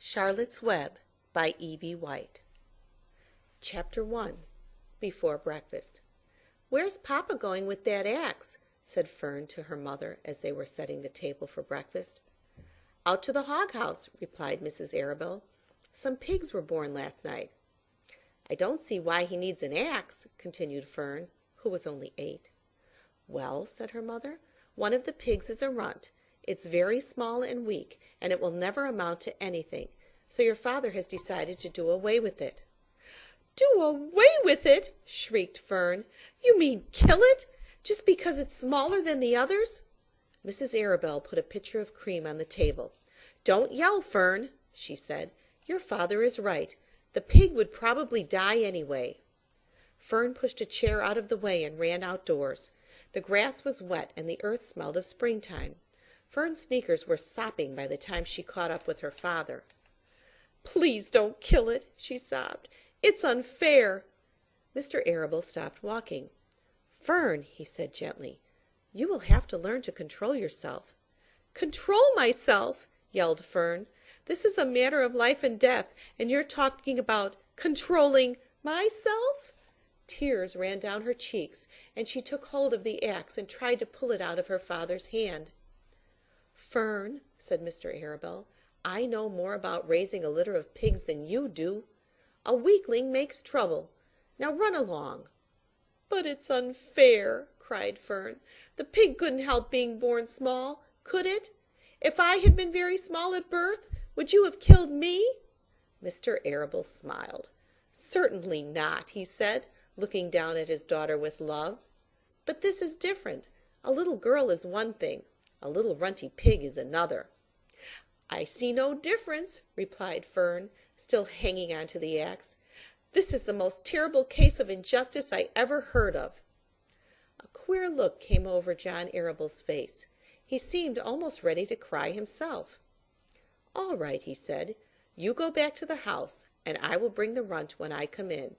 Charlotte's Web by E.B. White. Chapter 1. Before Breakfast. "Where's Papa going with that axe?" said Fern to her mother as they were setting the table for breakfast. "Out to the hog house," replied Mrs. Arabelle. "Some pigs were born last night." "I don't see why he needs an axe," continued Fern, who was only 8. "Well," said her mother, "one of the pigs is a runt. It's very small and weak, and it will never amount to anything, so your father has decided to do away with it." "Do away with it!" shrieked Fern. "You mean kill it, just because it's smaller than the others?" Mrs. Arabelle put a pitcher of cream on the table. "Don't yell, Fern," she said. "Your father is right. The pig would probably die anyway." Fern pushed a chair out of the way and ran outdoors. The grass was wet and the earth smelled of springtime. Fern's sneakers were sopping by the time she caught up with her father. "Please don't kill it," she sobbed. "It's unfair." Mr. Arabelle stopped walking. "Fern," he said gently, "you will have to learn to control yourself." "Control myself!" yelled Fern. "This is a matter of life and death, and you're talking about controlling myself?" Tears ran down her cheeks, and she took hold of the axe and tried to pull it out of her father's hand. "Fern," said Mr. Arabelle, "I know more about raising a litter of pigs than you do. A weakling makes trouble. Now run along." "But it's unfair," cried Fern. "The pig couldn't help being born small, could it? If I had been very small at birth, would you have killed me?" Mr. Arabelle smiled. "Certainly not," he said, looking down at his daughter with love. "But this is different. A little girl is one thing. A little runty pig is another." "I see no difference," replied Fern, still hanging on to the axe. "This is the most terrible case of injustice I ever heard of." A queer look came over John Arabelle's face. He seemed almost ready to cry himself. "All right," he said. "You go back to the house, and I will bring the runt when I come in.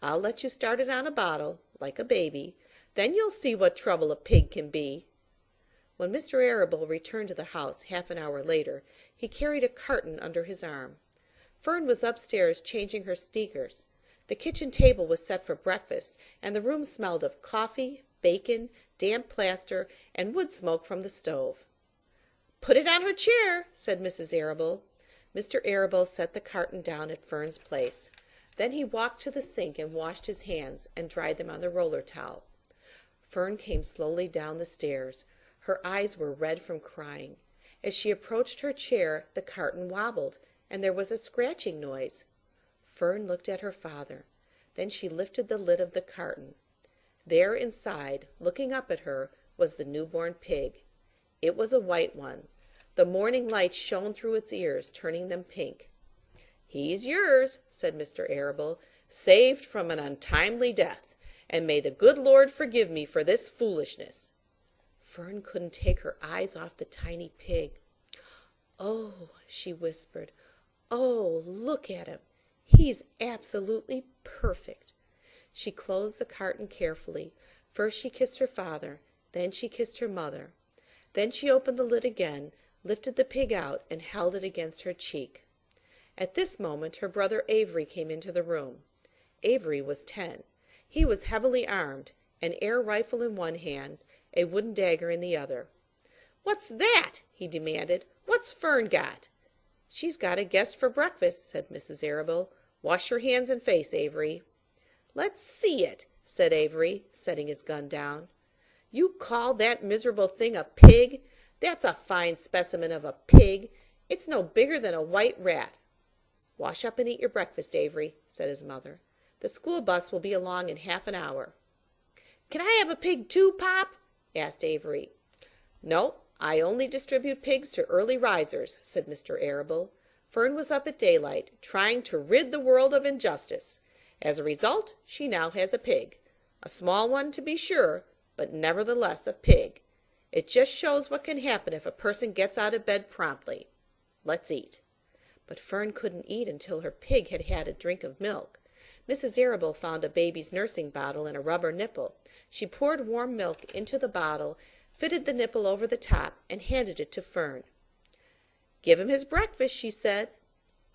I'll let you start it on a bottle, like a baby. Then you'll see what trouble a pig can be." When Mr. Arabelle returned to the house half an hour later, he carried a carton under his arm. Fern was upstairs changing her sneakers. The kitchen table was set for breakfast, and the room smelled of coffee, bacon, damp plaster, and wood smoke from the stove. "Put it on her chair," said Mrs. Arabelle. Mr. Arabelle set the carton down at Fern's place. Then he walked to the sink and washed his hands and dried them on the roller towel. Fern came slowly down the stairs. Her eyes were red from crying. As she approached her chair, the carton wobbled, and there was a scratching noise. Fern looked at her father. Then she lifted the lid of the carton. There inside, looking up at her, was the newborn pig. It was a white one. The morning light shone through its ears, turning them pink. "He's yours," said Mr. Arabelle, "saved from an untimely death, and may the good Lord forgive me for this foolishness." Fern couldn't take her eyes off the tiny pig. "Oh," she whispered, "oh, look at him. He's absolutely perfect." She closed the carton carefully. First she kissed her father, then she kissed her mother. Then she opened the lid again, lifted the pig out, and held it against her cheek. At this moment her brother Avery came into the room. Avery was 10. He was heavily armed, an air rifle in one hand, a wooden dagger in the other. "What's that?" he demanded. "What's Fern got?" "She's got a guest for breakfast," said Mrs. Arabelle. "Wash your hands and face, Avery." "Let's see it," said Avery, setting his gun down. "You call that miserable thing a pig? That's a fine specimen of a pig. It's no bigger than a white rat." "Wash up and eat your breakfast, Avery," said his mother. "The school bus will be along in half an hour." "Can I have a pig too, Pop?" asked Avery. "No, I only distribute pigs to early risers," said Mr. Arabelle. Fern was up at daylight, trying to rid the world of injustice. As a result, she now has a pig. A small one, to be sure, but nevertheless a pig. It just shows what can happen if a person gets out of bed promptly. Let's eat." But Fern couldn't eat until her pig had had a drink of milk. Mrs. Arabelle found a baby's nursing bottle and a rubber nipple. She poured warm milk into the bottle, fitted the nipple over the top, and handed it to Fern. "Give him his breakfast," she said.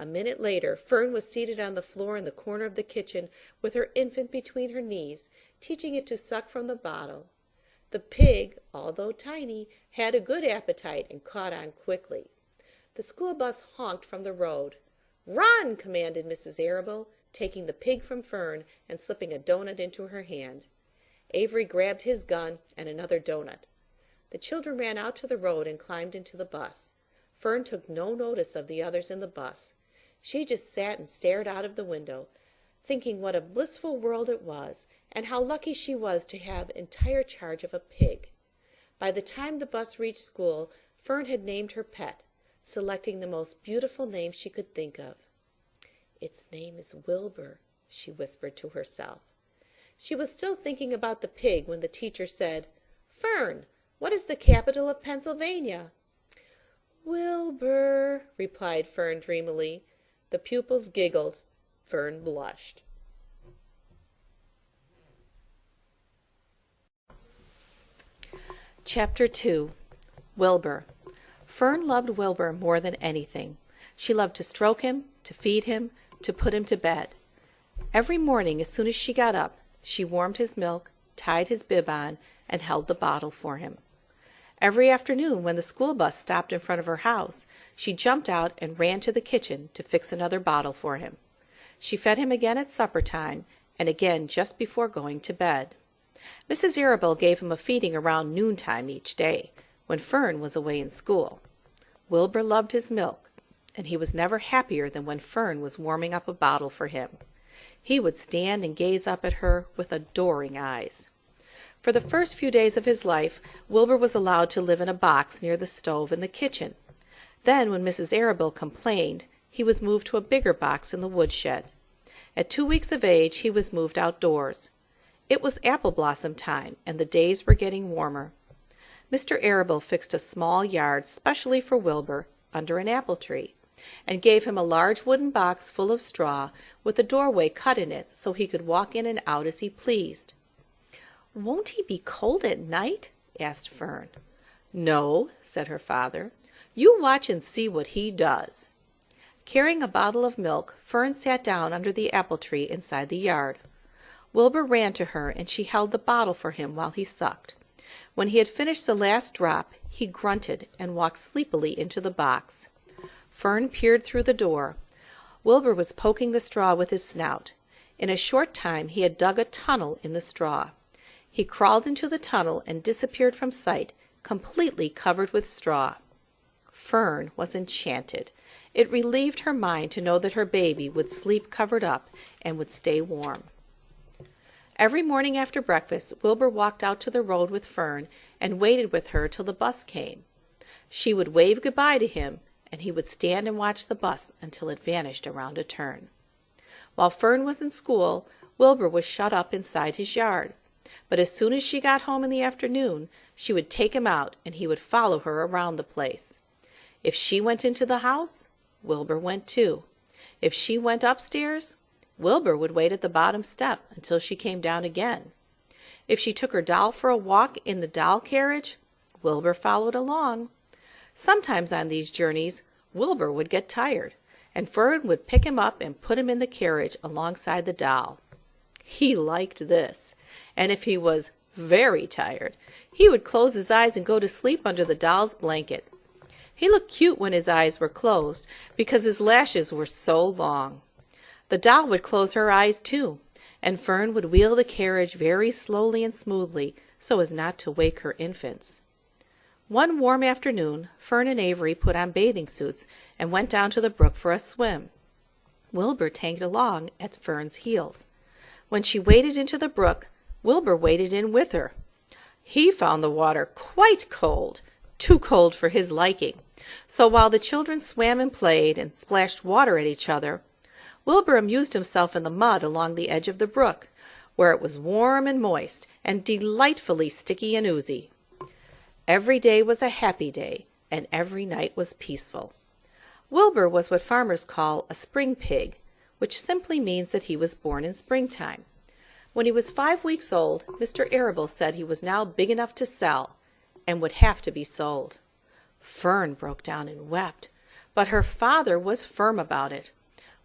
A minute later, Fern was seated on the floor in the corner of the kitchen with her infant between her knees, teaching it to suck from the bottle. The pig, although tiny, had a good appetite and caught on quickly. The school bus honked from the road. "Run!" commanded Mrs. Arable, taking the pig from Fern and slipping a doughnut into her hand. Avery grabbed his gun and another doughnut. The children ran out to the road and climbed into the bus. Fern took no notice of the others in the bus. She just sat and stared out of the window, thinking what a blissful world it was, and how lucky she was to have entire charge of a pig. By the time the bus reached school, Fern had named her pet, selecting the most beautiful name she could think of. "Its name is Wilbur," she whispered to herself. She was still thinking about the pig when the teacher said, "Fern, what is the capital of Pennsylvania?" "Wilbur," replied Fern dreamily. The pupils giggled. Fern blushed. Chapter 2. Wilbur. Fern loved Wilbur more than anything. She loved to stroke him, to feed him, to put him to bed. Every morning, as soon as she got up, she warmed his milk, tied his bib on, and held the bottle for him. Every afternoon, when the school bus stopped in front of her house, she jumped out and ran to the kitchen to fix another bottle for him. She fed him again at supper time, and again just before going to bed. Mrs. Arable gave him a feeding around noontime each day, when Fern was away in school. Wilbur loved his milk, and he was never happier than when Fern was warming up a bottle for him. He would stand and gaze up at her with adoring eyes. For the first few days of his life, Wilbur was allowed to live in a box near the stove in the kitchen. Then, when Mrs. Arable complained, he was moved to a bigger box in the woodshed. At 2 weeks of age, he was moved outdoors. It was apple blossom time, and the days were getting warmer. Mr. Arable fixed a small yard specially for Wilbur under an apple tree, and gave him a large wooden box full of straw with a doorway cut in it so he could walk in and out as he pleased. "Won't he be cold at night?" asked Fern. "No," said her father. "You watch and see what he does." Carrying a bottle of milk, Fern sat down under the apple tree inside the yard. Wilbur ran to her, and she held the bottle for him while he sucked. When he had finished the last drop, he grunted and walked sleepily into the box. Fern peered through the door. Wilbur was poking the straw with his snout. In a short time he had dug a tunnel in the straw. He crawled into the tunnel and disappeared from sight, completely covered with straw. Fern was enchanted. It relieved her mind to know that her baby would sleep covered up and would stay warm. Every morning after breakfast, Wilbur walked out to the road with Fern and waited with her till the bus came. She would wave goodbye to him, and he would stand and watch the bus until it vanished around a turn. While Fern was in school, Wilbur was shut up inside his yard. But as soon as she got home in the afternoon, she would take him out, and he would follow her around the place. If she went into the house, Wilbur went too. If she went upstairs, Wilbur would wait at the bottom step until she came down again. If she took her doll for a walk in the doll carriage, Wilbur followed along. Sometimes on these journeys, Wilbur would get tired, and Fern would pick him up and put him in the carriage alongside the doll. He liked this, and if he was very tired, he would close his eyes and go to sleep under the doll's blanket. He looked cute when his eyes were closed because his lashes were so long. The doll would close her eyes too, and Fern would wheel the carriage very slowly and smoothly so as not to wake her infants. One warm afternoon, Fern and Avery put on bathing suits and went down to the brook for a swim. Wilbur tagged along at Fern's heels. When she waded into the brook, Wilbur waded in with her. He found the water quite cold, too cold for his liking. So while the children swam and played and splashed water at each other, Wilbur amused himself in the mud along the edge of the brook, where it was warm and moist and delightfully sticky and oozy. Every day was a happy day, and every night was peaceful. Wilbur was what farmers call a spring pig, which simply means that he was born in springtime. When he was 5 weeks old, Mr. Arable said he was now big enough to sell, and would have to be sold. Fern broke down and wept, But her father was firm about it.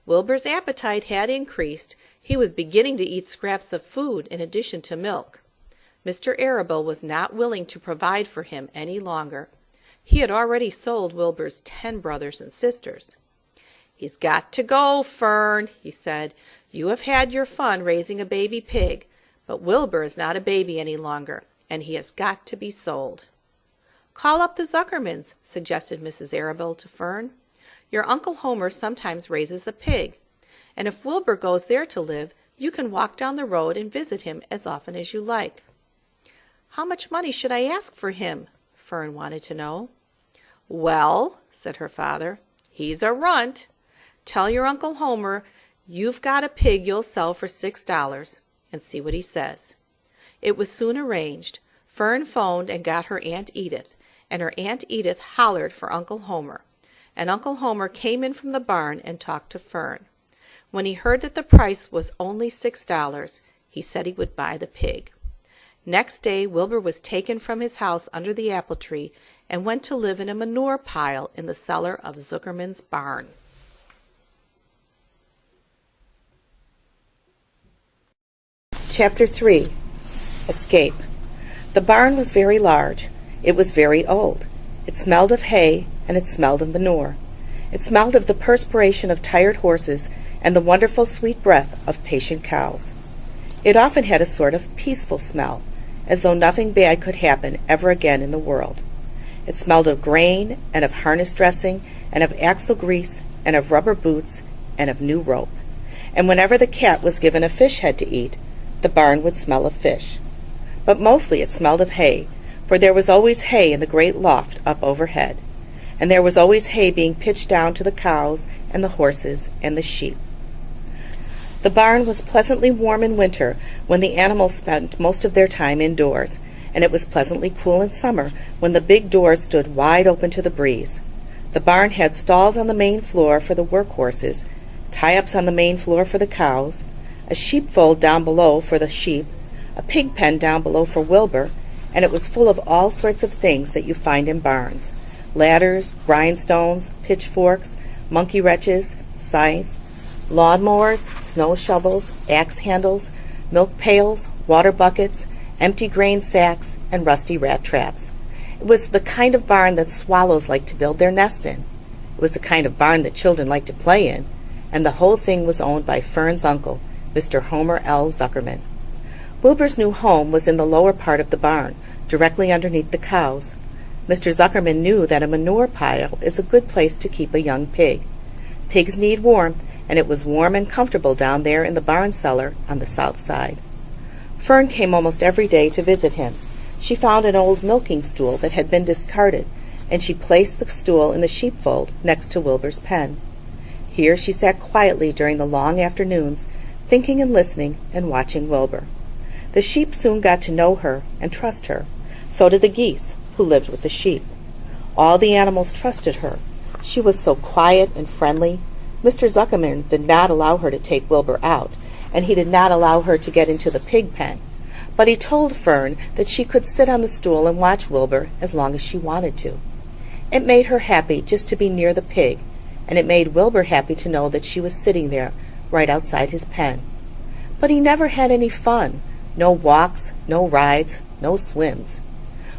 Wilbur's appetite had increased. He was beginning to eat scraps of food in addition to milk. Mr. Arable was not willing to provide for him any longer. He had already sold Wilbur's 10 brothers and sisters. "He's got to go, Fern," he said. "You have had your fun raising a baby pig, but Wilbur is not a baby any longer, and he has got to be sold." "Call up the Zuckermans," suggested Mrs. Arable to Fern. "Your Uncle Homer sometimes raises a pig, and if Wilbur goes there to live, you can walk down the road and visit him as often as you like." "How much money should I ask for him?" Fern wanted to know. "Well," said her father, "he's a runt. Tell your Uncle Homer you've got a pig you'll sell for $6, and see what he says." It was soon arranged. Fern phoned and got her Aunt Edith, and her Aunt Edith hollered for Uncle Homer, and Uncle Homer came in from the barn and talked to Fern. When he heard that the price was only $6, he said he would buy the pig. Next day Wilbur was taken from his house under the apple tree and went to live in a manure pile in the cellar of Zuckerman's barn. Chapter 3. Escape. The barn was very large. It was very old. It smelled of hay, and it smelled of manure. It smelled of the perspiration of tired horses and the wonderful sweet breath of patient cows. It often had a sort of peaceful smell, as though nothing bad could happen ever again in the world. It smelled of grain, and of harness dressing, and of axle grease, and of rubber boots, and of new rope. And whenever the cat was given a fish head to eat, the barn would smell of fish. But mostly it smelled of hay, for there was always hay in the great loft up overhead, and there was always hay being pitched down to the cows and the horses and the sheep. The barn was pleasantly warm in winter, when the animals spent most of their time indoors, and it was pleasantly cool in summer, when the big doors stood wide open to the breeze. The barn had stalls on the main floor for the work horses, tie-ups on the main floor for the cows, a sheepfold down below for the sheep, a pig pen down below for Wilbur, and it was full of all sorts of things that you find in barns: ladders, grindstones, pitchforks, monkey wrenches, scythes, lawnmowers, snow shovels, axe handles, milk pails, water buckets, empty grain sacks, and rusty rat traps. It was the kind of barn that swallows like to build their nests in. It was the kind of barn that children like to play in, and the whole thing was owned by Fern's uncle, Mr. Homer L. Zuckerman. Wilbur's new home was in the lower part of the barn, directly underneath the cows. Mr. Zuckerman knew that a manure pile is a good place to keep a young pig. Pigs need warmth, and it was warm and comfortable down there in the barn cellar on the south side. Fern came almost every day to visit him. She found an old milking stool that had been discarded, and she placed the stool in the sheepfold next to Wilbur's pen. Here she sat quietly during the long afternoons, thinking and listening and watching Wilbur. The sheep soon got to know her and trust her. So did the geese, who lived with the sheep. All the animals trusted her. She was so quiet and friendly. Mr. Zuckerman did not allow her to take Wilbur out, and he did not allow her to get into the pig pen. But he told Fern that she could sit on the stool and watch Wilbur as long as she wanted to. It made her happy just to be near the pig, and it made Wilbur happy to know that she was sitting there right outside his pen. But he never had any fun. No walks, no rides, no swims.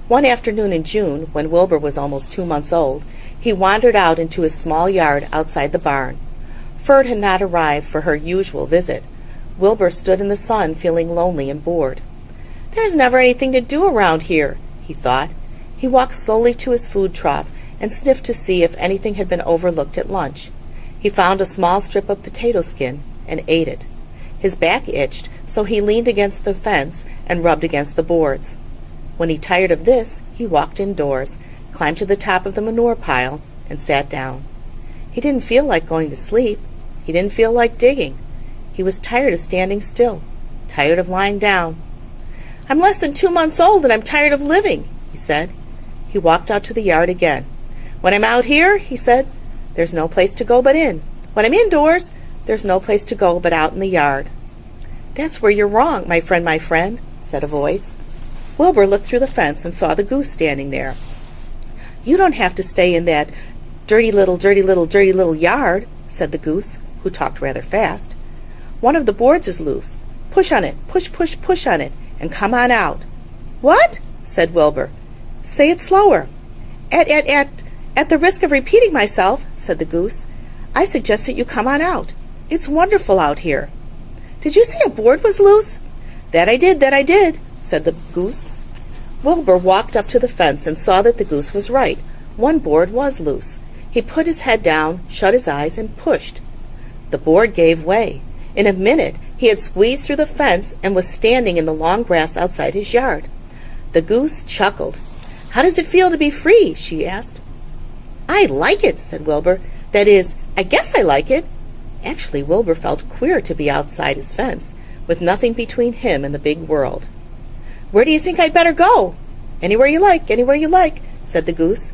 One afternoon in June, when Wilbur was almost 2 months old, he wandered out into his small yard outside the barn. Fern had not arrived for her usual visit. Wilbur stood in the sun, feeling lonely and bored. "There's never anything to do around here," he thought. He walked slowly to his food trough and sniffed to see if anything had been overlooked at lunch. He found a small strip of potato skin and ate it. His back itched, so he leaned against the fence and rubbed against the boards. When he tired of this, he walked indoors, climbed to the top of the manure pile, and sat down. He didn't feel like going to sleep. He didn't feel like digging. He was tired of standing still, tired of lying down. "I'm less than 2 months old, and I'm tired of living," he said. He walked out to the yard again. "When I'm out here," he said, "there's no place to go but in. When I'm indoors, there's no place to go but out in the yard." "That's where you're wrong, my friend," said a voice. Wilbur looked through the fence and saw the goose standing there. "You don't have to stay in that Dirty little, dirty little, dirty little yard, said the goose, who talked rather fast. One of the boards is loose. Push on it, push, push, push on it, and come on out. What? Said Wilbur. Say it slower. At the risk of repeating myself, said the goose, I suggest that you come on out. It's wonderful out here. Did you say a board was loose? That I did, said the goose. Wilbur walked up to the fence and saw that the goose was right. One board was loose. He put his head down, shut his eyes, and pushed. The board gave way. In a minute he had squeezed through the fence and was standing in the long grass outside his yard. The goose chuckled. How does it feel to be free? She asked. I like it, said Wilbur. That is, I guess I like it. Actually, Wilbur felt queer to be outside his fence, with nothing between him and the big world. Where do you think I'd better go? Anywhere you like, said the goose.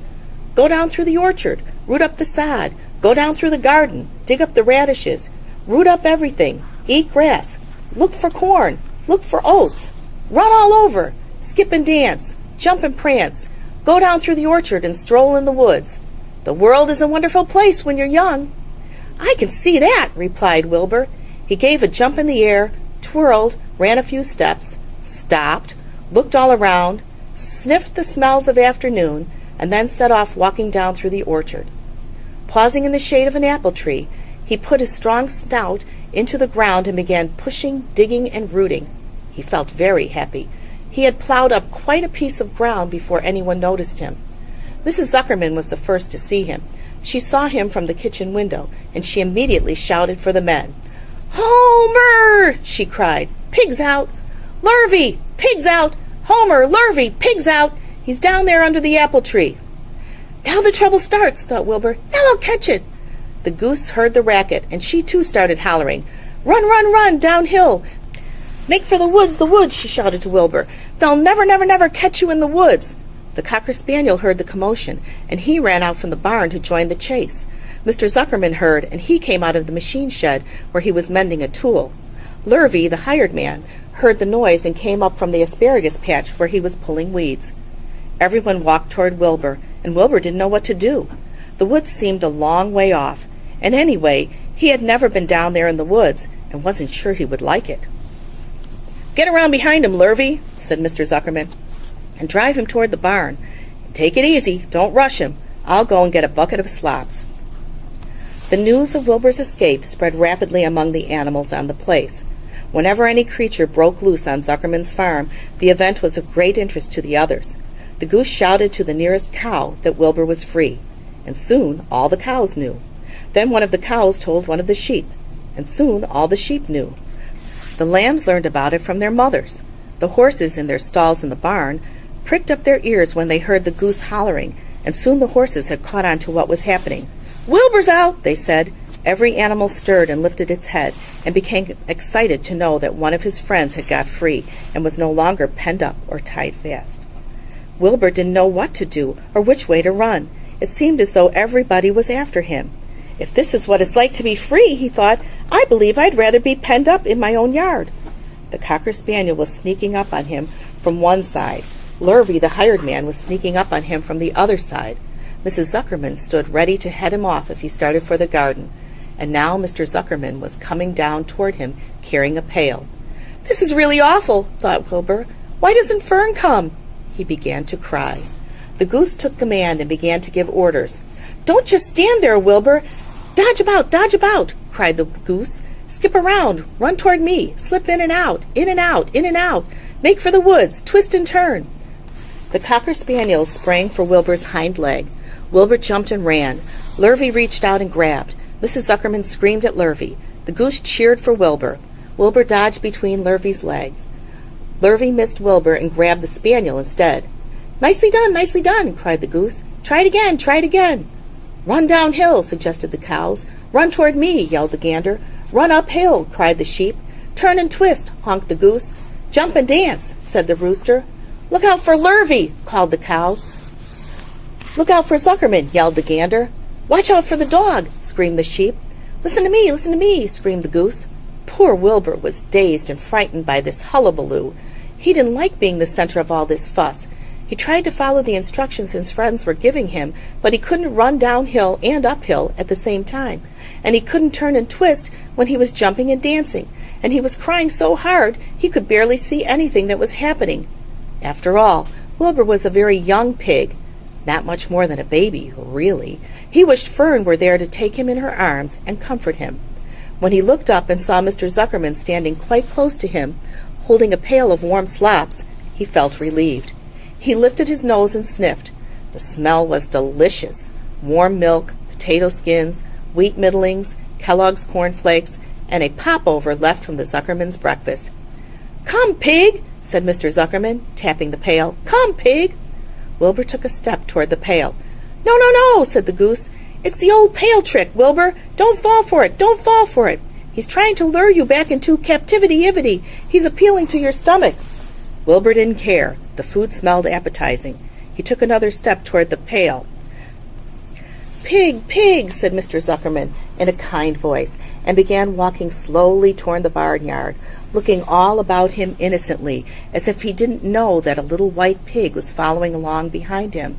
Go down through the orchard, root up the sod, go down through the garden, dig up the radishes, root up everything, eat grass, look for corn, look for oats, run all over, skip and dance, jump and prance, go down through the orchard and stroll in the woods. The world is a wonderful place when you're young. I can see that, replied Wilbur. He gave a jump in the air, twirled, ran a few steps, stopped, looked all around, sniffed the smells of afternoon, and then set off walking down through the orchard. Pausing in the shade of an apple tree, he put his strong snout into the ground and began pushing, digging, and rooting. He felt very happy. He had plowed up quite a piece of ground before anyone noticed him. Mrs. Zuckerman was the first to see him. She saw him from the kitchen window, and she immediately shouted for the men. Homer! She cried. Pigs out! Lurvy! Pigs out! Homer! Lurvy! Pigs out! He's down there under the apple tree. Now the trouble starts, thought Wilbur. Now I'll catch it. The goose heard the racket, and she too started hollering. Run, run, run, downhill. Make for the woods, she shouted to Wilbur. They'll never, never, never catch you in the woods. The cocker spaniel heard the commotion, and he ran out from the barn to join the chase. Mr. Zuckerman heard, and he came out of the machine shed where he was mending a tool. Lurvy, the hired man, heard the noise and came up from the asparagus patch where he was pulling weeds. Everyone walked toward Wilbur, and Wilbur didn't know what to do. The woods seemed a long way off, and anyway, he had never been down there in the woods and wasn't sure he would like it. Get around behind him, Lurvy, said Mr. Zuckerman, and drive him toward the barn. Take it easy, don't rush him. I'll go and get a bucket of slops. The news of Wilbur's escape spread rapidly among the animals on the place. Whenever any creature broke loose on Zuckerman's farm, the event was of great interest to the others. The goose shouted to the nearest cow that Wilbur was free, and soon all the cows knew. Then one of the cows told one of the sheep, and soon all the sheep knew. The lambs learned about it from their mothers. The horses in their stalls in the barn pricked up their ears when they heard the goose hollering, and soon the horses had caught on to what was happening. Wilbur's out, they said. Every animal stirred and lifted its head, and became excited to know that one of his friends had got free, and was no longer penned up or tied fast. Wilbur didn't know what to do, or which way to run. It seemed as though everybody was after him. If this is what it's like to be free, he thought, I believe I'd rather be penned up in my own yard. The cocker spaniel was sneaking up on him from one side. Lurvy, the hired man, was sneaking up on him from the other side. Mrs. Zuckerman stood ready to head him off if he started for the garden, and now Mr. Zuckerman was coming down toward him, carrying a pail. This is really awful, thought Wilbur. Why doesn't Fern come? He began to cry. The goose took command and began to give orders. Don't just stand there, Wilbur. Dodge about, cried the goose. Skip around, run toward me, slip in and out, in and out, in and out. Make for the woods, twist and turn. The cocker spaniel sprang for Wilbur's hind leg. Wilbur jumped and ran. Lurvy reached out and grabbed. Mrs. Zuckerman screamed at Lurvy. The goose cheered for Wilbur. Wilbur dodged between Lurvy's legs. Lurvy missed Wilbur and grabbed the spaniel instead. Nicely done, cried the goose. Try it again. Run downhill, suggested the cows. Run toward me, yelled the gander. Run uphill, cried the sheep. Turn and twist, honked the goose. Jump and dance, said the rooster. Look out for Lurvy, called the cows. Look out for Zuckerman, yelled the gander. Watch out for the dog, screamed the sheep. Listen to me, screamed the goose. Poor Wilbur was dazed and frightened by this hullabaloo. He didn't like being the center of all this fuss. He tried to follow the instructions his friends were giving him, but he couldn't run downhill and uphill at the same time, and he couldn't turn and twist when he was jumping and dancing, and he was crying so hard he could barely see anything that was happening. After all, Wilbur was a very young pig, not much more than a baby, really. He wished Fern were there to take him in her arms and comfort him. When he looked up and saw Mr. Zuckerman standing quite close to him, holding a pail of warm slops, he felt relieved. He lifted his nose and sniffed. The smell was delicious. Warm milk, potato skins, wheat middlings, Kellogg's cornflakes, and a popover left from the Zuckerman's breakfast. "Come, pig," said Mr. Zuckerman, tapping the pail. "Come, pig." Wilbur took a step toward the pail. "No, no, no," said the goose. "It's the old pail trick, Wilbur. Don't fall for it. Don't fall for it. He's trying to lure you back into captivity-ivity. He's appealing to your stomach." Wilbur didn't care. The food smelled appetizing. He took another step toward the pail. "Pig, pig," said Mr. Zuckerman in a kind voice, and began walking slowly toward the barnyard, looking all about him innocently, as if he didn't know that a little white pig was following along behind him.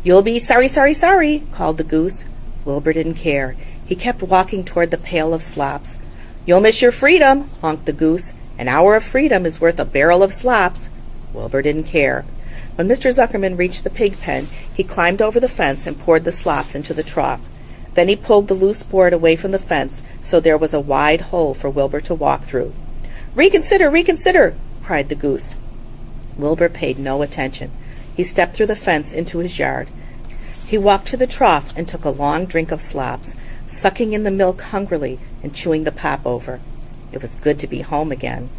"You'll be sorry, sorry, sorry," called the goose. Wilbur didn't care. He kept walking toward the pail of slops. "You'll miss your freedom," honked the goose. "An hour of freedom is worth a barrel of slops." Wilbur didn't care. When Mr. Zuckerman reached the pig pen, he climbed over the fence and poured the slops into the trough. Then he pulled the loose board away from the fence so there was a wide hole for Wilbur to walk through. "Reconsider, reconsider," cried the goose. Wilbur paid no attention. He stepped through the fence into his yard. He walked to the trough and took a long drink of slops, sucking in the milk hungrily and chewing the popover. It was good to be home again.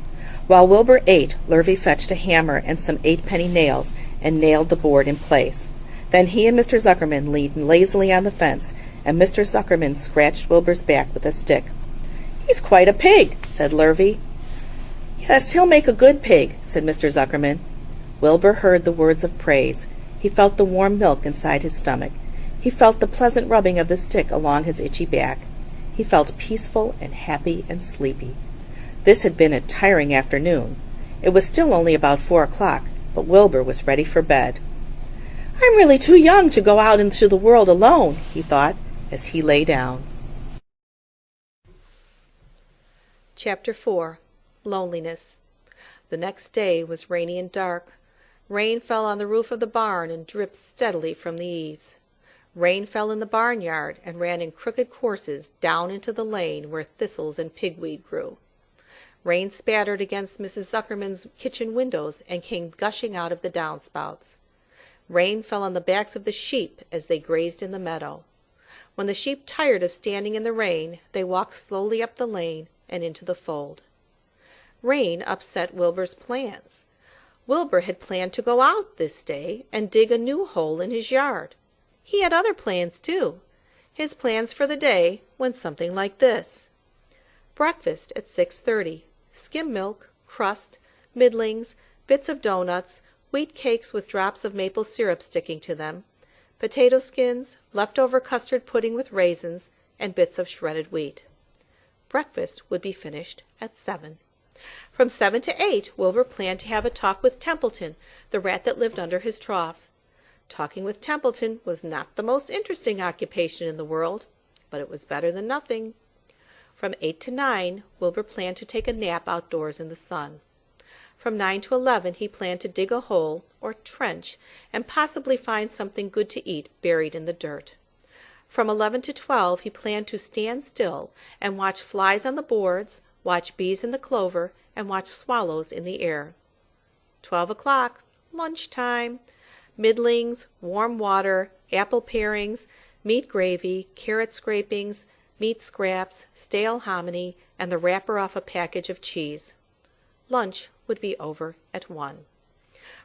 While Wilbur ate, Lurvy fetched a hammer and some 8-penny nails and nailed the board in place. Then he and Mr. Zuckerman leaned lazily on the fence, and Mr. Zuckerman scratched Wilbur's back with a stick. "He's quite a pig," said Lurvy. "Yes, he'll make a good pig," said Mr. Zuckerman. Wilbur heard the words of praise. He felt the warm milk inside his stomach. He felt the pleasant rubbing of the stick along his itchy back. He felt peaceful and happy and sleepy. This had been a tiring afternoon. It was still only about 4 o'clock, but Wilbur was ready for bed. "I'm really too young to go out into the world alone," he thought, as he lay down. Chapter 4. Loneliness. The next day was rainy and dark. Rain fell on the roof of the barn and dripped steadily from the eaves. Rain fell in the barnyard and ran in crooked courses down into the lane where thistles and pigweed grew. Rain spattered against Mrs. Zuckerman's kitchen windows and came gushing out of the downspouts. Rain fell on the backs of the sheep as they grazed in the meadow. When the sheep tired of standing in the rain, they walked slowly up the lane and into the fold. Rain upset Wilbur's plans. Wilbur had planned to go out this day and dig a new hole in his yard. He had other plans, too. His plans for the day went something like this. Breakfast at 6:30. Skim milk, crust, middlings, bits of doughnuts, wheat cakes with drops of maple syrup sticking to them, potato skins, leftover custard pudding with raisins, and bits of shredded wheat. Breakfast would be finished at 7. From 7 to 8, Wilbur planned to have a talk with Templeton, the rat that lived under his trough. Talking with Templeton was not the most interesting occupation in the world, but it was better than nothing. From 8 to 9, Wilbur planned to take a nap outdoors in the sun. From 9 to 11, he planned to dig a hole, or trench, and possibly find something good to eat buried in the dirt. From 11 to 12, he planned to stand still and watch flies on the boards, watch bees in the clover, and watch swallows in the air. 12 o'clock, lunch time. Middlings, warm water, apple parings, meat gravy, carrot scrapings, meat scraps, stale hominy, and the wrapper off a package of cheese. Lunch would be over at 1.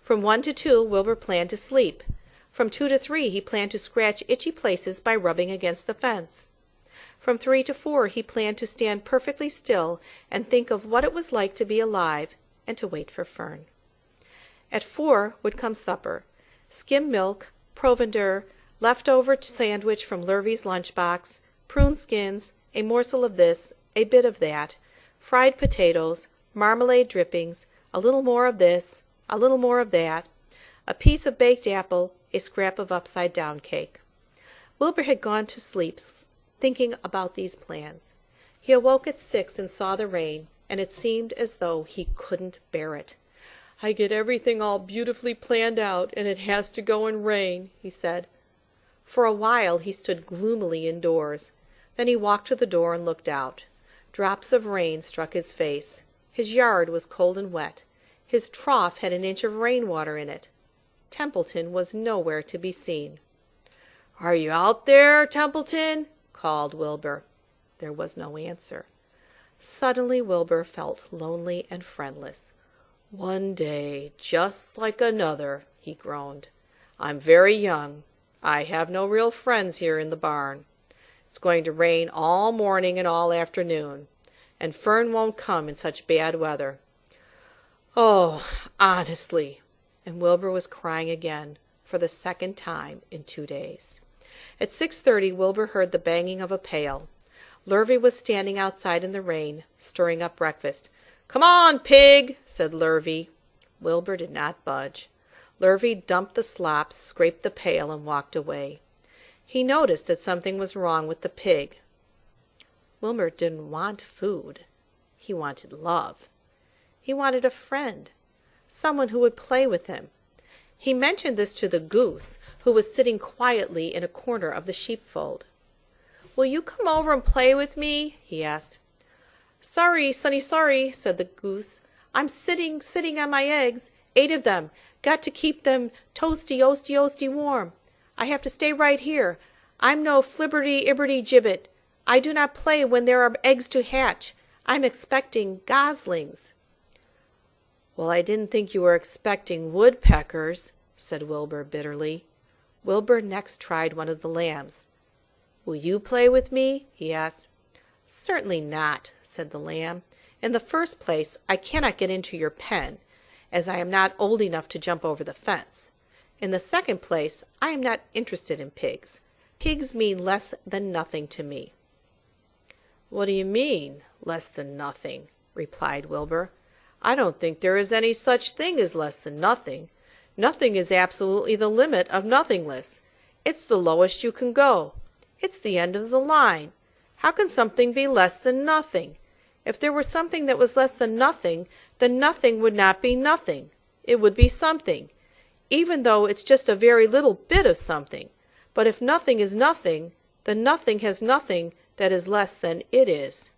From 1 to 2, Wilbur planned to sleep. From 2 to 3, he planned to scratch itchy places by rubbing against the fence. From 3 to 4, he planned to stand perfectly still and think of what it was like to be alive and to wait for Fern. At 4 would come supper. Skim milk, provender, leftover sandwich from Lurvy's lunchbox, prune skins, a morsel of this, a bit of that, fried potatoes, marmalade drippings, a little more of this, a little more of that, a piece of baked apple, a scrap of upside-down cake. Wilbur had gone to sleep thinking about these plans. He awoke at 6 and saw the rain, and it seemed as though he couldn't bear it. "I get everything all beautifully planned out, and it has to go and rain," he said. For a while he stood gloomily indoors. Then he walked to the door and looked out. Drops of rain struck his face. His yard was cold and wet. His trough had an inch of rainwater in it. Templeton was nowhere to be seen. "Are you out there, Templeton?" called Wilbur. There was no answer. Suddenly Wilbur felt lonely and friendless. "One day, just like another," he groaned. "I'm very young. I have no real friends here in the barn. It's going to rain all morning and all afternoon, and Fern won't come in such bad weather. Oh, honestly," and Wilbur was crying again, for the second time in 2 days. At 6:30 Wilbur heard the banging of a pail. Lurvy was standing outside in the rain, stirring up breakfast. "Come on, pig," said Lurvy. Wilbur did not budge. Lurvy dumped the slops, scraped the pail, and walked away. He noticed that something was wrong with the pig. Wilbur didn't want food. He wanted love. He wanted a friend, someone who would play with him. He mentioned this to the goose, who was sitting quietly in a corner of the sheepfold. "Will you come over and play with me?" he asked. "Sorry, sonny, sorry," said the goose. "I'm sitting on my eggs, 8 of them. Got to keep them toasty warm. I have to stay right here. I'm no flibberty-ibberty-gibbet. I do not play when there are eggs to hatch. I'm expecting goslings." "Well, I didn't think you were expecting woodpeckers," said Wilbur bitterly. Wilbur next tried one of the lambs. "Will you play with me?" he asked. "Certainly not," said the lamb. "In the first place, I cannot get into your pen, as I am not old enough to jump over the fence. In the second place, I am not interested in pigs. Pigs mean less than nothing to me." "What do you mean, less than nothing?" replied Wilbur. "I don't think there is any such thing as less than nothing. Nothing is absolutely the limit of nothingness. It's the lowest you can go. It's the end of the line. How can something be less than nothing? If there were something that was less than nothing, then nothing would not be nothing. It would be something, even though it's just a very little bit of something. But if nothing is nothing, then nothing has nothing that is less than it is."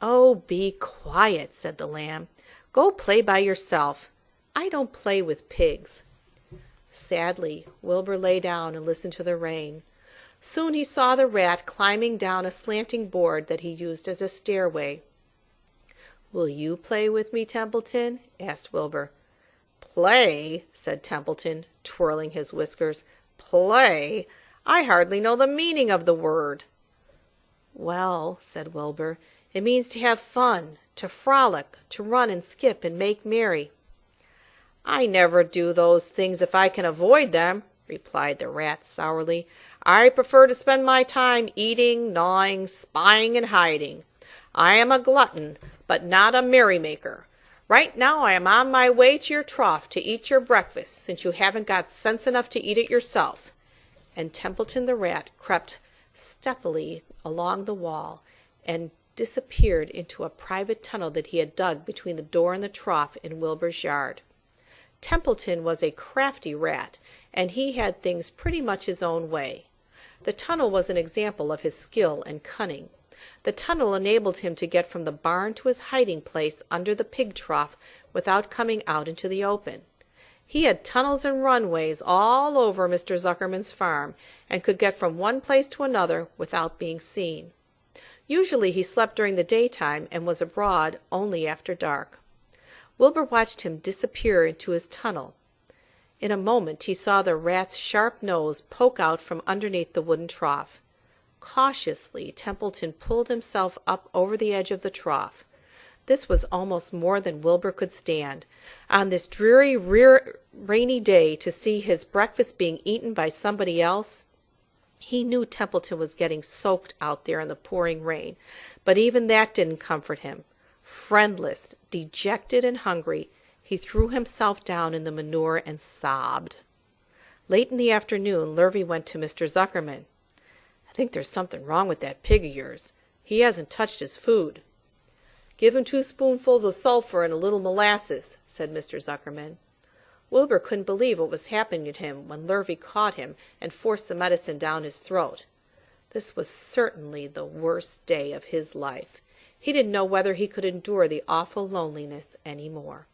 "Oh, be quiet," said the lamb. "Go play by yourself. I don't play with pigs." Sadly, Wilbur lay down and listened to the rain. Soon he saw the rat climbing down a slanting board that he used as a stairway. "Will you play with me, Templeton?" asked Wilbur. "Play?" said Templeton, twirling his whiskers. "Play? I hardly know the meaning of the word." "Well," said Wilbur, "it means to have fun, to frolic, to run and skip and make merry." "I never do those things if I can avoid them," replied the rat sourly. "I prefer to spend my time eating, gnawing, spying, and hiding. I am a glutton, but not a merrymaker. Right now I am on my way to your trough to eat your breakfast, since you haven't got sense enough to eat it yourself." And Templeton the rat crept stealthily along the wall and disappeared into a private tunnel that he had dug between the door and the trough in Wilbur's yard. Templeton was a crafty rat, and he had things pretty much his own way. The tunnel was an example of his skill and cunning. The tunnel enabled him to get from the barn to his hiding place under the pig trough without coming out into the open. He had tunnels and runways all over Mr. Zuckerman's farm, and could get from one place to another without being seen. Usually he slept during the daytime and was abroad only after dark. Wilbur watched him disappear into his tunnel. In a moment he saw the rat's sharp nose poke out from underneath the wooden trough. Cautiously Templeton pulled himself up over the edge of the trough. This was almost more than Wilbur could stand. On this dreary, rainy day to see his breakfast being eaten by somebody else. He knew Templeton was getting soaked out there in the pouring rain, but even that didn't comfort him. Friendless, dejected, and hungry, He threw himself down in the manure and sobbed. Late in the afternoon, Lurvy went to Mr. Zuckerman. "I think there's something wrong with that pig of yours. He hasn't touched his food." "Give him 2 spoonfuls of sulphur and a little molasses," said Mr. Zuckerman. Wilbur couldn't believe what was happening to him when Lurvy caught him and forced the medicine down his throat. This was certainly the worst day of his life. He didn't know whether he could endure the awful loneliness any more.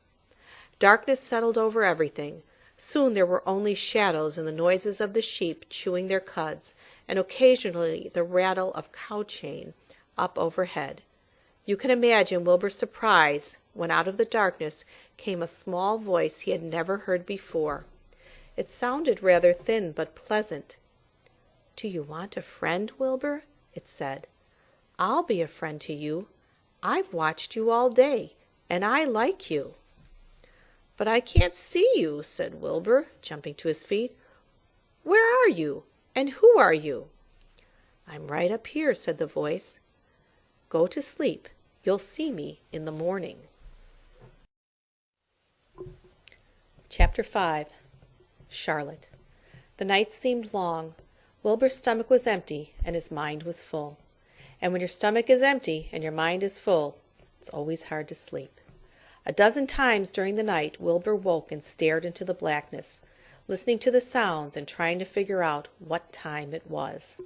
Darkness settled over everything. Soon there were only shadows and the noises of the sheep chewing their cuds, and occasionally the rattle of cow chain up overhead. You can imagine Wilbur's surprise when out of the darkness came a small voice he had never heard before. It sounded rather thin but pleasant. "Do you want a friend, Wilbur?" it said. "I'll be a friend to you. I've watched you all day, and I like you." "But I can't see you," said Wilbur, jumping to his feet. "Where are you, and who are you?" "I'm right up here," said the voice. "Go to sleep. You'll see me in the morning." Chapter 5. Charlotte. The night seemed long. Wilbur's stomach was empty, and his mind was full. And when your stomach is empty and your mind is full, it's always hard to sleep. A dozen times during the night Wilbur woke and stared into the blackness, listening to the sounds and trying to figure out what time it was.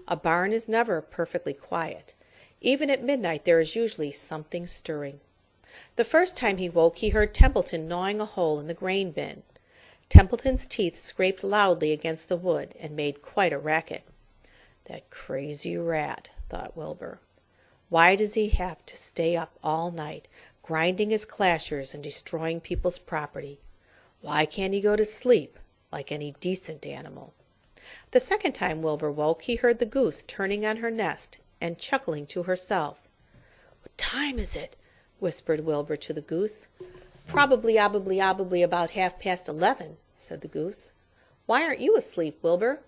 A barn is never perfectly quiet. Even at midnight there is usually something stirring. The first time he woke he heard Templeton gnawing a hole in the grain bin. Templeton's teeth scraped loudly against the wood and made quite a racket. "That crazy rat," thought Wilbur. "Why does he have to stay up all night, grinding his clashers and destroying people's property? Why can't he go to sleep like any decent animal?" The second time Wilbur woke he heard the goose turning on her nest and chuckling to herself. "What time is it?" whispered Wilbur to the goose. "Probably about 11:30, said the goose. "Why aren't you asleep, Wilbur?"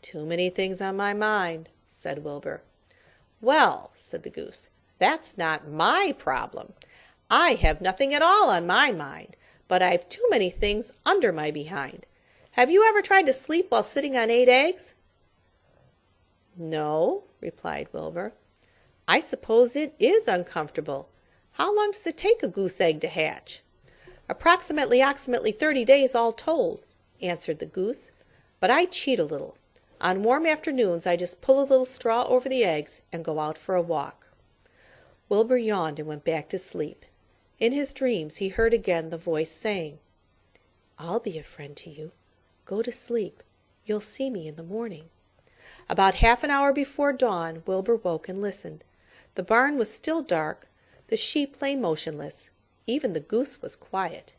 "Too many things on my mind," said Wilbur. "Well," said the goose, "that's not my problem. I have nothing at all on my mind, but I've too many things under my behind. Have you ever tried to sleep while sitting on 8 eggs?" "No," replied Wilbur. "I suppose it is uncomfortable. How long does it take a goose egg to hatch?" Approximately 30 days all told," answered the goose. "But I cheat a little. On warm afternoons I just pull a little straw over the eggs and go out for a walk." Wilbur yawned and went back to sleep. In his dreams he heard again the voice saying, "I'll be a friend to you. Go to sleep. You'll see me in the morning." About half an hour before dawn Wilbur woke and listened. The barn was still dark. The sheep lay motionless. Even the goose was quiet.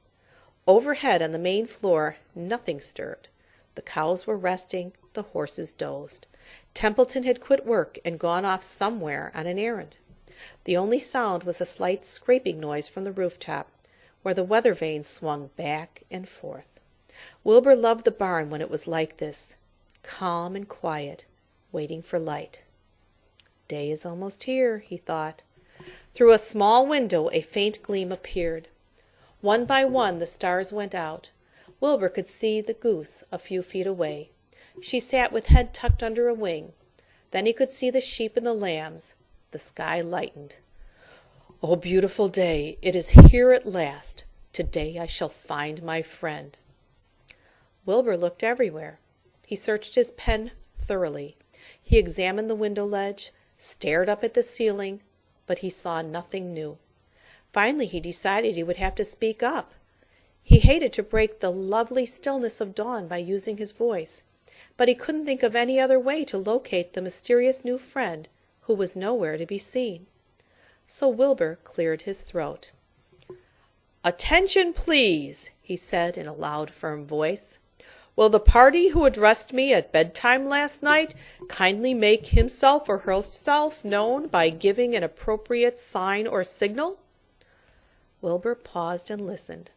Overhead on the main floor nothing stirred. The cows were resting, the horses dozed. Templeton had quit work and gone off somewhere on an errand. The only sound was a slight scraping noise from the rooftop, where the weather vane swung back and forth. Wilbur loved the barn when it was like this, calm and quiet, waiting for light. "Day is almost here," he thought. Through a small window a faint gleam appeared. One by one the stars went out. Wilbur could see the goose a few feet away. She sat with head tucked under a wing. Then he could see the sheep and the lambs. The sky lightened. "Oh, beautiful day! It is here at last. Today I shall find my friend." Wilbur looked everywhere. He searched his pen thoroughly. He examined the window ledge, stared up at the ceiling, but he saw nothing new. Finally he decided he would have to speak up. He hated to break the lovely stillness of dawn by using his voice, but he couldn't think of any other way to locate the mysterious new friend who was nowhere to be seen. So Wilbur cleared his throat. "Attention, please," he said in a loud, firm voice. "Will the party who addressed me at bedtime last night kindly make himself or herself known by giving an appropriate sign or signal?" Wilbur paused and listened.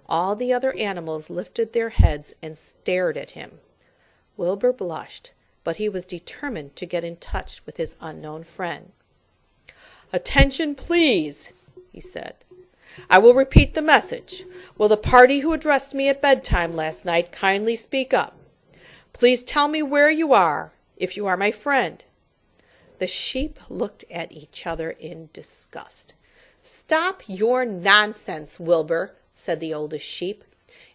All the other animals lifted their heads and stared at him. Wilbur blushed, but he was determined to get in touch with his unknown friend. "Attention, please," he said. I will repeat the message. Will the party who addressed me at bedtime last night kindly speak up? Please tell me where you are, if you are my friend." The sheep looked at each other in disgust. "Stop your nonsense, Wilbur," said the oldest sheep.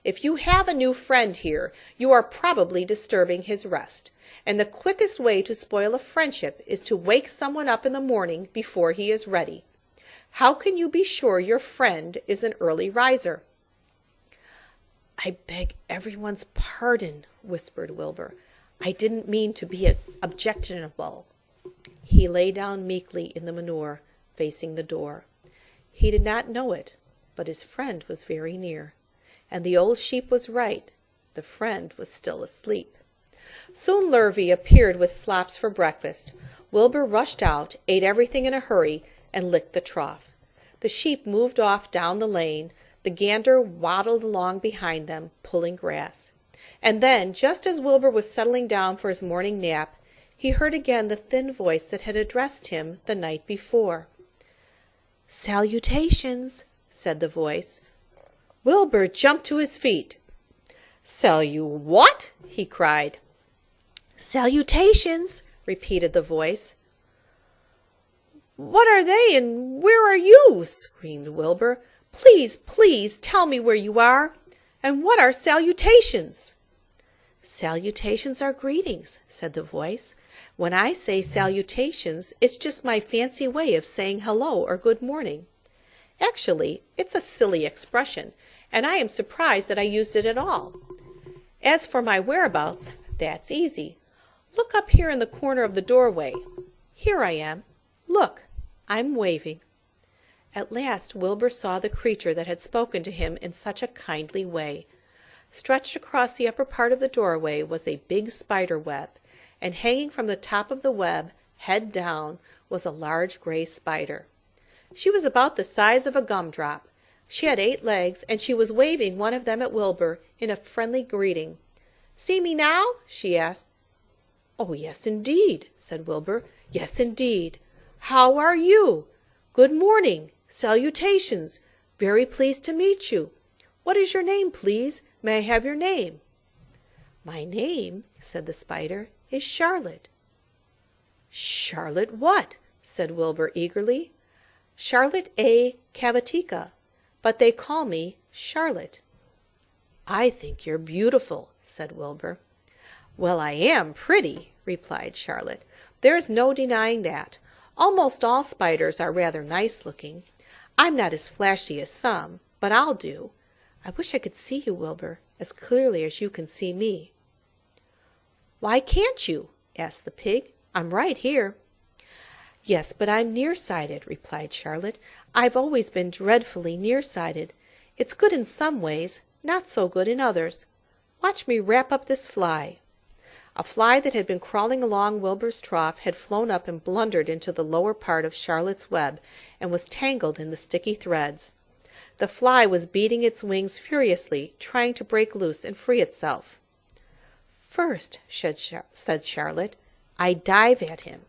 "If you have a new friend here, you are probably disturbing his rest. And the quickest way to spoil a friendship is to wake someone up in the morning before he is ready. How can you be sure your friend is an early riser?" "I beg everyone's pardon," whispered Wilbur. "I didn't mean to be objectionable." He lay down meekly in the manure, facing the door. He did not know it, but his friend was very near. And the old sheep was right. The friend was still asleep. Soon Lurvy appeared with slops for breakfast. Wilbur rushed out, ate everything in a hurry, and licked the trough. The sheep moved off down the lane. The gander waddled along behind them, pulling grass. And then, just as Wilbur was settling down for his morning nap, he heard again the thin voice that had addressed him the night before. "Salutations," said the voice. Wilbur jumped to his feet. "What?" he cried. "Salutations," repeated the voice. "What are they, and where are you?" screamed Wilbur. "Please, please tell me where you are, and what are salutations?" "Salutations are greetings," said the voice. "When I say salutations, it's just my fancy way of saying hello or good morning. Actually, it's a silly expression, and I am surprised that I used it at all. As for my whereabouts, that's easy. Look up here in the corner of the doorway. Here I am. Look, I'm waving." At last Wilbur saw the creature that had spoken to him in such a kindly way. Stretched across the upper part of the doorway was a big spider web, and hanging from the top of the web, head down, was a large gray spider. She was about the size of a gumdrop. She had 8 legs, and she was waving one of them at Wilbur in a friendly greeting. "See me now?" she asked. "Oh, yes, indeed," said Wilbur. "Yes, indeed. How are you? Good morning. Salutations. Very pleased to meet you. What is your name, please? May I have your name?" "My name," said the spider, "is Charlotte." "Charlotte what?" said Wilbur eagerly. "Charlotte A. Cavatica, but they call me Charlotte." "I think you're beautiful," said Wilbur. "Well, I am pretty," replied Charlotte. "There's no denying that. Almost all spiders are rather nice looking. I'm not as flashy as some, but I'll do. I wish I could see you, Wilbur, as clearly as you can see me." "Why can't you?" asked the pig. "I'm right here." "Yes, but I'm nearsighted," replied Charlotte. "I've always been dreadfully nearsighted. It's good in some ways, not so good in others. Watch me wrap up this fly." A fly that had been crawling along Wilbur's trough had flown up and blundered into the lower part of Charlotte's web and was tangled in the sticky threads. The fly was beating its wings furiously, trying to break loose and free itself. "First," said Charlotte, "I dive at him."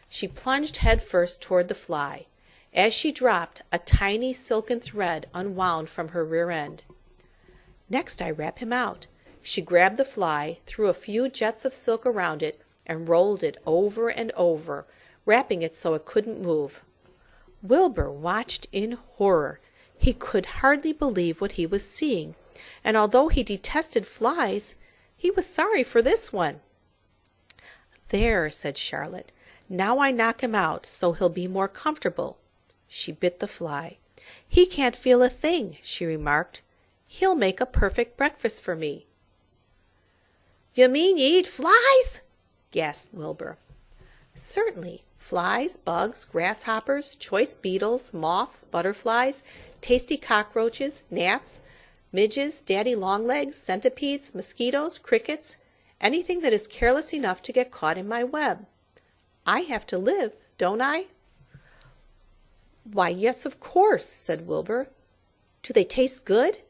She plunged head first toward the fly. As she dropped, a tiny silken thread unwound from her rear end. "Next I wrap him out." She grabbed the fly, threw a few jets of silk around it, and rolled it over and over, wrapping it so it couldn't move. Wilbur watched in horror. He could hardly believe what he was seeing, and although he detested flies, he was sorry for this one. "There," said Charlotte. "Now I knock him out so he'll be more comfortable." She bit the fly. "He can't feel a thing," she remarked. "He'll make a perfect breakfast for me." "You mean you eat flies?" gasped Wilbur. "Certainly. Flies, bugs, grasshoppers, choice beetles, moths, butterflies, tasty cockroaches, gnats, midges, daddy-long-legs, centipedes, mosquitoes, crickets, anything that is careless enough to get caught in my web. I have to live, don't I?" "Why, yes, of course," said Wilbur. "Do they taste good?"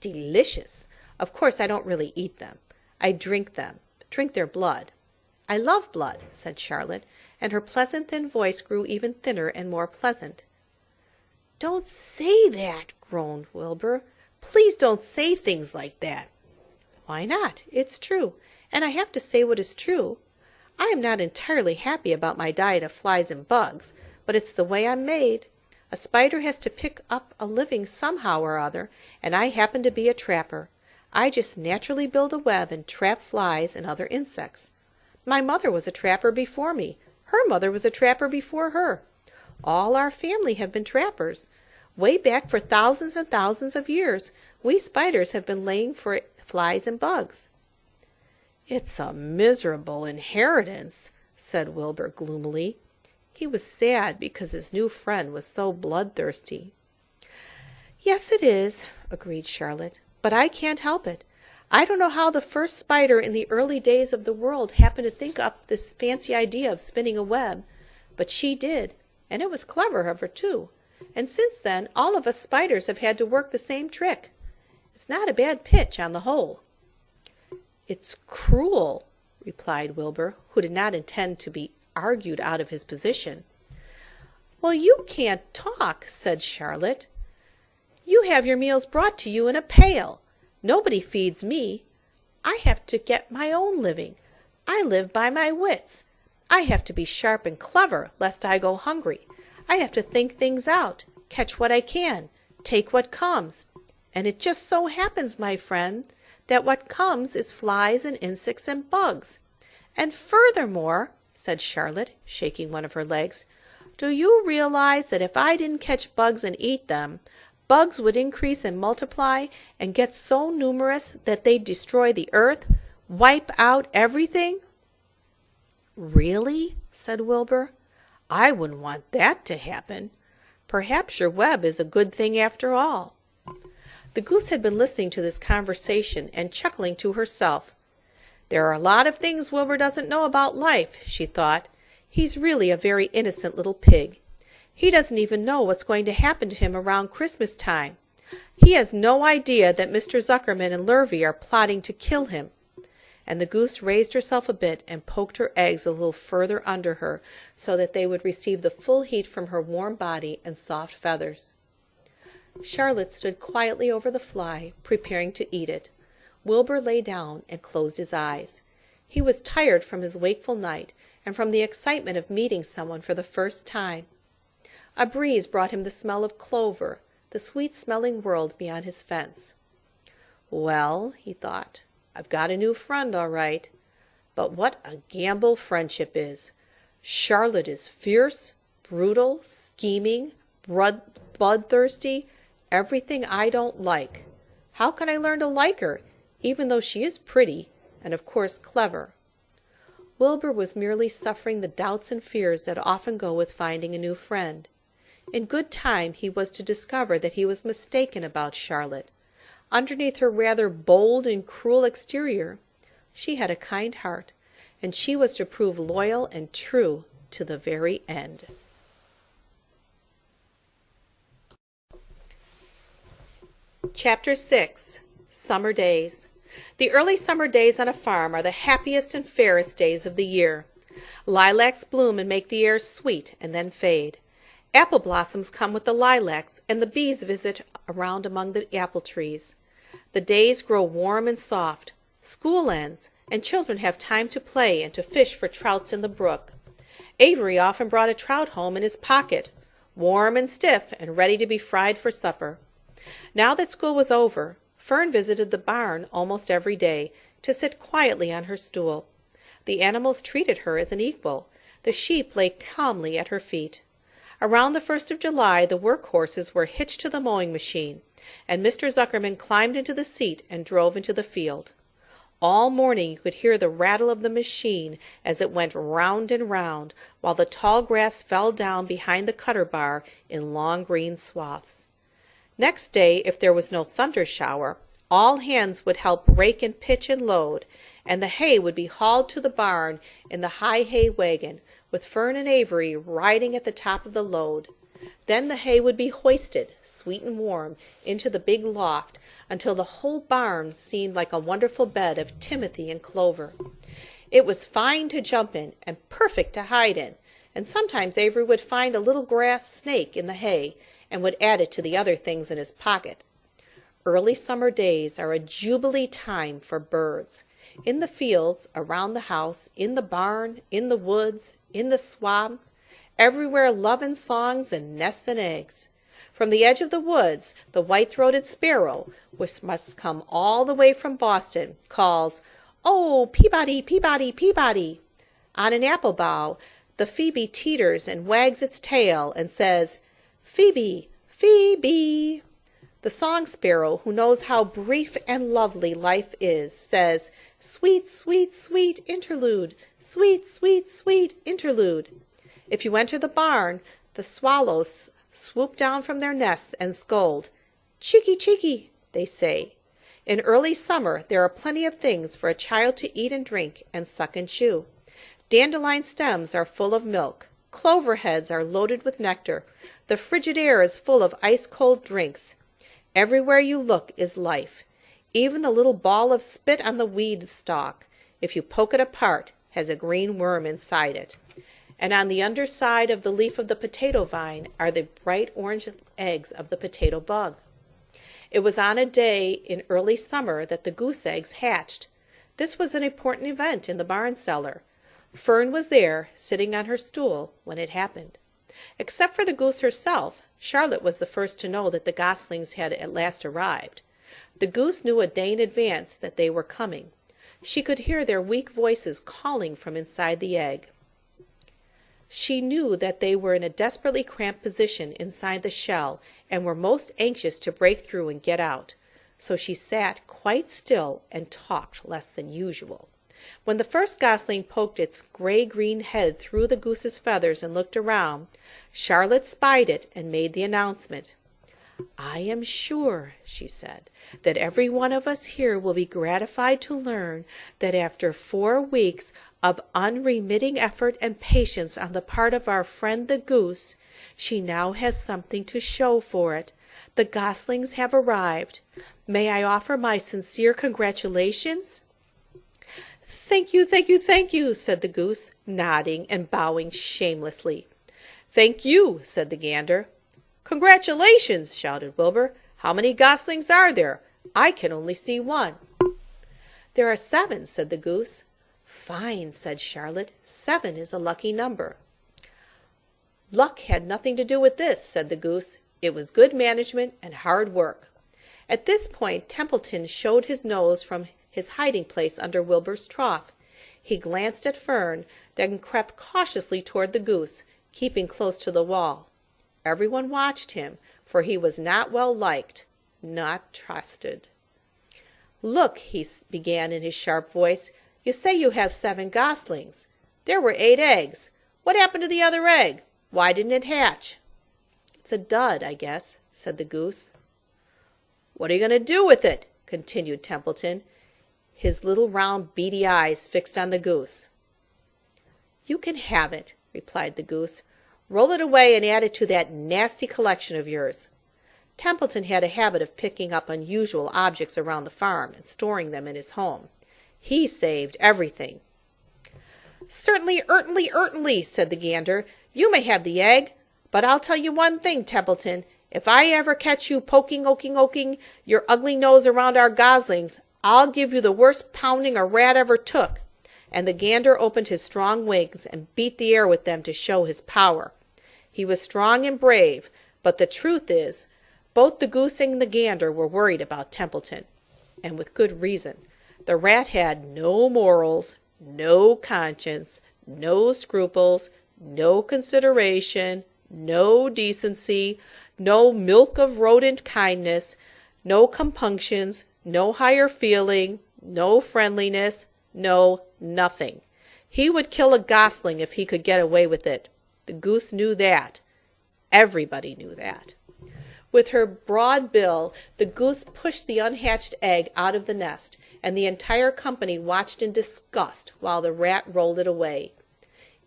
"Delicious. Of course I don't really eat them. I drink them, drink their blood." "I love blood," said Charlotte, and her pleasant thin voice grew even thinner and more pleasant. "Don't say that," groaned Wilbur. "Please don't say things like that." "Why not? It's true, and I have to say what is true. I am not entirely happy about my diet of flies and bugs, but it's the way I'm made. A spider has to pick up a living somehow or other, and I happen to be a trapper. I just naturally build a web and trap flies and other insects. My mother was a trapper before me. Her mother was a trapper before her. All our family have been trappers. Way back for thousands and thousands of years, we spiders have been laying for flies and bugs." "It's a miserable inheritance," said Wilbur gloomily. He was sad because his new friend was so bloodthirsty. "Yes, it is," agreed Charlotte, "but I can't help it. I don't know how the first spider in the early days of the world happened to think up this fancy idea of spinning a web, but she did, and it was clever of her, too. And since then, all of us spiders have had to work the same trick. It's not a bad pitch on the whole." "It's cruel," replied Wilbur, who did not intend to be argued out of his position. "Well, you can't talk," said Charlotte. "You have your meals brought to you in a pail. Nobody feeds me. I have to get my own living. I live by my wits. I have to be sharp and clever, lest I go hungry. I have to think things out, catch what I can, take what comes. And it just so happens, my friend, that what comes is flies and insects and bugs. And furthermore," said Charlotte, shaking one of her legs, "do you realize that if I didn't catch bugs and eat them, bugs would increase and multiply and get so numerous that they'd destroy the earth, wipe out everything?" "Really?" said Wilbur. "I wouldn't want that to happen. Perhaps your web is a good thing after all." The goose had been listening to this conversation and chuckling to herself. "There are a lot of things Wilbur doesn't know about life," she thought. "He's really a very innocent little pig. He doesn't even know what's going to happen to him around Christmas time. He has no idea that Mr. Zuckerman and Lurvy are plotting to kill him." And the goose raised herself a bit and poked her eggs a little further under her so that they would receive the full heat from her warm body and soft feathers. Charlotte stood quietly over the fly, preparing to eat it. Wilbur lay down and closed his eyes. He was tired from his wakeful night and from the excitement of meeting someone for the first time. A breeze brought him the smell of clover, the sweet-smelling world beyond his fence. "Well," he thought, "I've got a new friend, all right. But what a gamble friendship is! Charlotte is fierce, brutal, scheming, bloodthirsty, everything I don't like. How can I learn to like her, even though she is pretty and, of course, clever?" Wilbur was merely suffering the doubts and fears that often go with finding a new friend. In good time he was to discover that he was mistaken about Charlotte. Underneath her rather bold and cruel exterior, she had a kind heart, and she was to prove loyal and true to the very end. Chapter 6. Summer Days. The early summer days on a farm are the happiest and fairest days of the year. Lilacs bloom and make the air sweet and then fade. Apple blossoms come with the lilacs, and the bees visit around among the apple trees. The days grow warm and soft. School ends, and children have time to play and to fish for trouts in the brook. Avery often brought a trout home in his pocket, warm and stiff and ready to be fried for supper. Now that school was over, Fern visited the barn almost every day to sit quietly on her stool. The animals treated her as an equal. The sheep lay calmly at her feet. Around the 1st of July the work horses were hitched to the mowing machine, and Mr. Zuckerman climbed into the seat and drove into the field. All morning you could hear the rattle of the machine as it went round and round, while the tall grass fell down behind the cutter bar in long green swaths. Next day, if there was no thunder shower, all hands would help rake and pitch and load, and the hay would be hauled to the barn in the high hay wagon, with Fern and Avery riding at the top of the load. Then the hay would be hoisted, sweet and warm, into the big loft, until the whole barn seemed like a wonderful bed of timothy and clover. It was fine to jump in, and perfect to hide in, and sometimes Avery would find a little grass snake in the hay, and would add it to the other things in his pocket. Early summer days are a jubilee time for birds. In the fields, around the house, in the barn, in the woods, in the swamp, everywhere love and songs and nests and eggs. From the edge of the woods, the white-throated sparrow, which must come all the way from Boston, calls, "Oh, Peabody, Peabody, Peabody." On an apple bough, the phoebe teeters and wags its tail and says, "Phoebe, Phoebe." The song sparrow, who knows how brief and lovely life is, says, "Sweet, sweet, sweet interlude, sweet, sweet, sweet interlude." If you enter the barn, the swallows swoop down from their nests and scold. "Cheeky, cheeky," they say. In early summer there are plenty of things for a child to eat and drink and suck and chew. Dandelion stems are full of milk. Clover heads are loaded with nectar. The frigid air is full of ice-cold drinks. Everywhere you look is life. Even the little ball of spit on the weed stalk, if you poke it apart, has a green worm inside it. And on the underside of the leaf of the potato vine are the bright orange eggs of the potato bug. It was on a day in early summer that the goose eggs hatched. This was an important event in the barn cellar. Fern was there, sitting on her stool, when it happened. Except for the goose herself, Charlotte was the first to know that the goslings had at last arrived. The goose knew a day in advance that they were coming. She could hear their weak voices calling from inside the egg. She knew that they were in a desperately cramped position inside the shell and were most anxious to break through and get out. So she sat quite still and talked less than usual. When the first gosling poked its gray-green head through the goose's feathers and looked around, Charlotte spied it and made the announcement. "I am sure," she said, "that every one of us here will be gratified to learn that after 4 weeks of unremitting effort and patience on the part of our friend the goose, she now has something to show for it. The goslings have arrived. May I offer my sincere congratulations?" "Thank you, thank you, thank you," said the goose, nodding and bowing shamelessly. "Thank you," said the gander. "Congratulations!" shouted Wilbur. "How many goslings are there? I can only see one." "There are 7," said the goose. "Fine," said Charlotte. 7 is a lucky number." "Luck had nothing to do with this," said the goose. "It was good management and hard work." At this point Templeton showed his nose from his hiding place under Wilbur's trough. He glanced at Fern, then crept cautiously toward the goose, keeping close to the wall. Everyone watched him, for he was not well liked, not trusted. "Look," he began in his sharp voice, "you say you have 7 goslings. There were 8 eggs. What happened to the other egg? Why didn't it hatch?" "It's a dud, I guess," said the goose. "What are you going to do with it?" continued Templeton, his little round beady eyes fixed on the goose. "You can have it," replied the goose. "Roll it away and add it to that nasty collection of yours." Templeton had a habit of picking up unusual objects around the farm and storing them in his home. He saved everything. "Certainly, certainly," said the gander. "You may have the egg, but I'll tell you one thing, Templeton. If I ever catch you poking your ugly nose around our goslings, I'll give you the worst pounding a rat ever took." And the gander opened his strong wings and beat the air with them to show his power. He was strong and brave, but the truth is, both the goose and the gander were worried about Templeton, and with good reason. The rat had no morals, no conscience, no scruples, no consideration, no decency, no milk of rodent kindness, no compunctions, no higher feeling, no friendliness, no nothing. He would kill a gosling if he could get away with it. The goose knew that. Everybody knew that. With her broad bill, the goose pushed the unhatched egg out of the nest, and the entire company watched in disgust while the rat rolled it away.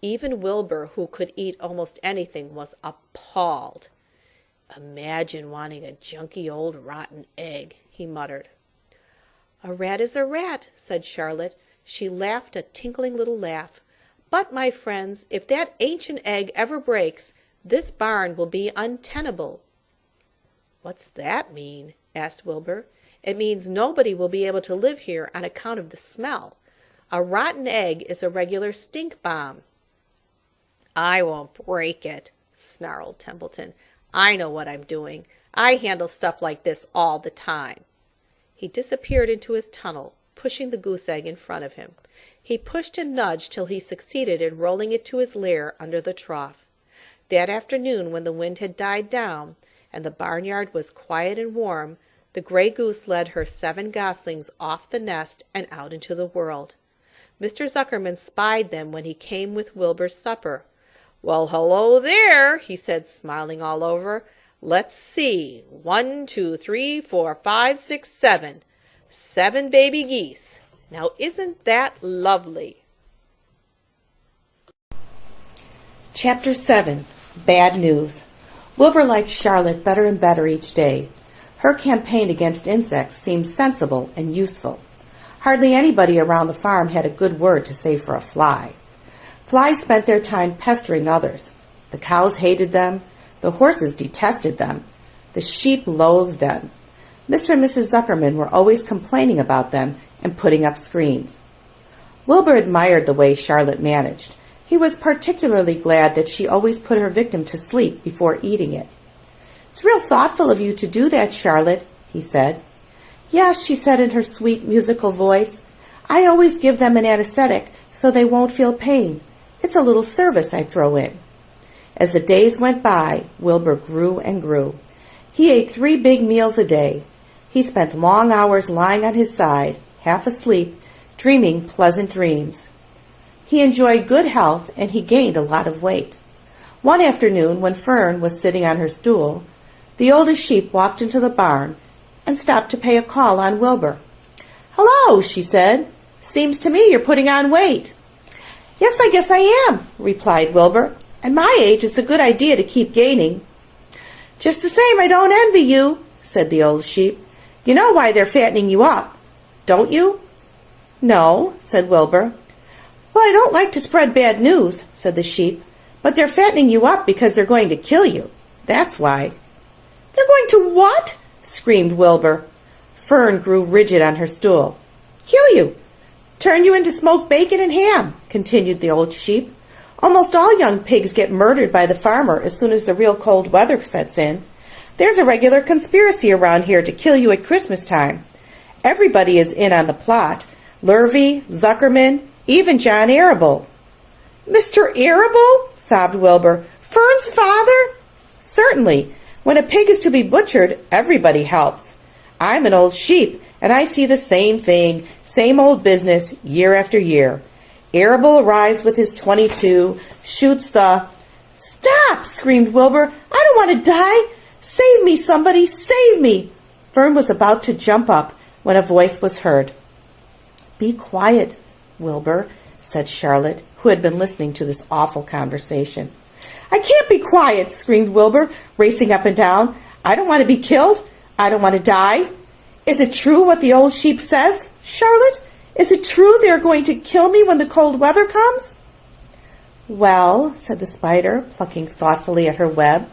Even Wilbur, who could eat almost anything, was appalled. "Imagine wanting a junky old rotten egg," he muttered. "A rat is a rat," said Charlotte. She laughed a tinkling little laugh. "But, my friends, if that ancient egg ever breaks, this barn will be untenable. "What's that mean?" asked Wilbur. "It means nobody will be able to live here on account of the smell. A rotten egg is a regular stink bomb." "I won't break it," snarled Templeton. "I know what I'm doing. I handle stuff like this all the time." He disappeared into his tunnel, pushing the goose egg in front of him. He pushed and nudged till he succeeded in rolling it to his lair under the trough. That afternoon, when the wind had died down, and the barnyard was quiet and warm, the gray goose led her 7 goslings off the nest and out into the world. Mr. Zuckerman spied them when he came with Wilbur's supper. "Well, hello there," he said, smiling all over. "Let's see. 1, 2, 3, 4, 5, 6, 7. 7 baby geese. Now isn't that lovely?" Chapter 7. Bad News. Wilbur liked Charlotte better and better each day. Her campaign against insects seemed sensible and useful. Hardly anybody around the farm had a good word to say for a fly. Flies spent their time pestering others. The cows hated them. The horses detested them. The sheep loathed them. Mr. and Mrs. Zuckerman were always complaining about them and putting up screens. Wilbur admired the way Charlotte managed. He was particularly glad that she always put her victim to sleep before eating it. "It's real thoughtful of you to do that, Charlotte," he said. "Yes," she said in her sweet musical voice. "I always give them an anesthetic so they won't feel pain. It's a little service I throw in." As the days went by, Wilbur grew and grew. He ate 3 big meals a day. He spent long hours lying on his side, half asleep, dreaming pleasant dreams. He enjoyed good health, and he gained a lot of weight. One afternoon, when Fern was sitting on her stool, the oldest sheep walked into the barn and stopped to pay a call on Wilbur. "Hello," she said. "Seems to me you're putting on weight." "Yes, I guess I am," replied Wilbur. "At my age, it's a good idea to keep gaining." "Just the same, I don't envy you," said the old sheep. "You know why they're fattening you up, don't you?" "No," said Wilbur. "Well, I don't like to spread bad news," said the sheep, "but they're fattening you up because they're going to kill you. That's why." "They're going to what?" screamed Wilbur. Fern grew rigid on her stool. "Kill you. Turn you into smoked bacon and ham," continued the old sheep. "Almost all young pigs get murdered by the farmer as soon as the real cold weather sets in. There's a regular conspiracy around here to kill you at Christmas time. Everybody is in on the plot. Lurvy, Zuckerman, even John Arable." "Mr. Arable?" sobbed Wilbur. "Fern's father?" "Certainly. When a pig is to be butchered, everybody helps. I'm an old sheep, and I see the same thing, same old business, year after year. Arable arrives with his .22, shoots the—" "Stop!" screamed Wilbur. "I don't want to die. Save me, somebody, save me!" Fern was about to jump up when a voice was heard. "Be quiet, Wilbur," said Charlotte, who had been listening to this awful conversation. "I can't be quiet," screamed Wilbur, racing up and down. "I don't want to be killed. I don't want to die. Is it true what the old sheep says, Charlotte? Is it true they are going to kill me when the cold weather comes?" "Well," said the spider, plucking thoughtfully at her web,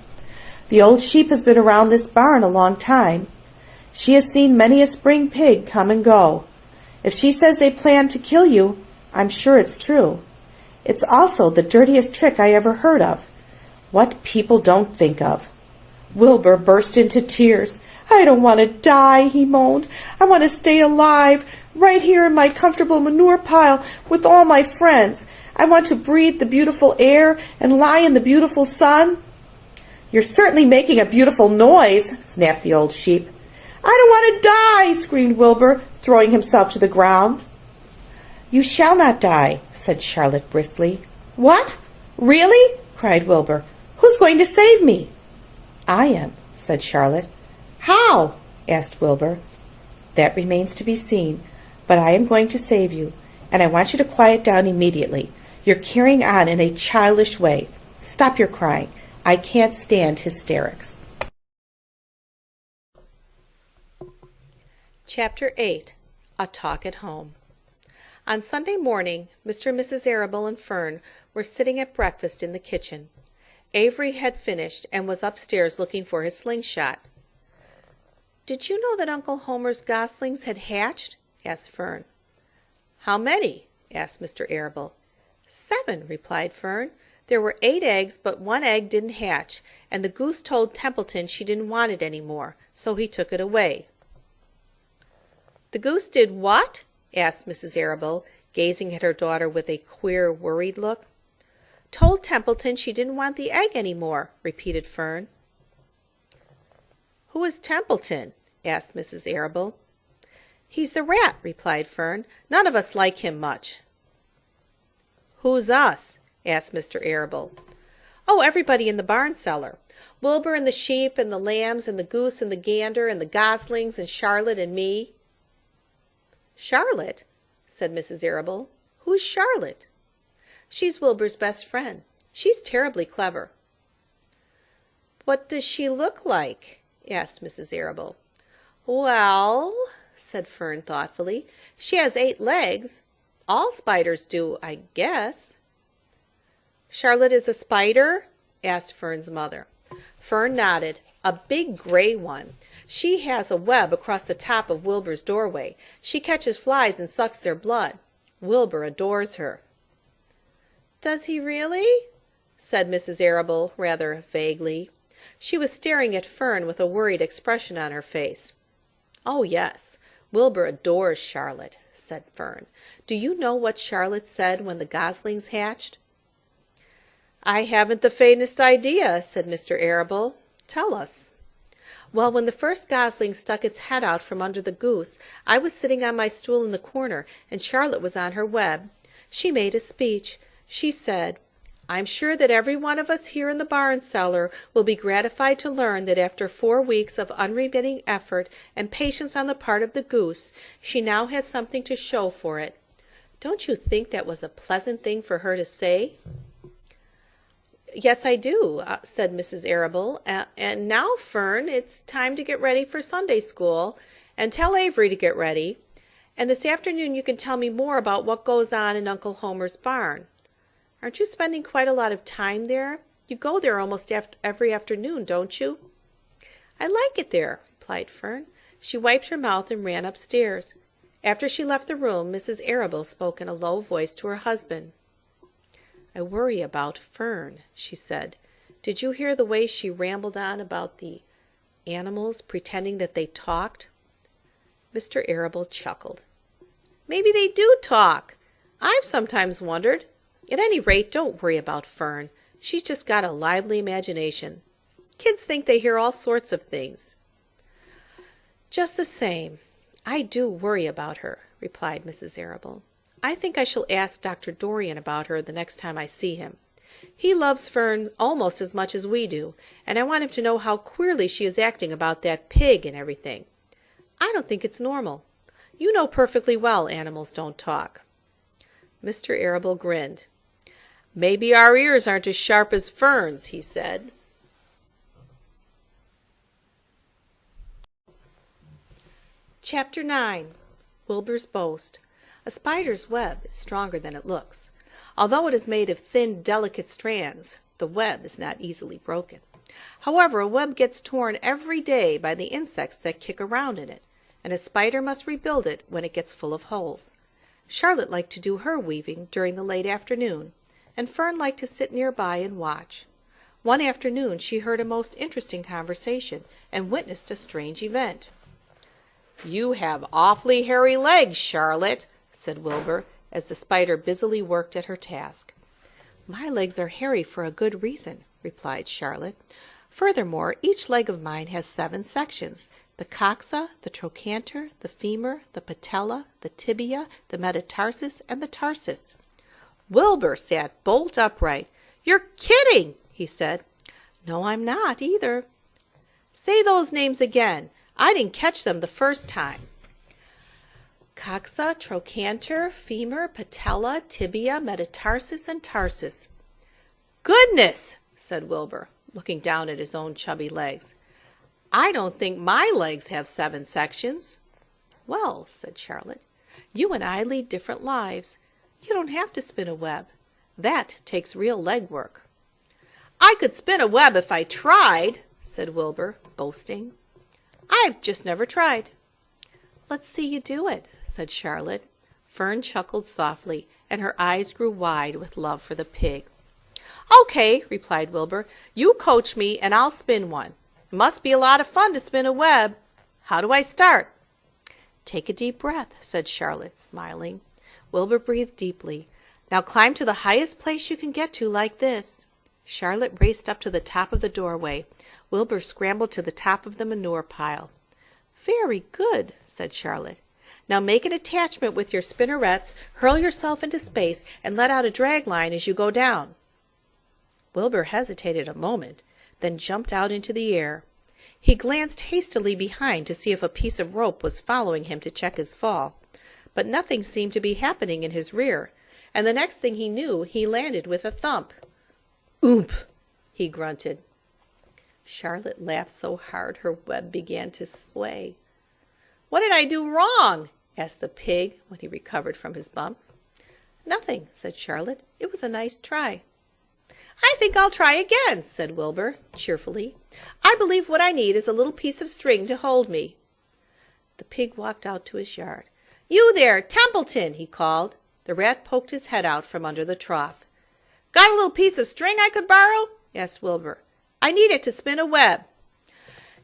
"the old sheep has been around this barn a long time. She has seen many a spring pig come and go. If she says they plan to kill you, I'm sure it's true. It's also the dirtiest trick I ever heard of. What people don't think of." Wilbur burst into tears. "I don't want to die," he moaned. "I want to stay alive, right here in my comfortable manure pile with all my friends. I want to breathe the beautiful air and lie in the beautiful sun." "You're certainly making a beautiful noise," snapped the old sheep. "I don't want to die," screamed Wilbur, throwing himself to the ground. "You shall not die," said Charlotte briskly. "What? Really?" cried Wilbur. "Who's going to save me?" "I am," said Charlotte. "How?" asked Wilbur. "That remains to be seen, but I am going to save you, and I want you to quiet down immediately. You're carrying on in a childish way. Stop your crying. I can't stand hysterics." Chapter 8. A Talk at Home. On Sunday morning, Mr. and Mrs. Arable and Fern were sitting at breakfast in the kitchen. Avery had finished and was upstairs looking for his slingshot. Did you know that Uncle Homer's goslings had hatched? Asked Fern. How many? Asked Mr. Arable. 7, replied Fern. There were 8 eggs, but 1 egg didn't hatch, and the goose told Templeton she didn't want it any more, so he took it away. The goose did what? Asked Mrs. Arable, gazing at her daughter with a queer, worried look. Told Templeton she didn't want the egg any more, repeated Fern. Who is Templeton? Asked Mrs. Arable. He's the rat, replied Fern. None of us like him much. Who's us? Asked Mr. Arable. Oh, everybody in the barn cellar. Wilbur and the sheep and the lambs and the goose and the gander and the goslings and Charlotte and me. Charlotte? Said Mrs. Arable. Who's Charlotte? She's Wilbur's best friend. She's terribly clever. What does she look like? Asked Mrs. Arable. Well, said Fern thoughtfully, she has 8 legs. All spiders do, I guess. Charlotte is a spider? Asked Fern's mother. Fern nodded. A big gray one. She has a web across the top of Wilbur's doorway. She catches flies and sucks their blood. Wilbur adores her. Does he really? Said Mrs. Arable rather vaguely. She was staring at Fern with a worried expression on her face. Oh, yes, Wilbur adores Charlotte, said Fern. Do you know what Charlotte said when the goslings hatched? I haven't the faintest idea, said Mr. Arable. Tell us. Well, when the first gosling stuck its head out from under the goose, I was sitting on my stool in the corner, and Charlotte was on her web. She made a speech. She said, I'm sure that every one of us here in the barn cellar will be gratified to learn that after 4 weeks of unremitting effort and patience on the part of the goose, she now has something to show for it. Don't you think that was a pleasant thing for her to say? Yes, I do, said Mrs. Arable. And now, Fern, it's time to get ready for Sunday school, and tell Avery to get ready. And this afternoon you can tell me more about what goes on in Uncle Homer's barn. Aren't you spending quite a lot of time there? You go there almost every afternoon, don't you? I like it there, replied Fern. She wiped her mouth and ran upstairs. After she left the room, Mrs. Arable spoke in a low voice to her husband. I worry about Fern, she said. Did you hear the way she rambled on about the animals, pretending that they talked? Mr. Arable chuckled. Maybe they do talk. I've sometimes wondered. At any rate, don't worry about Fern. She's just got a lively imagination. Kids think they hear all sorts of things. Just the same, I do worry about her, replied Mrs. Arable. I think I shall ask Dr. Dorian about her the next time I see him. He loves Fern almost as much as we do, and I want him to know how queerly she is acting about that pig and everything. I don't think it's normal. You know perfectly well animals don't talk. Mr. Arable grinned. Maybe our ears aren't as sharp as Fern's, he said. Chapter 9. Wilbur's Boast. A spider's web is stronger than it looks. Although it is made of thin, delicate strands, the web is not easily broken. However, a web gets torn every day by the insects that kick around in it, and a spider must rebuild it when it gets full of holes. Charlotte liked to do her weaving during the late afternoon, and Fern liked to sit nearby and watch. One afternoon she heard a most interesting conversation and witnessed a strange event. You have awfully hairy legs, Charlotte, said Wilbur, as the spider busily worked at her task. My legs are hairy for a good reason, replied Charlotte. Furthermore, each leg of mine has 7 sections, the coxa, the trochanter, the femur, the patella, the tibia, the metatarsus, and the tarsus. Wilbur sat bolt upright. You're kidding, he said. No, I'm not either. Say those names again. I didn't catch them the first time. Coxa, trochanter, femur, patella, tibia, metatarsus, and tarsus. Goodness, said Wilbur, looking down at his own chubby legs. I don't think my legs have 7 sections. Well, said Charlotte, you and I lead different lives. You don't have to spin a web. That takes real leg work. I could spin a web if I tried, said Wilbur, boasting. I've just never tried." "Let's see you do it," said Charlotte. Fern chuckled softly, and her eyes grew wide with love for the pig. "Okay," replied Wilbur. "You coach me, and I'll spin one. It must be a lot of fun to spin a web. How do I start?" "Take a deep breath," said Charlotte, smiling. Wilbur breathed deeply. "Now climb to the highest place you can get to, like this." Charlotte raced up to the top of the doorway. Wilbur scrambled to the top of the manure pile. "Very good," said Charlotte. "Now make an attachment with your spinnerets, hurl yourself into space, and let out a drag line as you go down." Wilbur hesitated a moment, then jumped out into the air. He glanced hastily behind to see if a piece of rope was following him to check his fall, but nothing seemed to be happening in his rear, and the next thing he knew he landed with a thump. "Oomp!" he grunted. Charlotte laughed so hard her web began to sway. "What did I do wrong?" asked the pig when he recovered from his bump. "Nothing," said Charlotte. "It was a nice try." "I think I'll try again," said Wilbur cheerfully. "I believe what I need is a little piece of string to hold me." The pig walked out to his yard. "You there, Templeton!" he called. The rat poked his head out from under the trough. "Got a little piece of string I could borrow?" asked Wilbur. "I need it to spin a web."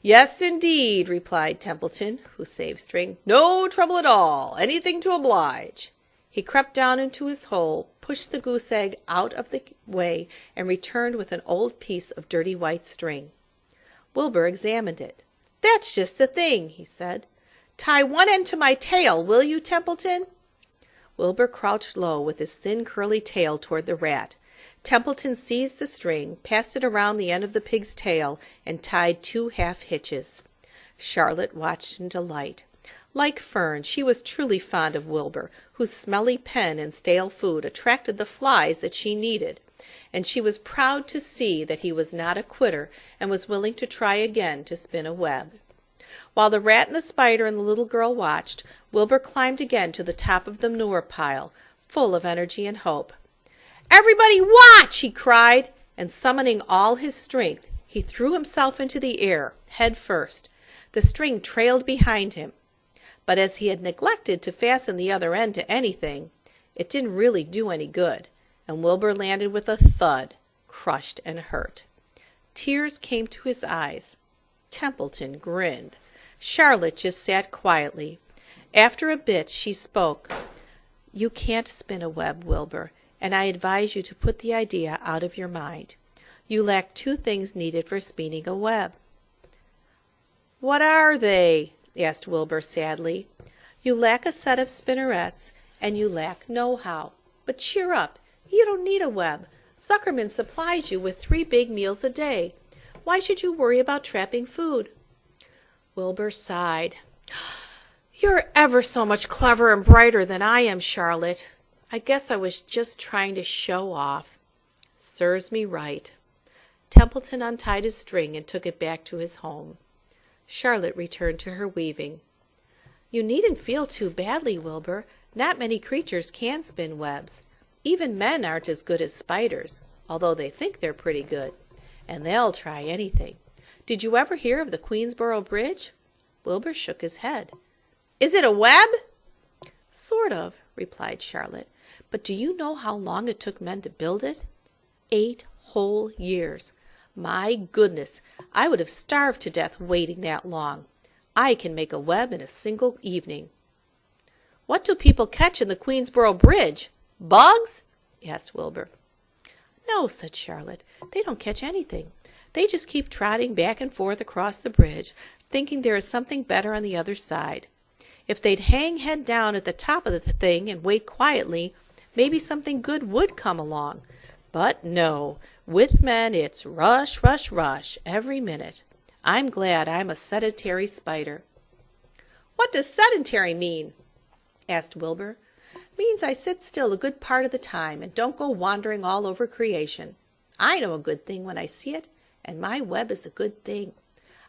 "Yes, indeed," replied Templeton, who saved string. "No trouble at all. Anything to oblige." He crept down into his hole, pushed the goose egg out of the way, and returned with an old piece of dirty white string. Wilbur examined it. "That's just the thing," he said. "Tie one end to my tail, will you, Templeton?" Wilbur crouched low with his thin curly tail toward the rat. Templeton seized the string, passed it around the end of the pig's tail, and tied 2 half hitches. Charlotte watched in delight. Like Fern, she was truly fond of Wilbur, whose smelly pen and stale food attracted the flies that she needed, and she was proud to see that he was not a quitter and was willing to try again to spin a web. While the rat and the spider and the little girl watched, Wilbur climbed again to the top of the manure pile, full of energy and hope. "Everybody watch!" he cried, and summoning all his strength, he threw himself into the air, head first. The string trailed behind him. But as he had neglected to fasten the other end to anything, it didn't really do any good, and Wilbur landed with a thud, crushed and hurt. Tears came to his eyes. Templeton grinned. Charlotte just sat quietly. After a bit she spoke. "You can't spin a web, Wilbur, and I advise you to put the idea out of your mind. You lack 2 things needed for spinning a web." "What are they?" asked Wilbur sadly. "You lack a set of spinnerets, and you lack know-how. But cheer up, you don't need a web. Zuckerman supplies you with 3 big meals a day. Why should you worry about trapping food?" Wilbur sighed. "You're ever so much cleverer and brighter than I am, Charlotte. I guess I was just trying to show off." "Serves me right." Templeton untied his string and took it back to his home. Charlotte returned to her weaving. "You needn't feel too badly, Wilbur. Not many creatures can spin webs. Even men aren't as good as spiders, although they think they're pretty good. And they'll try anything. Did you ever hear of the Queensboro Bridge?" Wilbur shook his head. "Is it a web?" "Sort of," replied Charlotte. "But do you know how long it took men to build it? 8 whole years. My goodness, I would have starved to death waiting that long. I can make a web in a single evening." "What do people catch in the Queensboro Bridge? Bugs?" asked Wilbur. "No," said Charlotte. "They don't catch anything. They just keep trotting back and forth across the bridge, thinking there is something better on the other side. If they'd hang head down at the top of the thing and wait quietly, maybe something good would come along. But no, with men it's rush, rush, rush every minute. I'm glad I'm a sedentary spider." "What does sedentary mean?" asked Wilbur. "Means I sit still a good part of the time and don't go wandering all over creation. I know a good thing when I see it, and my web is a good thing.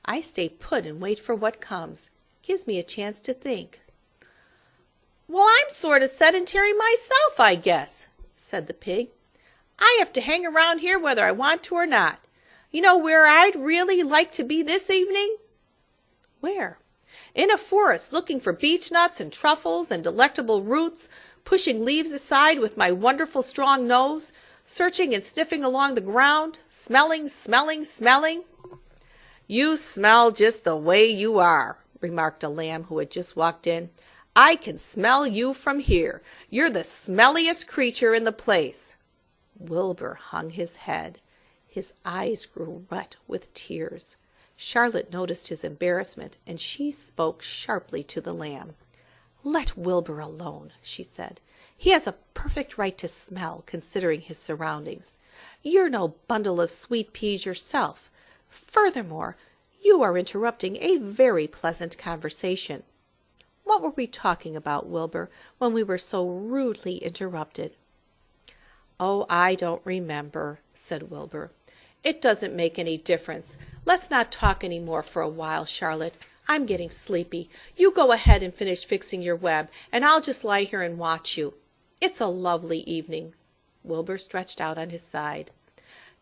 I stay put and wait for what comes. Gives me a chance to think." "Well, I'm sort of sedentary myself, I guess," said the pig. "I have to hang around here whether I want to or not. You know where I'd really like to be this evening?" Where? In a forest, looking for beech nuts and truffles and delectable roots, pushing leaves aside with my wonderful strong nose, searching and sniffing along the ground, smelling, smelling, smelling. You smell just the way you are, remarked a lamb who had just walked in. I can smell you from here. You're the smelliest creature in the place. Wilbur hung his head. His eyes grew wet with tears. Charlotte noticed his embarrassment, and she spoke sharply to the lamb. Let Wilbur alone, she said. He has a perfect right to smell, considering his surroundings. You're no bundle of sweet peas yourself. Furthermore, you are interrupting a very pleasant conversation. What were we talking about, Wilbur, when we were so rudely interrupted? Oh, I don't remember, said Wilbur. It doesn't make any difference. Let's not talk any more for a while, Charlotte. I'm getting sleepy. You go ahead and finish fixing your web, and I'll just lie here and watch you. It's a lovely evening. Wilbur stretched out on his side.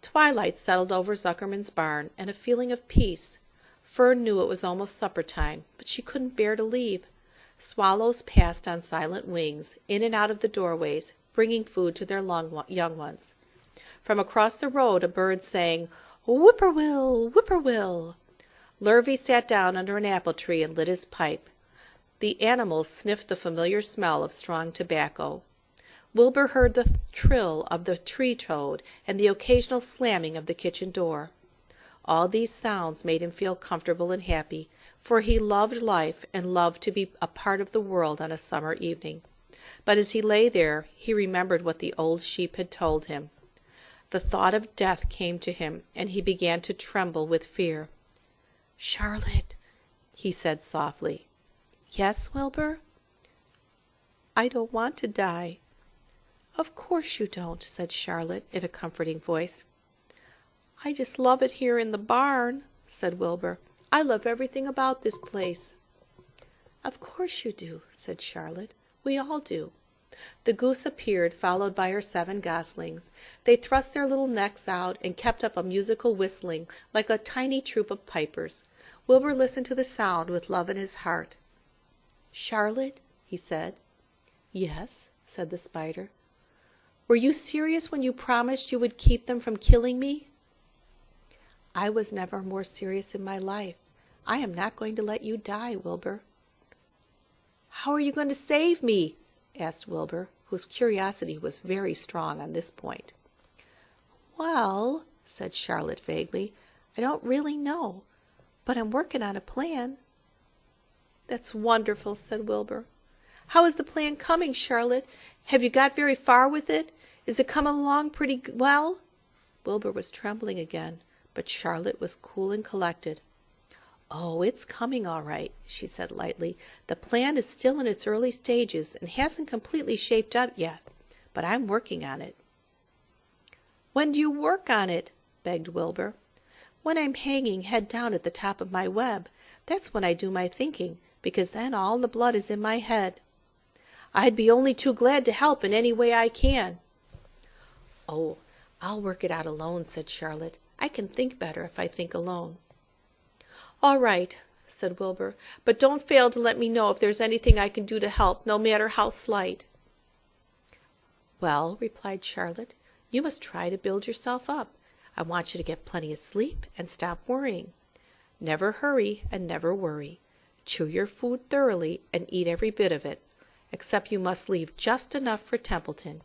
Twilight settled over Zuckerman's barn, and a feeling of peace. Fern knew it was almost supper time, but she couldn't bear to leave. Swallows passed on silent wings, in and out of the doorways, bringing food to their young ones. From across the road a bird sang, "Whippoorwill, whippoorwill." Lurvy sat down under an apple tree and lit his pipe. The animals sniffed the familiar smell of strong tobacco. Wilbur heard the trill of the tree toad and the occasional slamming of the kitchen door. All these sounds made him feel comfortable and happy, for he loved life and loved to be a part of the world on a summer evening. But as he lay there, he remembered what the old sheep had told him. The thought of death came to him, and he began to tremble with fear. "Charlotte," he said softly. "Yes, Wilbur?" "I don't want to die." "Of course you don't," said Charlotte in a comforting voice. "I just love it here in the barn," said Wilbur. "I love everything about this place." "Of course you do," said Charlotte. "We all do." The goose appeared, followed by her 7 goslings. They thrust their little necks out and kept up a musical whistling, like a tiny troop of pipers. Wilbur listened to the sound with love in his heart. "Charlotte," he said. "Yes," said the spider. "Were you serious when you promised you would keep them from killing me?" "I was never more serious in my life. I am not going to let you die, Wilbur." "How are you going to save me?" asked Wilbur, whose curiosity was very strong on this point. "Well," said Charlotte vaguely, "I don't really know, but I'm working on a plan." "That's wonderful," said Wilbur. "How is the plan coming, Charlotte? Have you got very far with it? Is it coming along pretty well?" Wilbur was trembling again, but Charlotte was cool and collected. "Oh, it's coming all right," she said lightly. "The plan is still in its early stages and hasn't completely shaped up yet, but I'm working on it." "When do you work on it?" begged Wilbur. "When I'm hanging head down at the top of my web. That's when I do my thinking, because then all the blood is in my head." "I'd be only too glad to help in any way I can." "Oh, I'll work it out alone," said Charlotte. "I can think better if I think alone." "All right," said Wilbur, "but don't fail to let me know if there's anything I can do to help, no matter how slight." "Well," replied Charlotte, "you must try to build yourself up. I want you to get plenty of sleep and stop worrying. Never hurry and never worry. Chew your food thoroughly and eat every bit of it, except you must leave just enough for Templeton.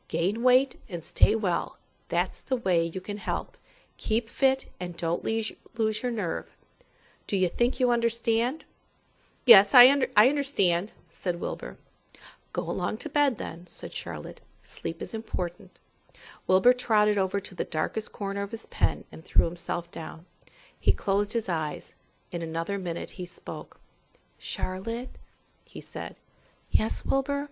Gain weight and stay well. That's the way you can help. Keep fit and don't lose your nerve. Do you think you understand?" "Yes, I understand," said Wilbur. "Go along to bed then," said Charlotte. "Sleep is important." Wilbur trotted over to the darkest corner of his pen and threw himself down. He closed his eyes. In another minute he spoke. "Charlotte," he said. "Yes, Wilbur?"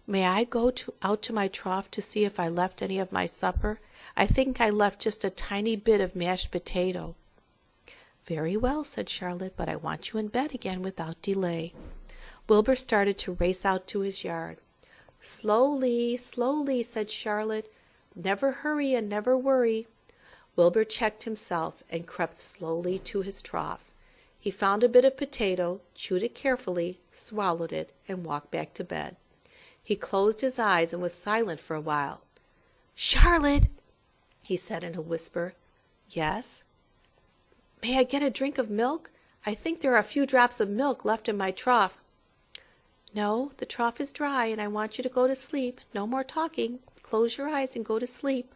"May I go out to my trough to see if I left any of my supper? I think I left just a tiny bit of mashed potato." "Very well," said Charlotte, "but I want you in bed again without delay." Wilbur started to race out to his yard. "Slowly, slowly," said Charlotte. "Never hurry and never worry." Wilbur checked himself and crept slowly to his trough. He found a bit of potato, chewed it carefully, swallowed it, and walked back to bed. He closed his eyes and was silent for a while. "Charlotte," he said in a whisper. "Yes?" "May I get a drink of milk? I think there are a few drops of milk left in my trough." "No, the trough is dry, and I want you to go to sleep. No more talking. Close your eyes and go to sleep."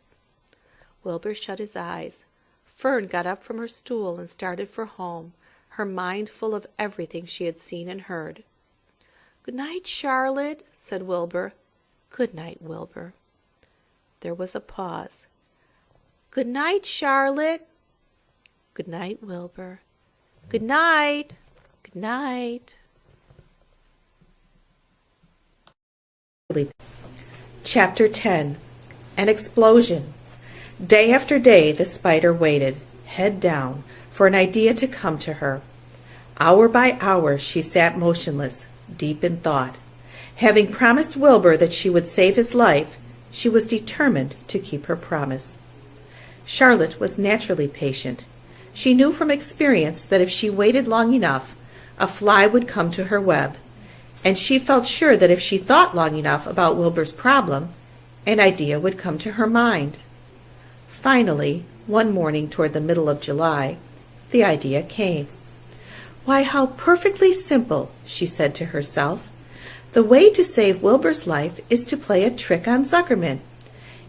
Wilbur shut his eyes. Fern got up from her stool and started for home, her mind full of everything she had seen and heard. "Good night, Charlotte," said Wilbur. "Good night, Wilbur." There was a pause. "Good night, Charlotte." "Good night, Wilbur." "Good night. Good night." Chapter 10. An Explosion. Day after day the spider waited, head down, for an idea to come to her. Hour by hour she sat motionless, deep in thought. Having promised Wilbur that she would save his life, she was determined to keep her promise. Charlotte was naturally patient. She knew from experience that if she waited long enough, a fly would come to her web, and she felt sure that if she thought long enough about Wilbur's problem, an idea would come to her mind. Finally, one morning toward the middle of July, the idea came. "Why, how perfectly simple," she said to herself. "The way to save Wilbur's life is to play a trick on Zuckerman.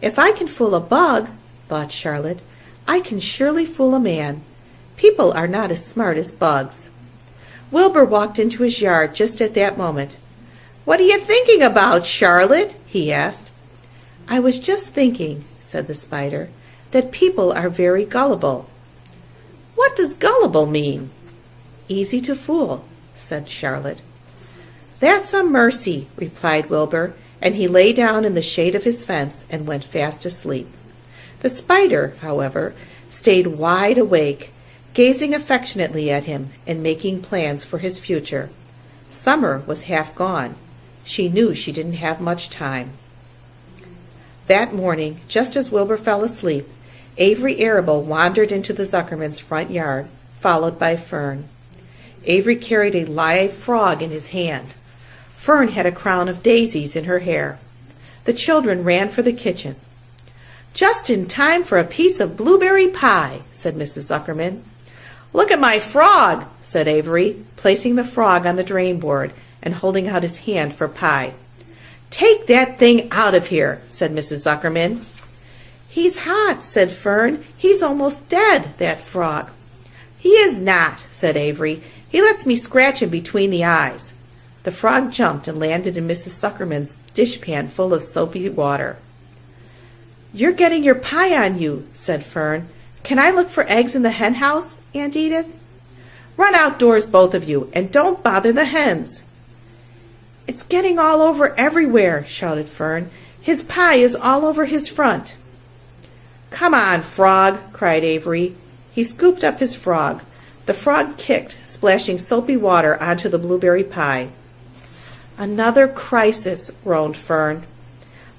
If I can fool a bug," thought Charlotte, "I can surely fool a man. People are not as smart as bugs." Wilbur walked into his yard just at that moment. "What are you thinking about, Charlotte?" he asked. "I was just thinking," said the spider, "that people are very gullible." "What does gullible mean?" "Easy to fool," said Charlotte. "That's a mercy," replied Wilbur, and he lay down in the shade of his fence and went fast asleep. The spider, however, stayed wide awake, gazing affectionately at him and making plans for his future. Summer was half gone. She knew she didn't have much time. That morning, just as Wilbur fell asleep, Avery Arable wandered into the Zuckermans' front yard, followed by Fern. Avery carried a live frog in his hand. Fern had a crown of daisies in her hair. The children ran for the kitchen. "Just in time for a piece of blueberry pie," said Mrs. Zuckerman. "Look at my frog," said Avery, placing the frog on the drain board and holding out his hand for pie. "Take that thing out of here," said Mrs. Zuckerman. "He's hot," said Fern. "He's almost dead, that frog." "He is not," said Avery. "He lets me scratch him between the eyes." The frog jumped and landed in Mrs. Zuckerman's dishpan full of soapy water. "You're getting your pie on you," said Fern. "Can I look for eggs in the hen house, Aunt Edith?" "Run outdoors, both of you, and don't bother the hens." "It's getting all over everywhere," shouted Fern. "His pie is all over his front." "Come on, frog," cried Avery. He scooped up his frog. The frog kicked, splashing soapy water onto the blueberry pie. "Another crisis," groaned Fern.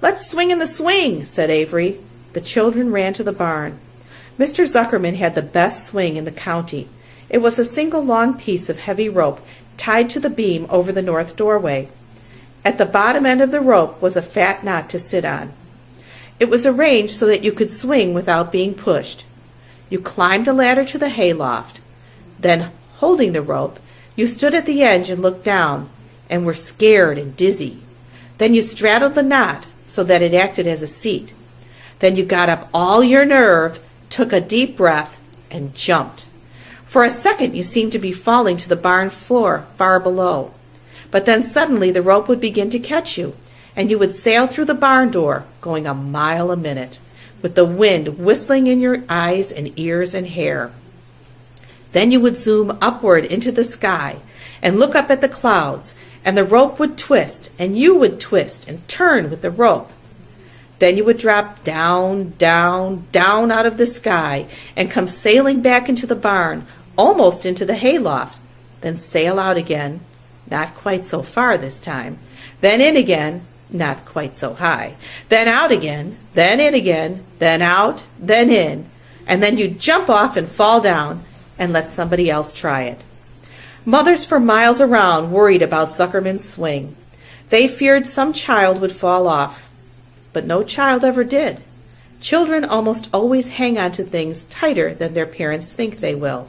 "Let's swing in the swing," said Avery. The children ran to the barn. Mr. Zuckerman had the best swing in the county. It was a single long piece of heavy rope tied to the beam over the north doorway. At the bottom end of the rope was a fat knot to sit on. It was arranged so that you could swing without being pushed. You climbed a ladder to the hayloft. Then, holding the rope, you stood at the edge and looked down, and were scared and dizzy. Then you straddled the knot so that it acted as a seat. Then you got up all your nerve, took a deep breath, and jumped. For a second you seemed to be falling to the barn floor far below. But then suddenly the rope would begin to catch you, and you would sail through the barn door, going a mile a minute, with the wind whistling in your eyes and ears and hair. Then you would zoom upward into the sky and look up at the clouds, and the rope would twist, and you would twist and turn with the rope. Then you would drop down, down, down out of the sky and come sailing back into the barn, almost into the hayloft, then sail out again, not quite so far this time, then in again, not quite so high, then out again, then in again, then out, then in, and then you jump off and fall down and let somebody else try it. Mothers for miles around worried about Zuckerman's swing. They feared some child would fall off, but no child ever did. Children almost always hang on to things tighter than their parents think they will.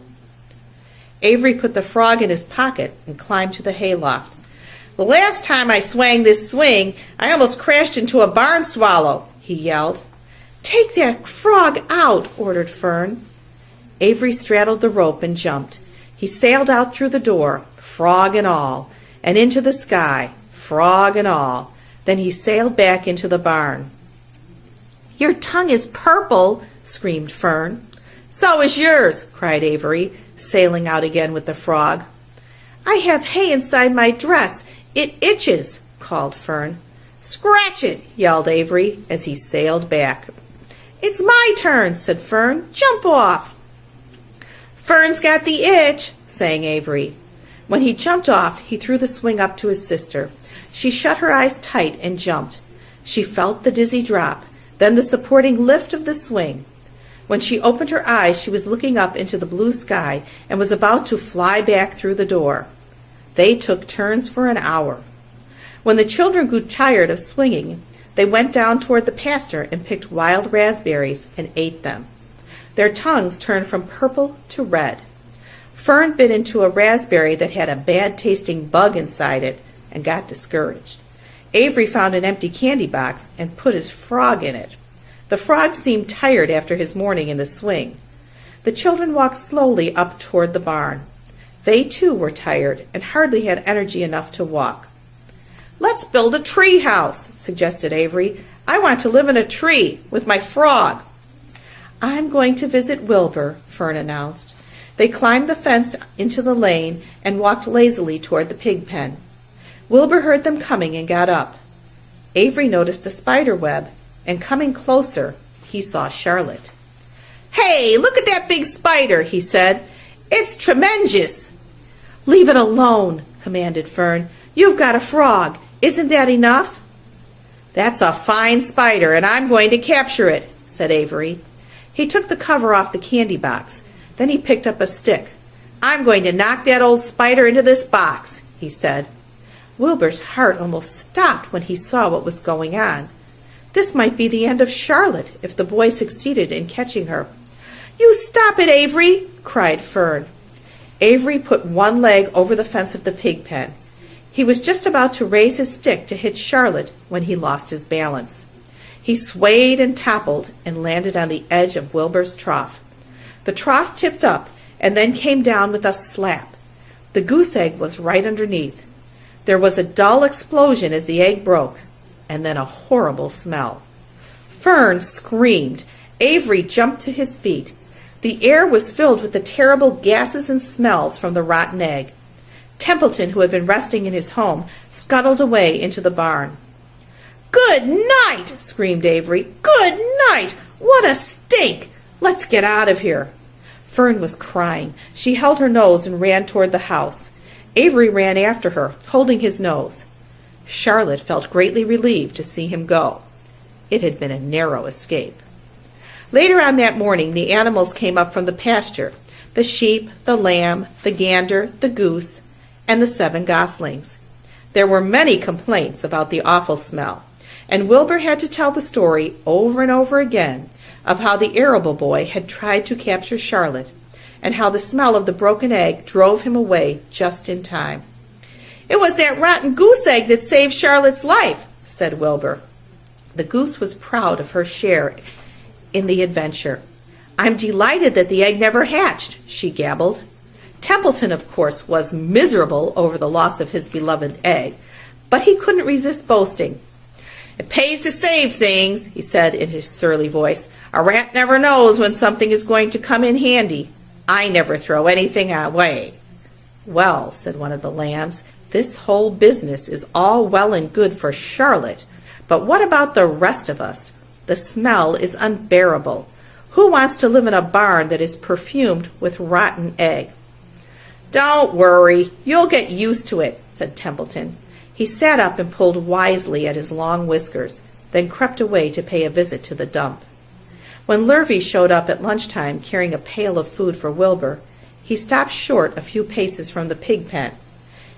Avery put the frog in his pocket and climbed to the hayloft. "The last time I swang this swing, I almost crashed into a barn swallow," he yelled. "Take that frog out," ordered Fern. Avery straddled the rope and jumped. He sailed out through the door, frog and all, and into the sky, frog and all. Then he sailed back into the barn. "Your tongue is purple," screamed Fern. "So is yours," cried Avery, sailing out again with the frog. "I have hay inside my dress. It itches," called Fern. "Scratch it," yelled Avery as he sailed back. "It's my turn," said Fern. "Jump off." "Fern's got the itch," sang Avery. When he jumped off, he threw the swing up to his sister. She shut her eyes tight and jumped. She felt the dizzy drop, then the supporting lift of the swing. When she opened her eyes, she was looking up into the blue sky and was about to fly back through the door. They took turns for an hour. When the children grew tired of swinging, they went down toward the pasture and picked wild raspberries and ate them. Their tongues turned from purple to red. Fern bit into a raspberry that had a bad-tasting bug inside it and got discouraged. Avery found an empty candy box and put his frog in it. The frog seemed tired after his morning in the swing. The children walked slowly up toward the barn. They, too, were tired and hardly had energy enough to walk. "Let's build a tree house," suggested Avery. "I want to live in a tree with my frog." "I'm going to visit Wilbur," Fern announced. They climbed the fence into the lane and walked lazily toward the pig pen. Wilbur heard them coming and got up. Avery noticed the spider web, and coming closer, he saw Charlotte. "Hey, look at that big spider," he said. "It's tremendous." "Leave it alone," commanded Fern. "You've got a frog. Isn't that enough?" "That's a fine spider, and I'm going to capture it," said Avery. He took the cover off the candy box. Then he picked up a stick. "I'm going to knock that old spider into this box," he said. Wilbur's heart almost stopped when he saw what was going on. This might be the end of Charlotte if the boy succeeded in catching her. "You stop it, Avery!" cried Fern. Avery put one leg over the fence of the pig pen. He was just about to raise his stick to hit Charlotte when he lost his balance. He swayed and toppled and landed on the edge of Wilbur's trough. The trough tipped up and then came down with a slap. The goose egg was right underneath. There was a dull explosion as the egg broke, and then a horrible smell. Fern screamed. Avery jumped to his feet. The air was filled with the terrible gases and smells from the rotten egg. Templeton, who had been resting in his home, scuttled away into the barn. "Good night!" screamed Avery. "Good night! What a stink! Let's get out of here." Fern was crying. She held her nose and ran toward the house. Avery ran after her, holding his nose. Charlotte felt greatly relieved to see him go. It had been a narrow escape. Later on that morning, the animals came up from the pasture, the sheep, the lamb, the gander, the goose, and the 7 goslings. There were many complaints about the awful smell, and Wilbur had to tell the story over and over again of how the arable boy had tried to capture Charlotte, and how the smell of the broken egg drove him away just in time. "It was that rotten goose egg that saved Charlotte's life," said Wilbur. The goose was proud of her share in the adventure. "I'm delighted that the egg never hatched," she gabbled. Templeton, of course, was miserable over the loss of his beloved egg, but he couldn't resist boasting. "It pays to save things," he said in his surly voice. "A rat never knows when something is going to come in handy. I never throw anything away." "Well," said one of the lambs, "this whole business is all well and good for Charlotte, but what about the rest of us? The smell is unbearable. Who wants to live in a barn that is perfumed with rotten egg?" "Don't worry, you'll get used to it," said Templeton. He sat up and pulled wisely at his long whiskers, then crept away to pay a visit to the dump. When Lurvy showed up at lunchtime carrying a pail of food for Wilbur, He stopped short a few paces from the pig pen.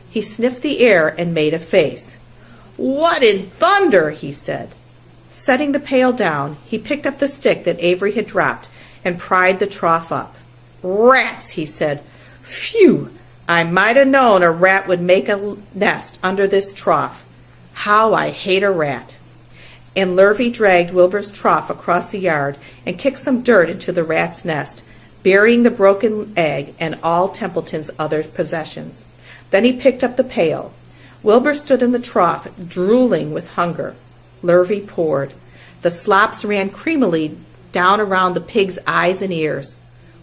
He sniffed the air and made a face. "What in thunder?" he said. Setting the pail down, he picked up the stick that Avery had dropped and pried the trough up. "Rats," he said. "Phew! I might have known a rat would make a nest under this trough. How I hate a rat." And Lurvy dragged Wilbur's trough across the yard and kicked some dirt into the rat's nest, burying the broken egg and all Templeton's other possessions. Then he picked up the pail. Wilbur stood in the trough, drooling with hunger. Lurvy poured. The slops ran creamily down around the pig's eyes and ears.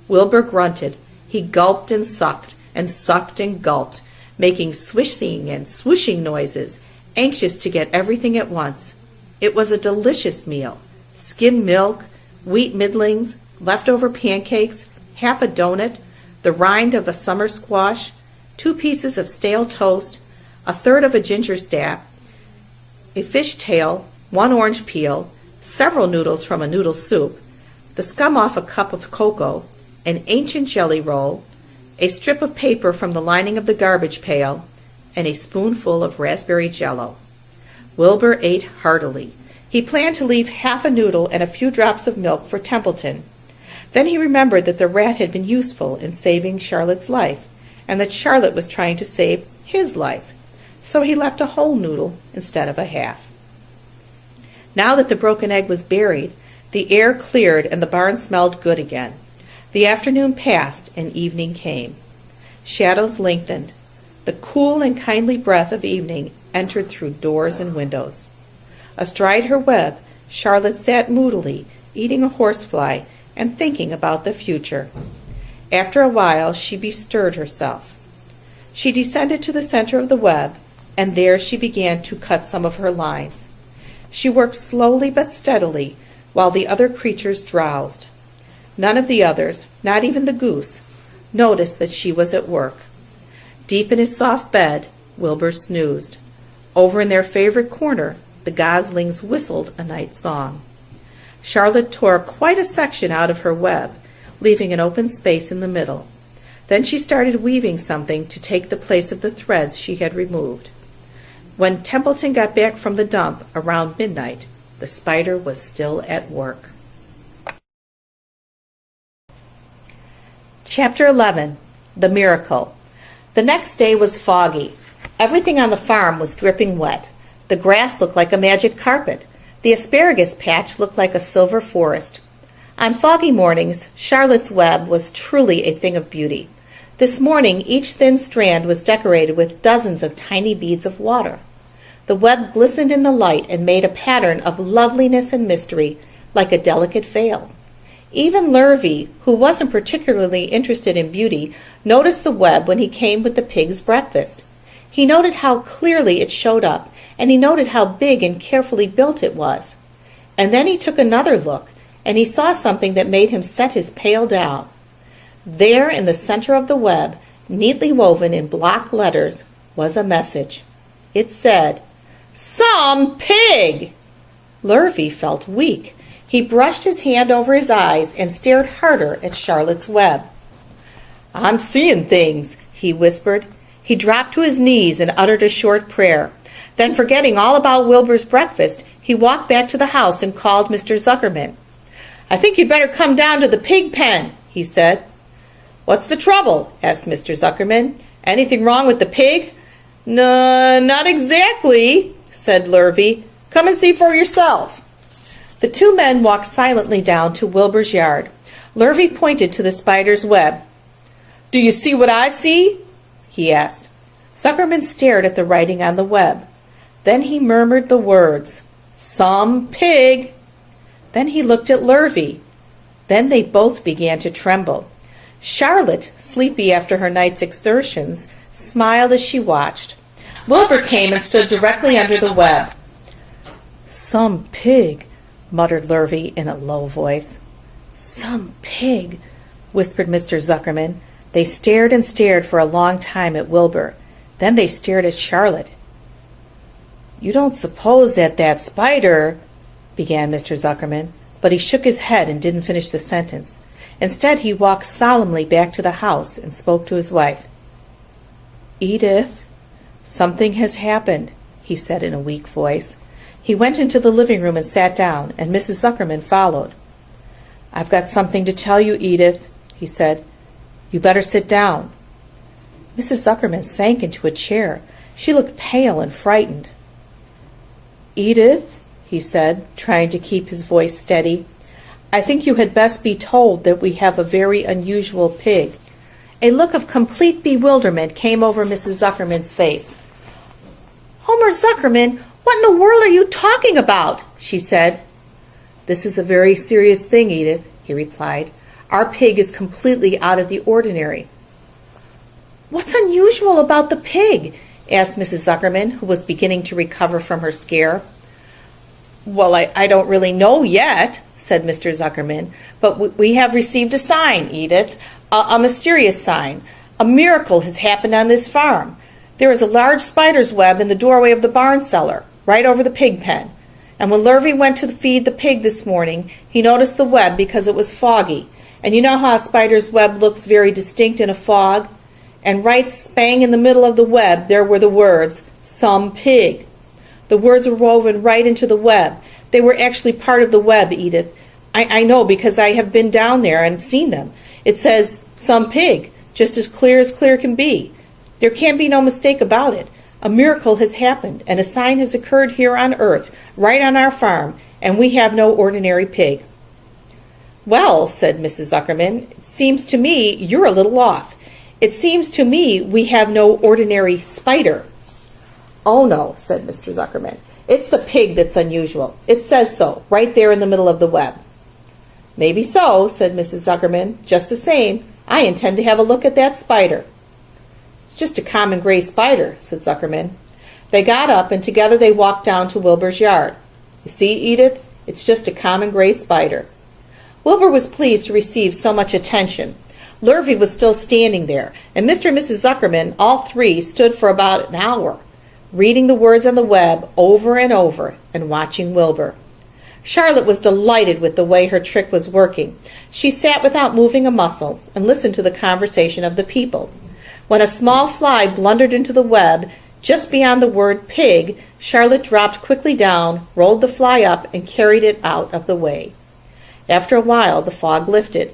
Wilbur grunted. He gulped and sucked and gulped, making swishing and swooshing noises, anxious to get everything at once. It was a delicious meal. Skimmed milk, wheat middlings, leftover pancakes, half a donut, the rind of a summer squash, 2 pieces of stale toast, a third of a ginger snap, a fish tail, 1 orange peel, several noodles from a noodle soup, the scum off a cup of cocoa, an ancient jelly roll, a strip of paper from the lining of the garbage pail, and a spoonful of raspberry jello. Wilbur ate heartily. He planned to leave half a noodle and a few drops of milk for Templeton. Then he remembered that the rat had been useful in saving Charlotte's life, and that Charlotte was trying to save his life. So he left a whole noodle instead of a half. Now that the broken egg was buried, the air cleared and the barn smelled good again. The afternoon passed and evening came. Shadows lengthened. The cool and kindly breath of evening entered through doors and windows. Astride her web, Charlotte sat moodily, eating a horsefly and thinking about the future. After a while, she bestirred herself. She descended to the center of the web, and there she began to cut some of her lines. She worked slowly but steadily, while the other creatures drowsed. None of the others, not even the goose, noticed that she was at work. Deep in his soft bed, Wilbur snoozed. Over in their favorite corner, the goslings whistled a night song. Charlotte tore quite a section out of her web, leaving an open space in the middle. Then she started weaving something to take the place of the threads she had removed. When Templeton got back from the dump around midnight, the spider was still at work. Chapter 11. The Miracle. The next day was foggy. Everything on the farm was dripping wet. The grass looked like a magic carpet. The asparagus patch looked like a silver forest. On foggy mornings, Charlotte's web was truly a thing of beauty. This morning, each thin strand was decorated with dozens of tiny beads of water. The web glistened in the light and made a pattern of loveliness and mystery, like a delicate veil. Even Lurvy, who wasn't particularly interested in beauty, noticed the web when he came with the pig's breakfast. He noted how clearly it showed up, and he noted how big and carefully built it was. And then he took another look, and he saw something that made him set his pail down. There in the center of the web, neatly woven in block letters, was a message. It said, "Some pig!" Lurvy felt weak. He brushed his hand over his eyes and stared harder at Charlotte's web. "I'm seeing things," he whispered. He dropped to his knees and uttered a short prayer. Then, forgetting all about Wilbur's breakfast, he walked back to the house and called Mr. Zuckerman. "I think you'd better come down to the pig pen," he said. "What's the trouble?" asked Mr. Zuckerman. "Anything wrong with the pig?" "No, not exactly," said Lurvy. "Come and see for yourself." The two men walked silently down to Wilbur's yard. Lurvy pointed to the spider's web. "Do you see what I see?" he asked. Zuckerman stared at the writing on the web. Then he murmured the words, "Some pig." Then he looked at Lurvy. Then they both began to tremble. Charlotte, sleepy after her night's exertions, smiled as she watched. Wilbur came and stood directly under the web. "Some pig," muttered Lurvy in a low voice. "Some pig," whispered Mr. Zuckerman. They stared and stared for a long time at Wilbur. Then they stared at Charlotte. "You don't suppose that spider—" began Mr. Zuckerman, but he shook his head and didn't finish the sentence. Instead, he walked solemnly back to the house and spoke to his wife. "Edith, something has happened," he said in a weak voice. He went into the living room and sat down, and Mrs. Zuckerman followed. "I've got something to tell you, Edith," he said. "You better sit down." Mrs. Zuckerman sank into a chair. She looked pale and frightened. "Edith," he said, trying to keep his voice steady, "I think you had best be told that we have a very unusual pig." A look of complete bewilderment came over Mrs. Zuckerman's face. "Homer Zuckerman, what in the world are you talking about?" she said. "This is a very serious thing, Edith," he replied. "Our pig is completely out of the ordinary." "What's unusual about the pig?" asked Mrs. Zuckerman, who was beginning to recover from her scare. "Well, I don't really know yet," said Mr. Zuckerman, "but we have received a sign, Edith, a mysterious sign. A miracle has happened on this farm. There is a large spider's web in the doorway of the barn cellar, right over the pig pen. And when Lurvy went to feed the pig this morning, he noticed the web because it was foggy. And you know how a spider's web looks very distinct in a fog? And right spang in the middle of the web there were the words, 'Some pig.' The words were woven right into the web. They were actually part of the web, Edith. I know because I have been down there and seen them. It says, 'Some pig,' just as clear can be. There can be no mistake about it. A miracle has happened, and a sign has occurred here on earth, right on our farm, and we have no ordinary pig." "Well," said Mrs. Zuckerman, "it seems to me you're a little off. It seems to me we have no ordinary spider." "Oh, no," said Mr. Zuckerman. "It's the pig that's unusual. It says so, right there in the middle of the web." "Maybe so," said Mrs. Zuckerman. "Just the same, I intend to have a look at that spider." "It's just a common gray spider," said Zuckerman. They got up, and together they walked down to Wilbur's yard. "You see, Edith, it's just a common gray spider." Wilbur was pleased to receive so much attention. Lurvy was still standing there, and Mr. and Mrs. Zuckerman, all three, stood for about an hour, reading the words on the web over and over and watching Wilbur. Charlotte was delighted with the way her trick was working. She sat without moving a muscle and listened to the conversation of the people. When a small fly blundered into the web just beyond the word pig, Charlotte dropped quickly down, rolled the fly up, and carried it out of the way. After a while, the fog lifted.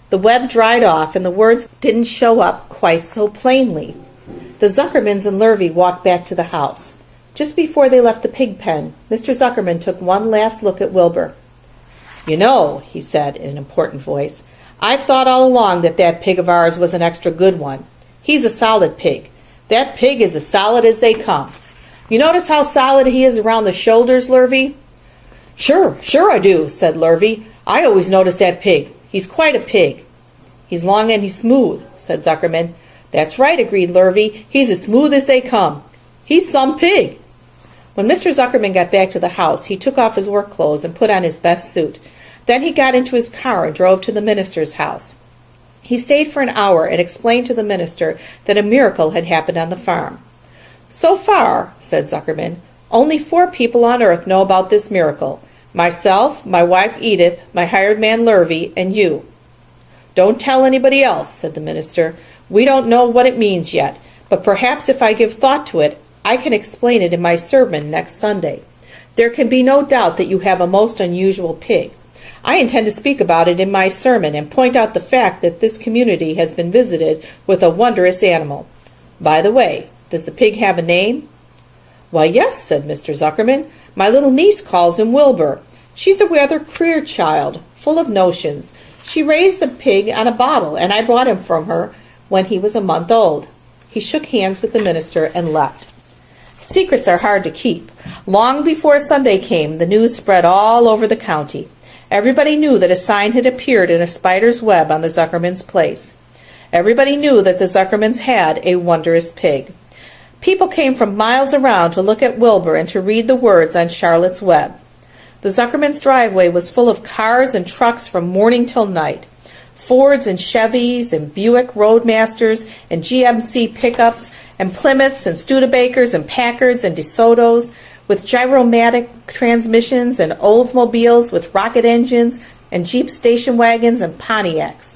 The web dried off, and the words didn't show up quite so plainly. The Zuckermans and Lurvy walked back to the house. Just before they left the pig pen, Mr. Zuckerman took one last look at Wilbur. "You know," he said in an important voice, "I've thought all along that pig of ours was an extra good one. He's a solid pig. That pig is as solid as they come. You notice how solid he is around the shoulders, Lurvy?" Sure I do," said Lurvy. "I always notice that pig. He's quite a pig." "He's long and he's smooth," said Zuckerman. "That's right," agreed Lurvy. "He's as smooth as they come. He's some pig." When Mr. Zuckerman got back to the house, he took off his work clothes and put on his best suit. Then he got into his car and drove to the minister's house. He stayed for an hour and explained to the minister that a miracle had happened on the farm. "So far," said Zuckerman, "only 4 people on earth know about this miracle. Myself, my wife Edith, my hired man Lurvy, and you." "Don't tell anybody else," said the minister. "We don't know what it means yet, but perhaps if I give thought to it, I can explain it in my sermon next Sunday. There can be no doubt that you have a most unusual pig. I intend to speak about it in my sermon and point out the fact that this community has been visited with a wondrous animal. By the way, does the pig have a name?" "Why, yes," said Mr. Zuckerman. "My little niece calls him Wilbur. She's a rather queer child, full of notions. She raised the pig on a bottle, and I bought him from her when he was a month old." He shook hands with the minister and left. Secrets are hard to keep. Long before Sunday came, the news spread all over the county. Everybody knew that a sign had appeared in a spider's web on the Zuckermans' place. Everybody knew that the Zuckermans had a wondrous pig. People came from miles around to look at Wilbur and to read the words on Charlotte's web. The Zuckermans' driveway was full of cars and trucks from morning till night. Fords and Chevys and Buick Roadmasters and GMC pickups and Plymouths and Studebakers and Packards and DeSotos with gyromatic transmissions and Oldsmobiles with rocket engines and Jeep station wagons and Pontiacs.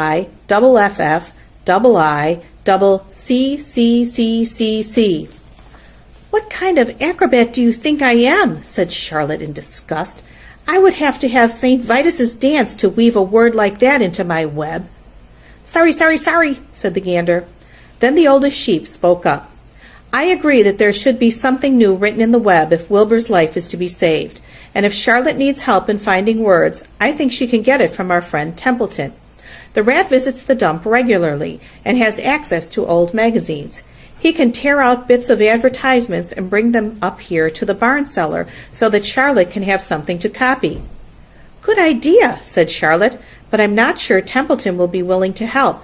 I, double FF, double I, double CCCCC. What kind of acrobat do you think I am? Said Charlotte in disgust. I would have to have St. Vitus's dance to weave a word like that into my web. Sorry, said the gander. Then the oldest sheep spoke up. I agree that there should be something new written in the web if Wilbur's life is to be saved, and if Charlotte needs help in finding words, I think she can get it from our friend Templeton. The rat visits the dump regularly and has access to old magazines. He can tear out bits of advertisements and bring them up here to the barn cellar so that Charlotte can have something to copy." "Good idea," said Charlotte, "but I'm not sure Templeton will be willing to help.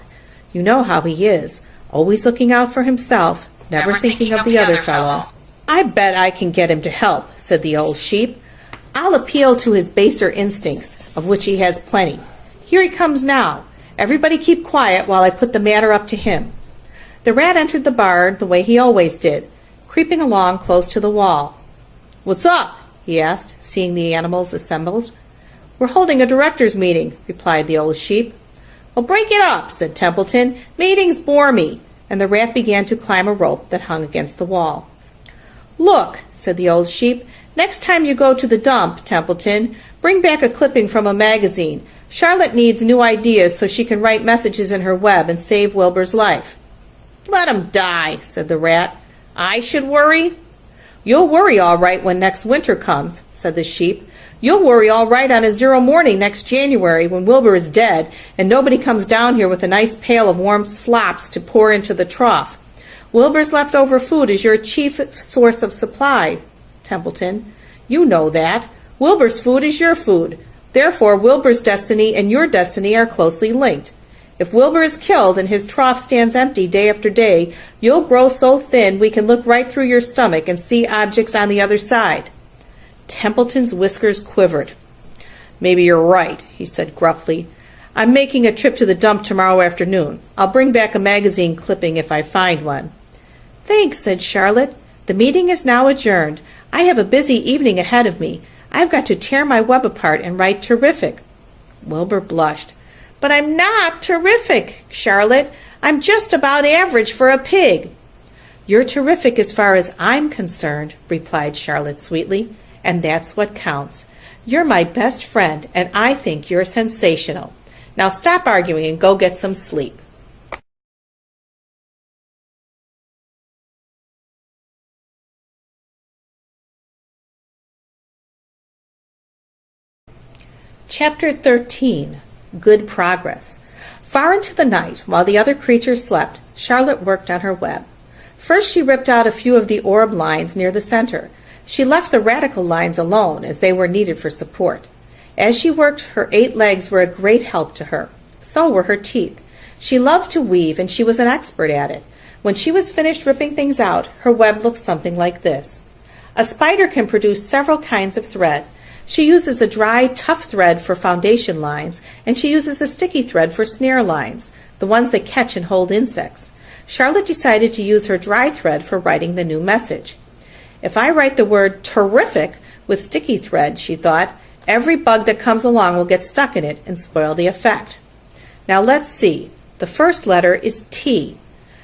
You know how he is, always looking out for himself, never thinking of the other fellow." "I bet I can get him to help," said the old sheep. "I'll appeal to his baser instincts, of which he has plenty. Here he comes now. Everybody keep quiet while I put the matter up to him." The rat entered the barn the way he always did, creeping along close to the wall. "What's up?" he asked, seeing the animals assembled. "We're holding a directors' meeting," replied the old sheep. "Well, break it up," said Templeton. "Meetings bore me." And the rat began to climb a rope that hung against the wall. "Look," said the old sheep, "next time you go to the dump, Templeton, bring back a clipping from a magazine. Charlotte needs new ideas so she can write messages in her web and save Wilbur's life." "Let him die," said the rat. "I should worry?" "You'll worry all right when next winter comes," said the sheep. "You'll worry all right on a 0 morning next January when Wilbur is dead and nobody comes down here with a nice pail of warm slops to pour into the trough. Wilbur's leftover food is your chief source of supply, Templeton. You know that. Wilbur's food is your food. Therefore, Wilbur's destiny and your destiny are closely linked. If Wilbur is killed and his trough stands empty day after day, you'll grow so thin we can look right through your stomach and see objects on the other side." Templeton's whiskers quivered. "Maybe you're right," he said gruffly. "I'm making a trip to the dump tomorrow afternoon. I'll bring back a magazine clipping if I find one." "Thanks," said Charlotte. "The meeting is now adjourned. I have a busy evening ahead of me. I've got to tear my web apart and write terrific." Wilbur blushed. "But I'm not terrific, Charlotte. I'm just about average for a pig." "You're terrific as far as I'm concerned," replied Charlotte sweetly, "and that's what counts. You're my best friend, and I think you're sensational. Now stop arguing and go get some sleep." Chapter 13. Good Progress. Far into the night, while the other creatures slept, Charlotte worked on her web. First she ripped out a few of the orb lines near the center. She left the radical lines alone, as they were needed for support. As she worked, her 8 legs were a great help to her. So were her teeth. She loved to weave, and she was an expert at it. When she was finished ripping things out, her web looked something like this. A spider can produce several kinds of thread. She uses a dry, tough thread for foundation lines, and she uses a sticky thread for snare lines, the ones that catch and hold insects. Charlotte decided to use her dry thread for writing the new message. If I write the word terrific with sticky thread, she thought, every bug that comes along will get stuck in it and spoil the effect. Now let's see. The first letter is T.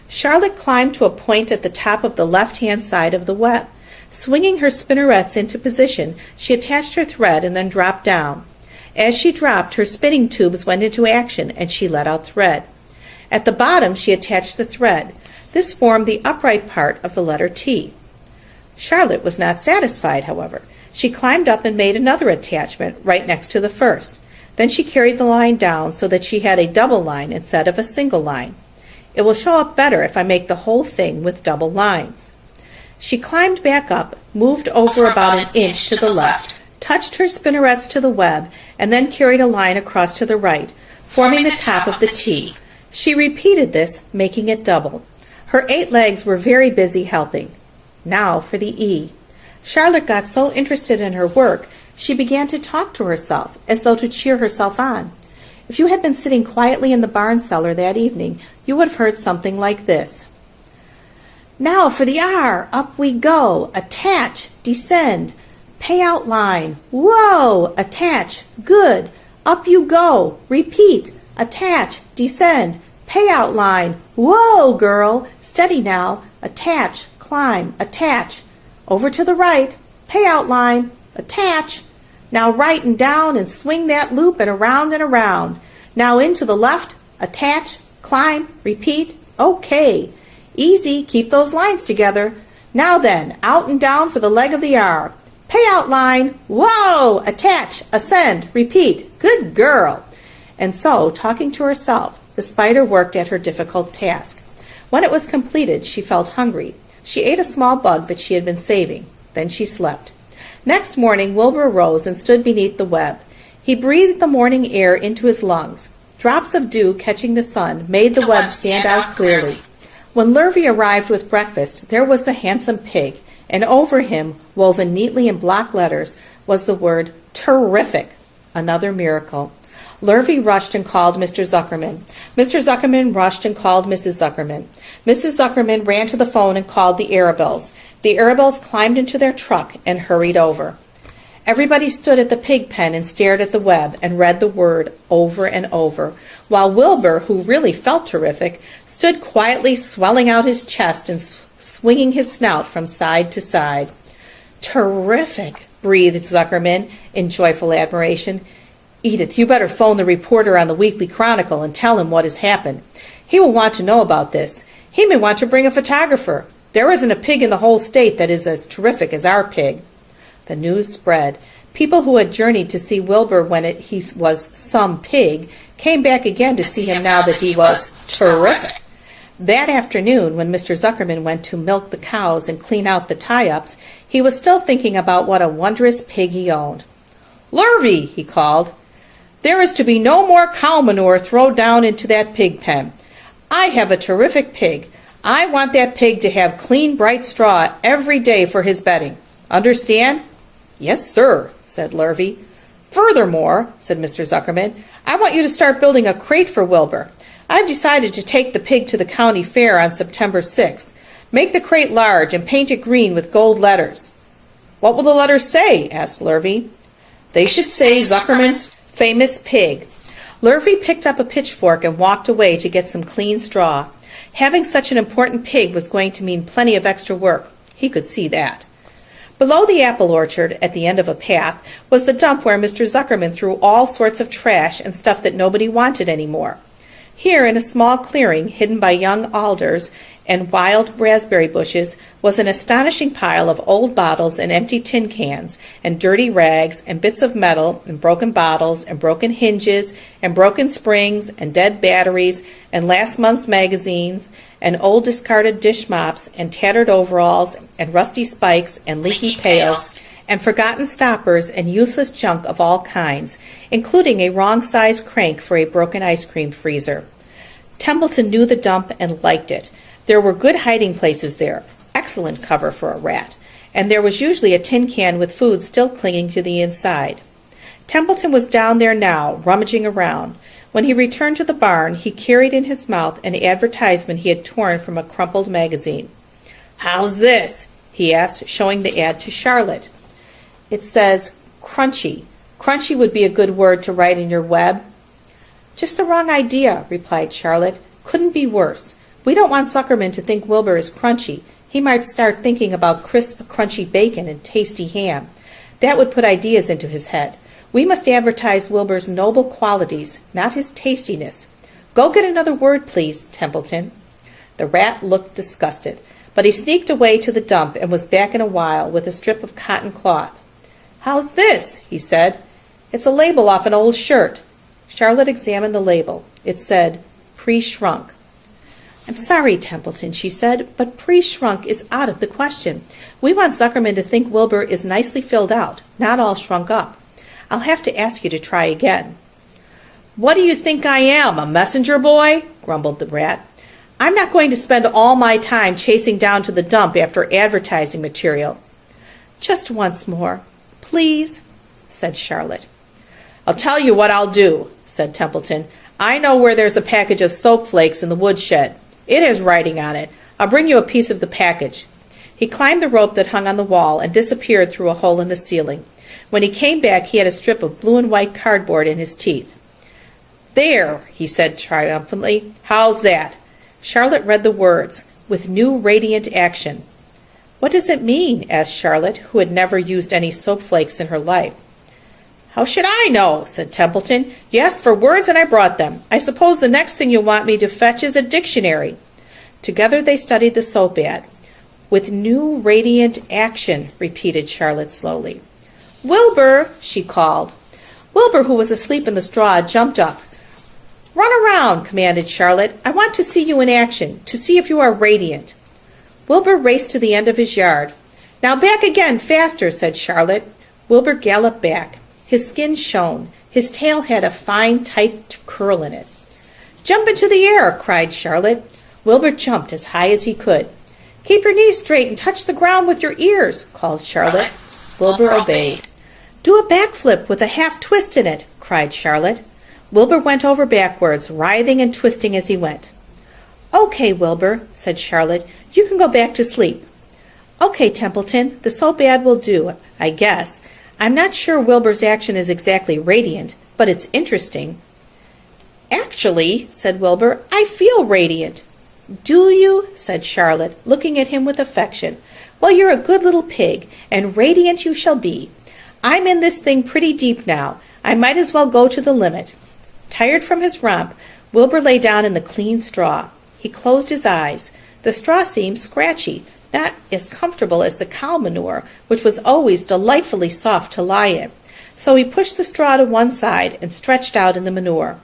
Charlotte climbed to a point at the top of the left-hand side of the web. Swinging her spinnerets into position, she attached her thread and then dropped down. As she dropped, her spinning tubes went into action and she let out thread. At the bottom, she attached the thread. This formed the upright part of the letter T. Charlotte was not satisfied, however. She climbed up and made another attachment right next to the first. Then she carried the line down so that she had a double line instead of a single line. It will show up better if I make the whole thing with double lines. She climbed back up, moved over about an inch to the left, touched her spinnerets to the web, and then carried a line across to the right, forming the top of the T. She repeated this, making it double. Her 8 legs were very busy helping. Now for the E. Charlotte got so interested in her work, she began to talk to herself, as though to cheer herself on. If you had been sitting quietly in the barn cellar that evening, you would have heard something like this. Now for the R. Up we go. Attach. Descend. Payout line. Whoa! Attach. Good. Up you go. Repeat. Attach. Descend. Payout line. Whoa, girl. Steady now. Attach. Climb. Attach. Over to the right. Payout line. Attach. Now right and down and swing that loop and around and around. Now into the left. Attach. Climb. Repeat. Okay. Easy, keep those lines together. Now then, out and down for the leg of the R. Payout line, whoa, attach, ascend, repeat, good girl. And so, talking to herself, the spider worked at her difficult task. When it was completed, she felt hungry. She ate a small bug that she had been saving. Then she slept. Next morning, Wilbur arose and stood beneath the web. He breathed the morning air into his lungs. Drops of dew catching the sun made the web stand out clearly. When Lurvy arrived with breakfast, there was the handsome pig, and over him, woven neatly in block letters, was the word terrific. Another miracle. Lurvy rushed and called Mr. Zuckerman. Mr. Zuckerman rushed and called Mrs. Zuckerman. Mrs. Zuckerman ran to the phone and called the Arabelles. The Arabelles climbed into their truck and hurried over. Everybody stood at the pig pen and stared at the web and read the word over and over, while Wilbur, who really felt terrific, stood quietly swelling out his chest and swinging his snout from side to side. Terrific, breathed Zuckerman in joyful admiration. Edith, you better phone the reporter on the Weekly Chronicle and tell him what has happened. He will want to know about this. He may want to bring a photographer. There isn't a pig in the whole state that is as terrific as our pig. The news spread. People who had journeyed to see Wilbur when he was some pig came back again to see him now that he was terrific. That afternoon, when Mr. Zuckerman went to milk the cows and clean out the tie-ups, he was still thinking about what a wondrous pig he owned. "Lurvy," he called, "there is to be no more cow manure thrown down into that pig pen. I have a terrific pig. I want that pig to have clean, bright straw every day for his bedding. Understand?" "Yes, sir," said Lurvy. "Furthermore," said Mr. Zuckerman, "I want you to start building a crate for Wilbur. I've decided to take the pig to the county fair on September 6th. Make the crate large and paint it green with gold letters." "What will the letters say?" asked Lurvy. "They should say Zuckerman's famous pig." Lurvy picked up a pitchfork and walked away to get some clean straw. Having such an important pig was going to mean plenty of extra work. He could see that. Below the apple orchard, at the end of a path, was the dump where Mr. Zuckerman threw all sorts of trash and stuff that nobody wanted any more. Here, in a small clearing hidden by young alders and wild raspberry bushes, was an astonishing pile of old bottles and empty tin cans and dirty rags and bits of metal and broken bottles and broken hinges and broken springs and dead batteries and last month's magazines and old discarded dish mops and tattered overalls and rusty spikes and leaky pails and forgotten stoppers and useless junk of all kinds, including a wrong-sized crank for a broken ice cream freezer. Templeton knew the dump and liked it. There were good hiding places there, excellent cover for a rat, and there was usually a tin can with food still clinging to the inside. Templeton was down there now, rummaging around. When he returned to the barn, he carried in his mouth an advertisement he had torn from a crumpled magazine. "How's this?" he asked, showing the ad to Charlotte. "It says crunchy. Crunchy would be a good word to write in your web." "Just the wrong idea," replied Charlotte. "Couldn't be worse. We don't want Zuckerman to think Wilbur is crunchy. He might start thinking about crisp, crunchy bacon and tasty ham. That would put ideas into his head. We must advertise Wilbur's noble qualities, not his tastiness. Go get another word, please, Templeton." The rat looked disgusted, but he sneaked away to the dump and was back in a while with a strip of cotton cloth. "How's this?" he said. "It's a label off an old shirt." Charlotte examined the label. It said, "Pre-shrunk." "I'm sorry, Templeton," she said, "but pre-shrunk is out of the question. We want Zuckerman to think Wilbur is nicely filled out, not all shrunk up. I'll have to ask you to try again." "What do you think I am, a messenger boy?" grumbled the rat. "I'm not going to spend all my time chasing down to the dump after advertising material." "Just once more, please," said Charlotte. "I'll tell you what I'll do," said Templeton. "I know where there's a package of soap flakes in the woodshed. It has writing on it. I'll bring you a piece of the package." He climbed the rope that hung on the wall and disappeared through a hole in the ceiling. When he came back, he had a strip of blue and white cardboard in his teeth. "There," he said triumphantly. "How's that?" Charlotte read the words, "with new radiant action." "What does it mean?" asked Charlotte, who had never used any soap flakes in her life. "How should I know?" said Templeton. "You asked for words and I brought them. I suppose the next thing you'll want me to fetch is a dictionary." Together they studied the soap ad. "With new radiant action," repeated Charlotte slowly. "Wilbur!" she called. Wilbur, who was asleep in the straw, jumped up. Run around, commanded Charlotte. I want to see you in action, to see if you are radiant. Wilbur raced to the end of his yard. Now back again, faster, said Charlotte. Wilbur galloped back. His skin shone. His tail had a fine, tight curl in it. Jump into the air, cried Charlotte. Wilbur jumped as high as he could. Keep your knees straight and touch the ground with your ears, called Charlotte. Wilbur obeyed. Do a backflip with a half twist in it, cried Charlotte. Wilbur went over backwards, writhing and twisting as he went. Okay, Wilbur, said Charlotte. You can go back to sleep. Okay, Templeton, the so bad will do, I guess. I'm not sure Wilbur's action is exactly radiant, but it's interesting. Actually, said Wilbur, I feel radiant. Do you? Said Charlotte, looking at him with affection. Well, you're a good little pig, and radiant you shall be. I'm in this thing pretty deep now. I might as well go to the limit. Tired from his romp, Wilbur lay down in the clean straw. He closed his eyes. The straw seemed scratchy, not as comfortable as the cow manure, which was always delightfully soft to lie in. So he pushed the straw to one side and stretched out in the manure.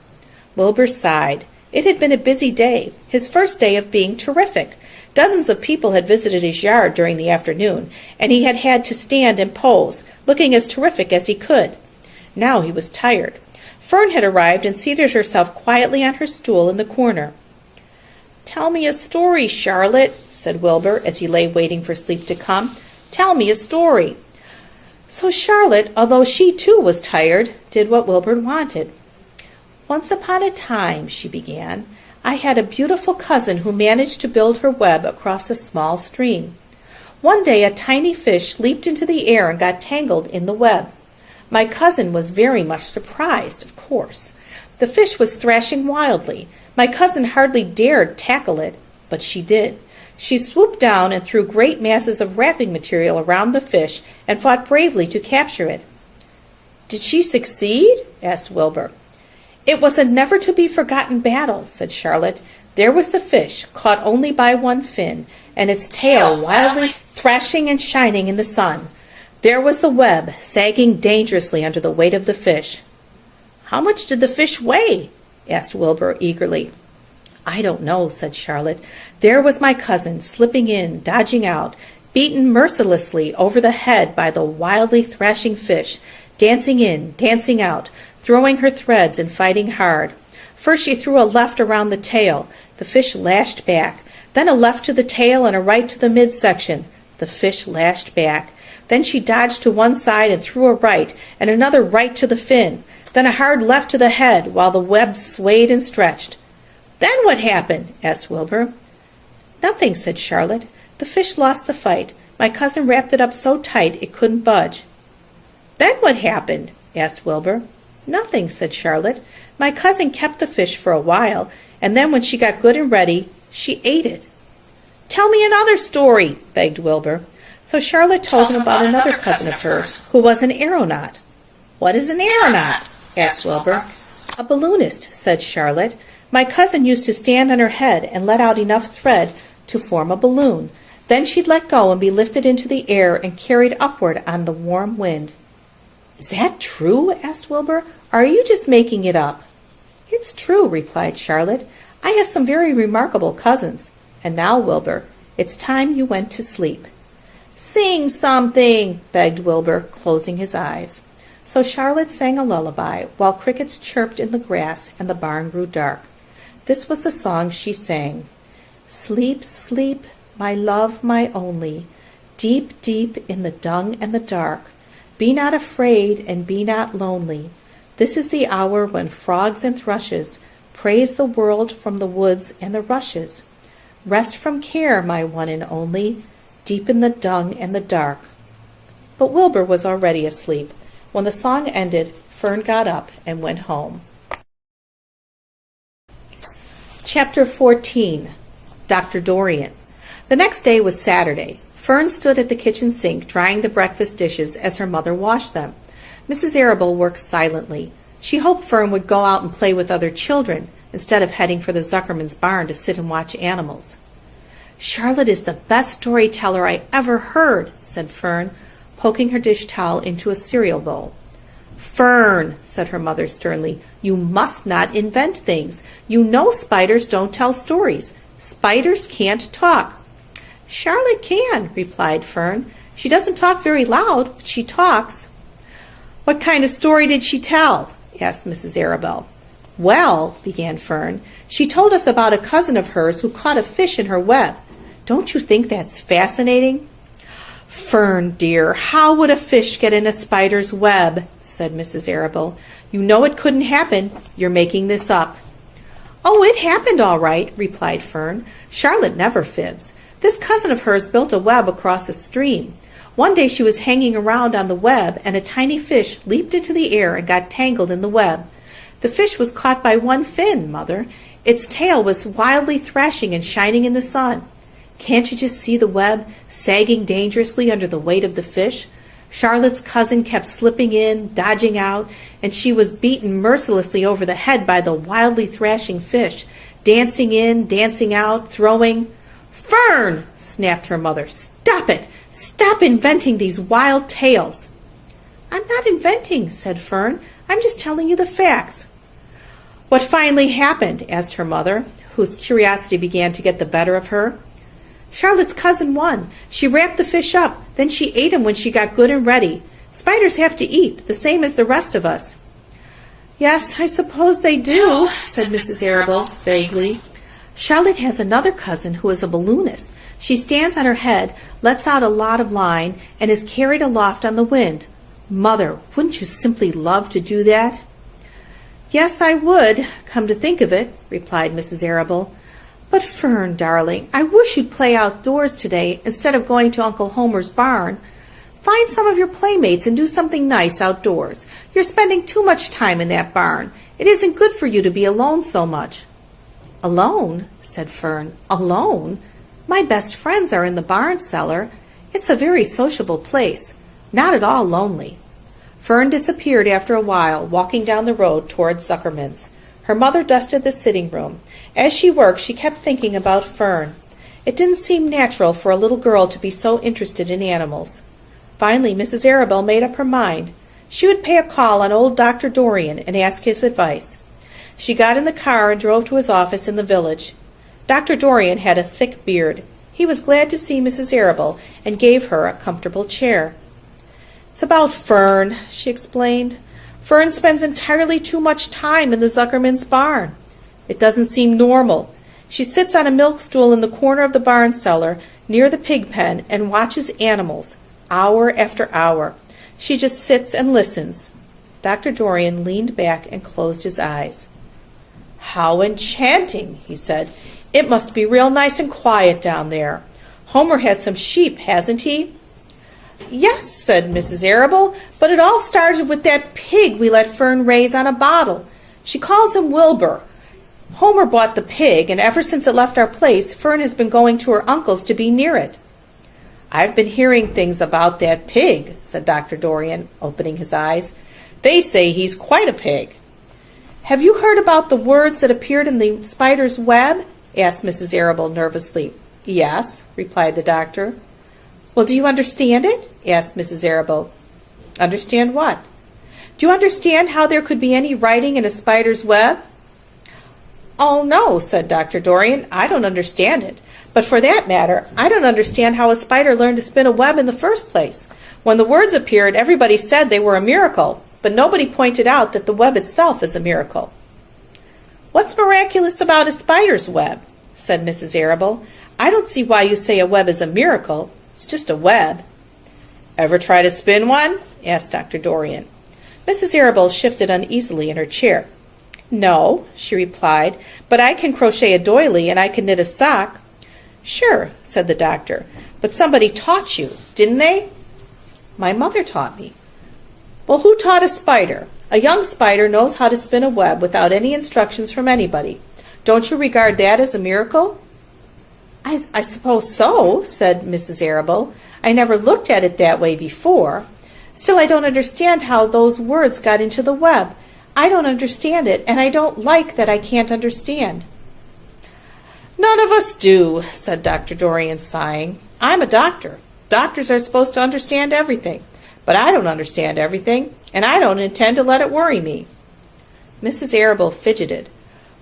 Wilbur sighed. It had been a busy day, his first day of being terrific. Dozens of people had visited his yard during the afternoon, and he had had to stand and pose, looking as terrific as he could. Now he was tired. Fern had arrived and seated herself quietly on her stool in the corner. Tell me a story, Charlotte, said Wilbur, as he lay waiting for sleep to come. Tell me a story. So Charlotte, although she too was tired, did what Wilbur wanted. Once upon a time, she began, I had a beautiful cousin who managed to build her web across a small stream. One day a tiny fish leaped into the air and got tangled in the web. My cousin was very much surprised, of course. The fish was thrashing wildly. My cousin hardly dared tackle it, but she did. She swooped down and threw great masses of wrapping material around the fish and fought bravely to capture it. Did she succeed? Asked Wilbur. It was a never-to-be-forgotten battle, said Charlotte. There was the fish, caught only by one fin, and its tail wildly thrashing and shining in the sun. There was the web, sagging dangerously under the weight of the fish. How much did the fish weigh? Asked Wilbur eagerly. I don't know, said Charlotte. There was my cousin, slipping in, dodging out, beaten mercilessly over the head by the wildly thrashing fish, dancing in, dancing out, throwing her threads and fighting hard. First she threw a left around the tail. The fish lashed back. Then a left to the tail and a right to the midsection. The fish lashed back. Then she dodged to one side and threw a right, and another right to the fin. Then a hard left to the head, while the web swayed and stretched. Then what happened? Asked Wilbur. Nothing, said Charlotte. The fish lost the fight. My cousin wrapped it up so tight it couldn't budge. Then what happened? Asked Wilbur. Nothing, said Charlotte. My cousin kept the fish for a while, and then when she got good and ready, she ate it. Tell me another story, begged Wilbur. So Charlotte told him about another cousin of hers, who was an aeronaut. What is an aeronaut? Asked Wilbur. A balloonist, said Charlotte. My cousin used to stand on her head and let out enough thread to form a balloon. Then she'd let go and be lifted into the air and carried upward on the warm wind. Is that true? Asked Wilbur. Or are you just making it up? It's true, replied Charlotte. I have some very remarkable cousins. And now, Wilbur, it's time you went to sleep. Sing something, begged Wilbur, closing his eyes. So Charlotte sang a lullaby, while crickets chirped in the grass and the barn grew dark. This was the song she sang. Sleep, sleep, my love, my only, deep, deep in the dung and the dark. Be not afraid and be not lonely. This is the hour when frogs and thrushes praise the world from the woods and the rushes. Rest from care, my one and only, deep in the dung and the dark. But Wilbur was already asleep. When the song ended, Fern got up and went home. Chapter 14. Dr. Dorian. The next day was Saturday. Fern stood at the kitchen sink drying the breakfast dishes as her mother washed them. Mrs. Arable worked silently. She hoped Fern would go out and play with other children instead of heading for the Zuckerman's barn to sit and watch animals. Charlotte is the best storyteller I ever heard, said Fern, poking her dish towel into a cereal bowl. Fern, said her mother sternly, you must not invent things. You know spiders don't tell stories. Spiders can't talk. Charlotte can, replied Fern. She doesn't talk very loud, but she talks. What kind of story did she tell? Asked Mrs. Arabelle. Well, began Fern, she told us about a cousin of hers who caught a fish in her web. Don't you think that's fascinating? Fern, dear, how would a fish get in a spider's web? Said Mrs. Arabelle. You know it couldn't happen. You're making this up. Oh, it happened all right, replied Fern. Charlotte never fibs. This cousin of hers built a web across a stream. One day she was hanging around on the web, and a tiny fish leaped into the air and got tangled in the web. The fish was caught by one fin, Mother. Its tail was wildly thrashing and shining in the sun. Can't you just see the web sagging dangerously under the weight of the fish? Charlotte's cousin kept slipping in, dodging out, and she was beaten mercilessly over the head by the wildly thrashing fish, dancing in, dancing out, throwing. Fern, snapped her mother, stop it! Stop inventing these wild tales. I'm not inventing, said Fern. I'm just telling you the facts. What finally happened? Asked her mother, whose curiosity began to get the better of her. Charlotte's cousin won. She wrapped the fish up. Then she ate him when she got good and ready. Spiders have to eat, the same as the rest of us. Yes, I suppose they do, said Mrs. Arabelle vaguely. Charlotte has another cousin who is a balloonist. She stands on her head, lets out a lot of line, and is carried aloft on the wind. Mother, wouldn't you simply love to do that? Yes, I would, come to think of it, replied Mrs. Arabelle. But, Fern, darling, I wish you'd play outdoors today instead of going to Uncle Homer's barn. Find some of your playmates and do something nice outdoors. You're spending too much time in that barn. It isn't good for you to be alone so much. Alone? Said Fern. Alone? My best friends are in the barn cellar. It's a very sociable place, not at all lonely. Fern disappeared after a while, walking down the road toward Zuckerman's. Her mother dusted the sitting room. As she worked, she kept thinking about Fern. It didn't seem natural for a little girl to be so interested in animals. Finally, Mrs. Arabelle made up her mind. She would pay a call on old Dr. Dorian and ask his advice. She got in the car and drove to his office in the village. Dr. Dorian had a thick beard. He was glad to see Mrs. Arabelle and gave her a comfortable chair. It's about Fern, she explained. Fern spends entirely too much time in the Zuckerman's barn. It doesn't seem normal. She sits on a milk stool in the corner of the barn cellar near the pig pen and watches animals, hour after hour. She just sits and listens. Dr. Dorian leaned back and closed his eyes. How enchanting, he said. It must be real nice and quiet down there. Homer has some sheep, hasn't he? Yes, said Mrs. Arabelle, but it all started with that pig we let Fern raise on a bottle. She calls him Wilbur. Homer bought the pig, and ever since it left our place, Fern has been going to her uncle's to be near it. I've been hearing things about that pig, said Dr. Dorian, opening his eyes. They say he's quite a pig. Have you heard about the words that appeared in the spider's web? Asked Mrs. Arabelle nervously. Yes, replied the doctor. Well, do you understand it? Asked Mrs. Arabelle. Understand what? Do you understand how there could be any writing in a spider's web? Oh, no, said Dr. Dorian. I don't understand it. But for that matter, I don't understand how a spider learned to spin a web in the first place. When the words appeared, everybody said they were a miracle, but nobody pointed out that the web itself is a miracle. What's miraculous about a spider's web? Said Mrs. Arabelle. I don't see why you say a web is a miracle. It's just a web. Ever try to spin one? Asked Dr. Dorian. Mrs. Arabelle shifted uneasily in her chair. No, she replied, but I can crochet a doily and I can knit a sock. Sure, said the doctor, but somebody taught you, didn't they? My mother taught me. Well, who taught a spider? A young spider knows how to spin a web without any instructions from anybody. Don't you regard that as a miracle? I suppose so, said Mrs. Arabelle. I never looked at it that way before. Still, I don't understand how those words got into the web. I don't understand it, and I don't like that I can't understand. None of us do, said Dr. Dorian, sighing. I'm a doctor. Doctors are supposed to understand everything. but I don't understand everything, and I don't intend to let it worry me." Mrs. Arable fidgeted.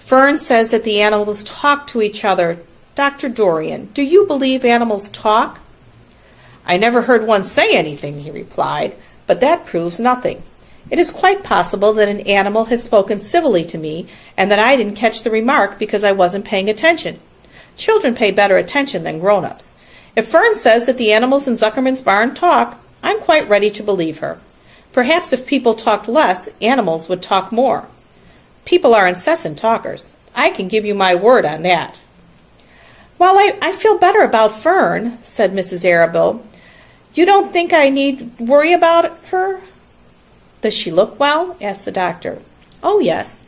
"Fern says that the animals talk to each other. Dr. Dorian, do you believe animals talk?" "I never heard one say anything," he replied, "but that proves nothing. It is quite possible that an animal has spoken civilly to me, and that I didn't catch the remark because I wasn't paying attention. Children pay better attention than grown-ups. If Fern says that the animals in Zuckerman's barn talk, I'm quite ready to believe her. Perhaps if people talked less, animals would talk more. People are incessant talkers. I can give you my word on that." "Well, I feel better about Fern," said Mrs. Arable. "You don't think I need worry about her?" "Does she look well?" asked the doctor. "Oh, yes."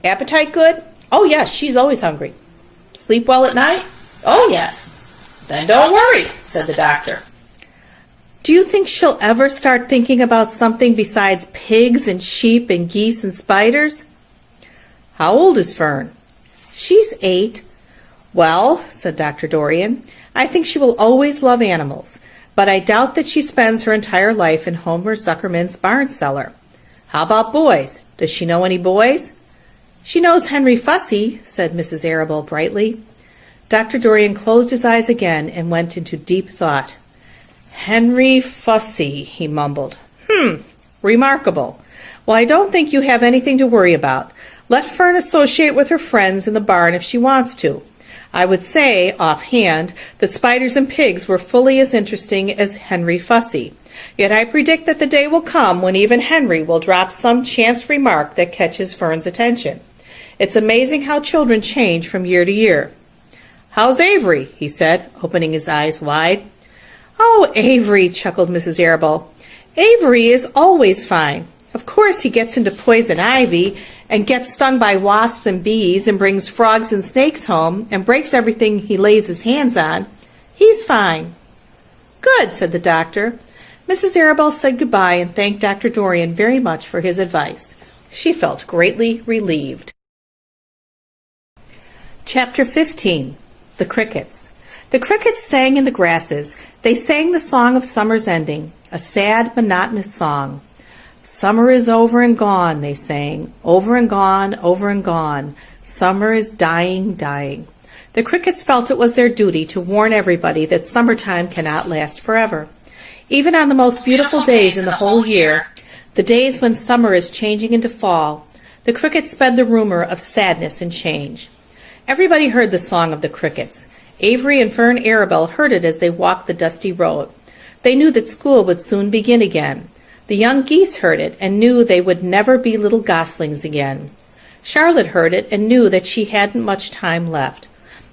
"Appetite good?" "Oh, yes, she's always hungry." "Sleep well at night?" "Oh, yes." "Then don't worry," said the doctor. "Do you think she'll ever start thinking about something besides pigs and sheep and geese and spiders?" "How old is Fern?" "She's 8. "Well," said Dr. Dorian, "I think she will always love animals, but I doubt that she spends her entire life in Homer Zuckerman's barn cellar. How about boys? Does she know any boys?" "She knows Henry Fussy," said Mrs. Arable brightly. Dr. Dorian closed his eyes again and went into deep thought. "Henry Fussy," he mumbled. Remarkable. Well, I don't think you have anything to worry about. Let Fern associate with her friends in the barn if she wants to. I would say, offhand, that spiders and pigs were fully as interesting as Henry Fussy. Yet I predict that the day will come when even Henry will drop some chance remark that catches Fern's attention. It's amazing how children change from year to year. "How's Avery?" he said, opening his eyes wide. "Oh, Avery," chuckled Mrs. Arable. "Avery is always fine. Of course he gets into poison ivy and gets stung by wasps and bees and brings frogs and snakes home and breaks everything he lays his hands on. He's fine." "Good," said the doctor. Mrs. Arable said goodbye and thanked Dr. Dorian very much for his advice. She felt greatly relieved. Chapter 15. The Crickets. The crickets sang in the grasses. They sang the song of summer's ending, a sad, monotonous song. "Summer is over and gone," they sang, "over and gone, over and gone. Summer is dying, dying." The crickets felt it was their duty to warn everybody that summertime cannot last forever. Even on the most beautiful days in the whole year, the days when summer is changing into fall, the crickets spread the rumor of sadness and change. Everybody heard the song of the crickets. Avery and Fern Arable heard it as they walked the dusty road. They knew that school would soon begin again. The young geese heard it and knew they would never be little goslings again. Charlotte heard it and knew that she hadn't much time left.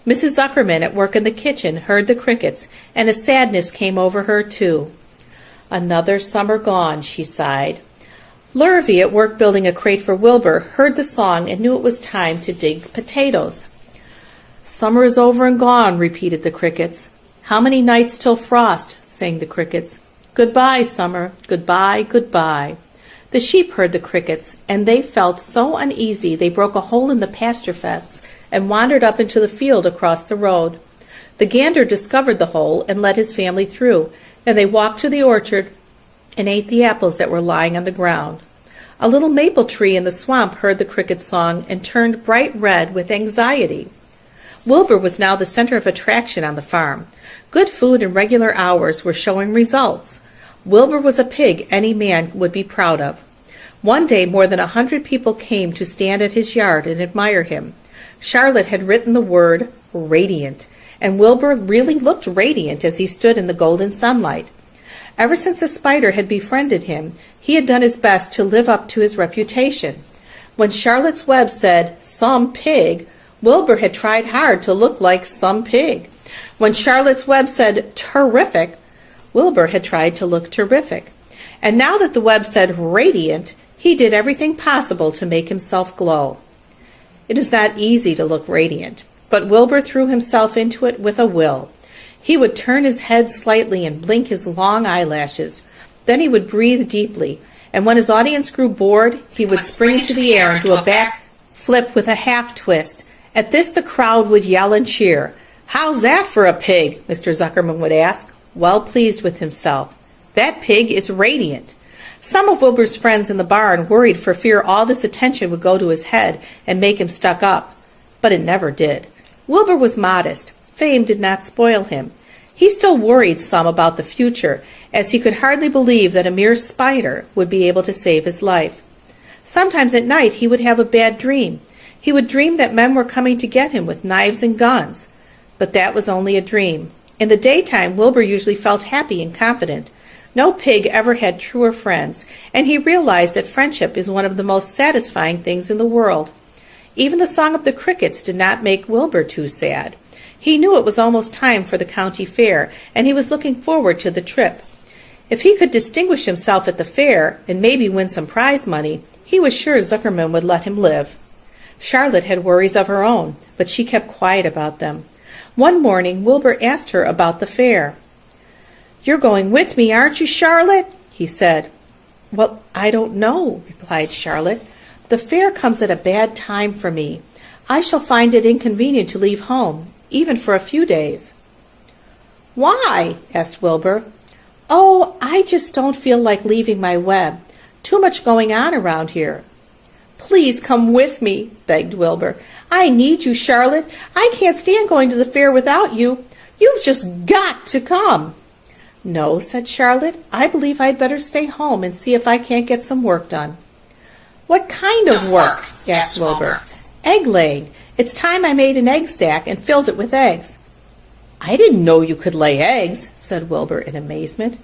Mrs. Zuckerman, at work in the kitchen, heard the crickets, and a sadness came over her, too. "Another summer gone," she sighed. Lurvy, at work building a crate for Wilbur, heard the song and knew it was time to dig potatoes. "Summer is over and gone," repeated the crickets. "How many nights till frost?" sang the crickets. "Goodbye, summer, goodbye, goodbye." The sheep heard the crickets, and they felt so uneasy they broke a hole in the pasture fence and wandered up into the field across the road. The gander discovered the hole and let his family through, and they walked to the orchard and ate the apples that were lying on the ground. A little maple tree in the swamp heard the cricket song and turned bright red with anxiety. Wilbur was now the center of attraction on the farm. Good food and regular hours were showing results. Wilbur was a pig any man would be proud of. One day more than 100 people came to stand at his yard and admire him. Charlotte had written the word radiant, and Wilbur really looked radiant as he stood in the golden sunlight. Ever since the spider had befriended him, he had done his best to live up to his reputation. When Charlotte's Web said, "some pig," Wilbur had tried hard to look like some pig. When Charlotte's Web said, "terrific," Wilbur had tried to look terrific. And now that the Web said radiant, he did everything possible to make himself glow. It is not easy to look radiant, but Wilbur threw himself into it with a will. He would turn his head slightly and blink his long eyelashes. Then he would breathe deeply, and when his audience grew bored, he would spring into the air and do a back flip with a half twist. At this the crowd would yell and cheer. "How's that for a pig?" Mr. Zuckerman would ask, well pleased with himself. That pig is radiant. Some of Wilbur's friends in the barn worried for fear all this attention would go to his head and make him stuck up, but it never did. Wilbur was modest. Fame did not spoil him. He still worried some about the future, as he could hardly believe that a mere spider would be able to save his life. Sometimes at night he would have a bad dream. He would dream that men were coming to get him with knives and guns. But that was only a dream. In the daytime, Wilbur usually felt happy and confident. No pig ever had truer friends, and he realized that friendship is one of the most satisfying things in the world. Even the song of the crickets did not make Wilbur too sad. He knew it was almost time for the county fair, and he was looking forward to the trip. If he could distinguish himself at the fair and maybe win some prize money, he was sure Zuckerman would let him live. Charlotte had worries of her own, but she kept quiet about them. One morning, Wilbur asked her about the fair. "You're going with me, aren't you, Charlotte?" he said. "Well, I don't know," replied Charlotte. "The fair comes at a bad time for me. I shall find it inconvenient to leave home, even for a few days." "Why?" asked Wilbur. "Oh, I just don't feel like leaving my web. Too much going on around here." "Please come with me," begged Wilbur. "I need you, Charlotte. I can't stand going to the fair without you. You've just got to come." "No," said Charlotte. "I believe I'd better stay home and see if I can't get some work done." "What kind of work?" asked Wilbur. "Egg laying. It's time I made an egg sack and filled it with eggs." "I didn't know you could lay eggs," said Wilbur in amazement.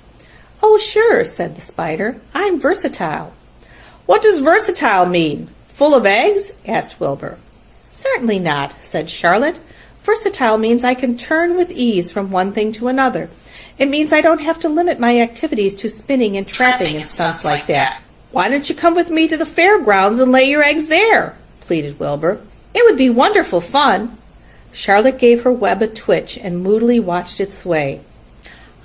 "Oh, sure," said the spider. "I'm versatile." "What does versatile mean? Full of eggs?" asked Wilbur. "Certainly not," said Charlotte. "Versatile means I can turn with ease from one thing to another. It means I don't have to limit my activities to spinning and trapping and stunts like that." "Why don't you come with me to the fairgrounds and lay your eggs there?" pleaded Wilbur. "It would be wonderful fun." Charlotte gave her web a twitch and moodily watched it sway.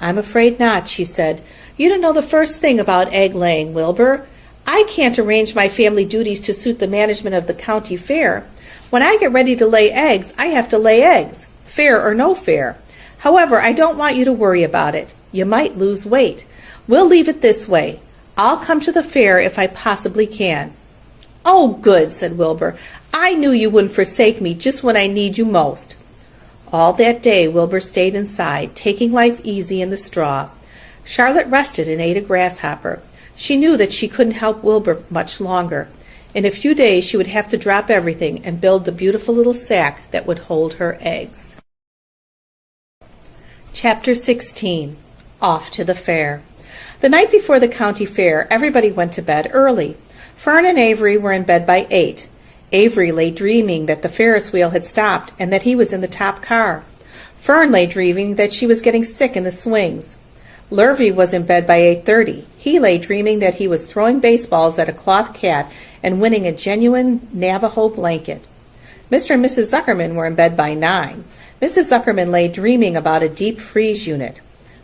"I'm afraid not," she said. "You don't know the first thing about egg-laying, Wilbur. I can't arrange my family duties to suit the management of the county fair. When I get ready to lay eggs, I have to lay eggs, fair or no fair. However, I don't want you to worry about it. You might lose weight. We'll leave it this way. I'll come to the fair if I possibly can." "Oh, good," said Wilbur. "I knew you wouldn't forsake me just when I need you most." All that day Wilbur stayed inside, taking life easy in the straw. Charlotte rested and ate a grasshopper. She knew that she couldn't help Wilbur much longer. In a few days she would have to drop everything and build the beautiful little sack that would hold her eggs. Chapter 16. Off to the fair. The night before the county fair, everybody went to bed early. Fern and Avery were in bed by 8. Avery lay dreaming that the Ferris wheel had stopped and that he was in the top car. Fern lay dreaming that she was getting sick in the swings. Lurvy was in bed by 8:30. He lay dreaming that he was throwing baseballs at a cloth cat and winning a genuine Navajo blanket. Mr. and Mrs. Zuckerman were in bed by 9. Mrs. Zuckerman lay dreaming about a deep freeze unit.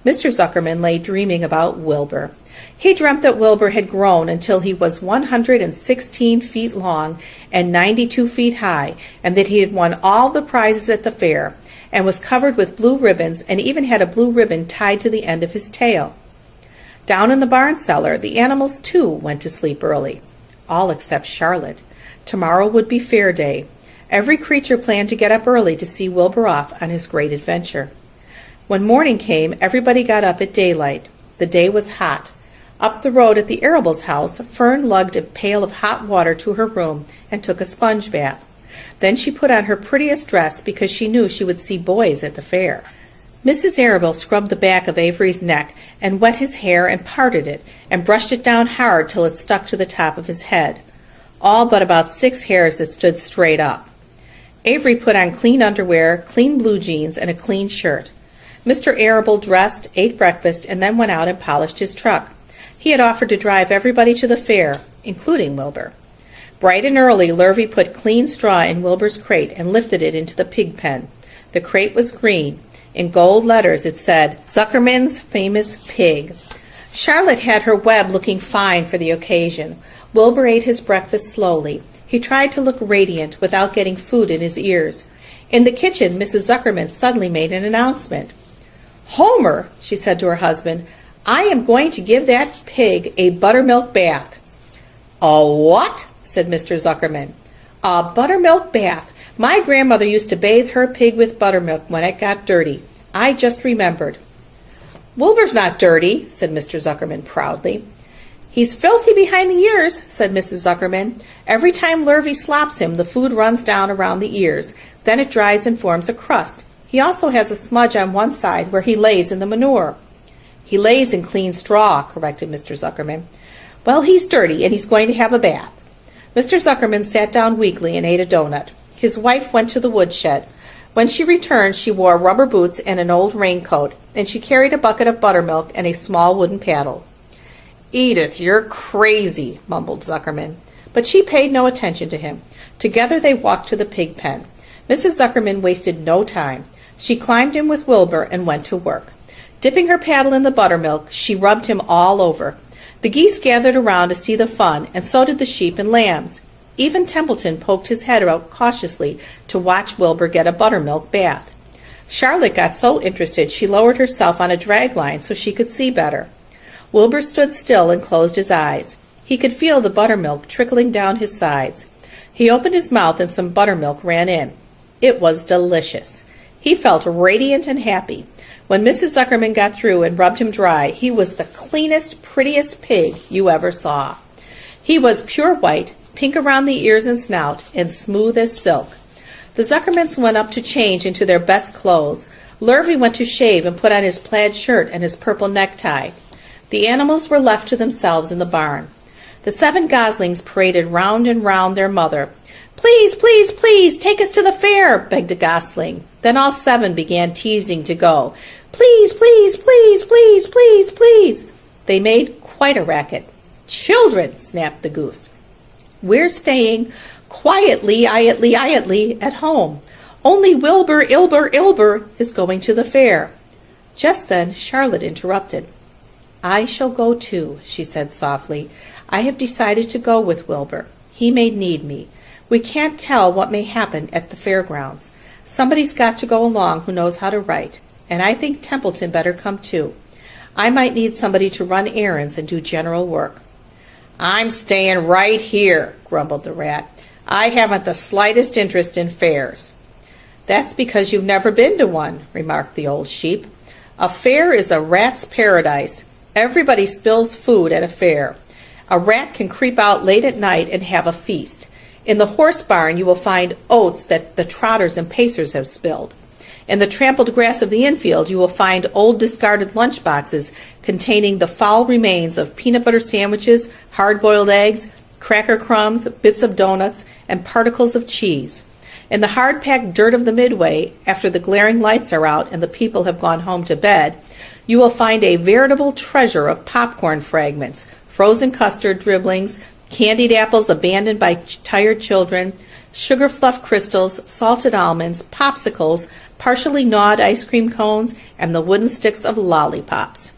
Mr. Zuckerman lay dreaming about Wilbur. He dreamt that Wilbur had grown until he was 116 feet long and 92 feet high, and that he had won all the prizes at the fair, and was covered with blue ribbons, and even had a blue ribbon tied to the end of his tail. Down in the barn cellar, the animals, too, went to sleep early. All except Charlotte. Tomorrow would be fair day. Every creature planned to get up early to see Wilbur off on his great adventure. When morning came, everybody got up at daylight. The day was hot. Up the road at the Arables' house, Fern lugged a pail of hot water to her room and took a sponge bath. Then she put on her prettiest dress because she knew she would see boys at the fair. Mrs. Arable scrubbed the back of Avery's neck and wet his hair and parted it and brushed it down hard till it stuck to the top of his head, all but about 6 hairs that stood straight up. Avery put on clean underwear, clean blue jeans, and a clean shirt. Mr. Arable dressed, ate breakfast, and then went out and polished his truck. He had offered to drive everybody to the fair, including Wilbur. Bright and early, Lurvy put clean straw in Wilbur's crate and lifted it into the pig pen. The crate was green. In gold letters it said, "Zuckerman's Famous Pig." Charlotte had her web looking fine for the occasion. Wilbur ate his breakfast slowly. He tried to look radiant without getting food in his ears. In the kitchen, Mrs. Zuckerman suddenly made an announcement. "Homer," she said to her husband, I am going to give that pig a buttermilk bath." "A what?" said Mr. Zuckerman. "A buttermilk bath. My grandmother used to bathe her pig with buttermilk when it got dirty. I just remembered." "Wilbur's not dirty," said Mr. Zuckerman proudly. "He's filthy behind the ears," said Mrs. Zuckerman. "Every time Lurvy slops him, the food runs down around the ears. Then it dries and forms a crust. He also has a smudge on one side where he lays in the manure." "He lays in clean straw," corrected Mr. Zuckerman. "Well, he's dirty, and he's going to have a bath." Mr. Zuckerman sat down weakly and ate a donut. His wife went to the woodshed. When she returned, she wore rubber boots and an old raincoat, and she carried a bucket of buttermilk and a small wooden paddle. "Edith, you're crazy," mumbled Zuckerman. But she paid no attention to him. Together they walked to the pig pen. Mrs. Zuckerman wasted no time. She climbed in with Wilbur and went to work. Dipping her paddle in the buttermilk, she rubbed him all over. The geese gathered around to see the fun, and so did the sheep and lambs. Even Templeton poked his head out cautiously to watch Wilbur get a buttermilk bath. Charlotte got so interested she lowered herself on a drag line so she could see better. Wilbur stood still and closed his eyes. He could feel the buttermilk trickling down his sides. He opened his mouth and some buttermilk ran in. It was delicious. He felt radiant and happy. When Mrs. Zuckerman got through and rubbed him dry, he was the cleanest, prettiest pig you ever saw. He was pure white, pink around the ears and snout, and smooth as silk. The Zuckermans went up to change into their best clothes. Lurvy went to shave and put on his plaid shirt and his purple necktie. The animals were left to themselves in the barn. The 7 goslings paraded round and round their mother. "Please, please, please, take us to the fair," begged a gosling. Then all 7 began teasing to go. "Please, please, please, please, please, please." They made quite a racket. "Children," snapped the goose, "we're staying quietly, iatly, at home. Only Wilbur, Ilber is going to the fair." Just then Charlotte interrupted. "I shall go too," she said softly. "I have decided to go with Wilbur. He may need me. We can't tell what may happen at the fairgrounds. Somebody's got to go along who knows how to write, and I think Templeton better come too. I might need somebody to run errands and do general work." "I'm staying right here," grumbled the rat. "I haven't the slightest interest in fairs." "That's because you've never been to one," remarked the old sheep. "A fair is a rat's paradise. Everybody spills food at a fair. A rat can creep out late at night and have a feast. In the horse barn you will find oats that the trotters and pacers have spilled. In the trampled grass of the infield you will find old discarded lunch boxes containing the foul remains of peanut butter sandwiches, hard-boiled eggs, cracker crumbs, bits of donuts, and particles of cheese. In the hard-packed dirt of the midway, after the glaring lights are out and the people have gone home to bed, you will find a veritable treasure of popcorn fragments, frozen custard dribblings, candied apples abandoned by tired children, sugar fluff crystals, salted almonds, popsicles, partially gnawed ice cream cones, and the wooden sticks of lollipops.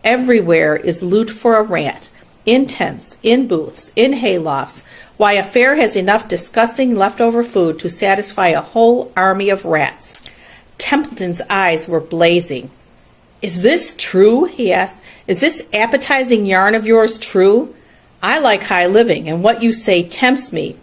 Everywhere is loot for a rat, in tents, in booths, in haylofts. Why, a fair has enough disgusting leftover food to satisfy a whole army of rats. Templeton's eyes were blazing. "Is this true?" he asked. "Is this appetizing yarn of yours true? I like high living, and what you say tempts me."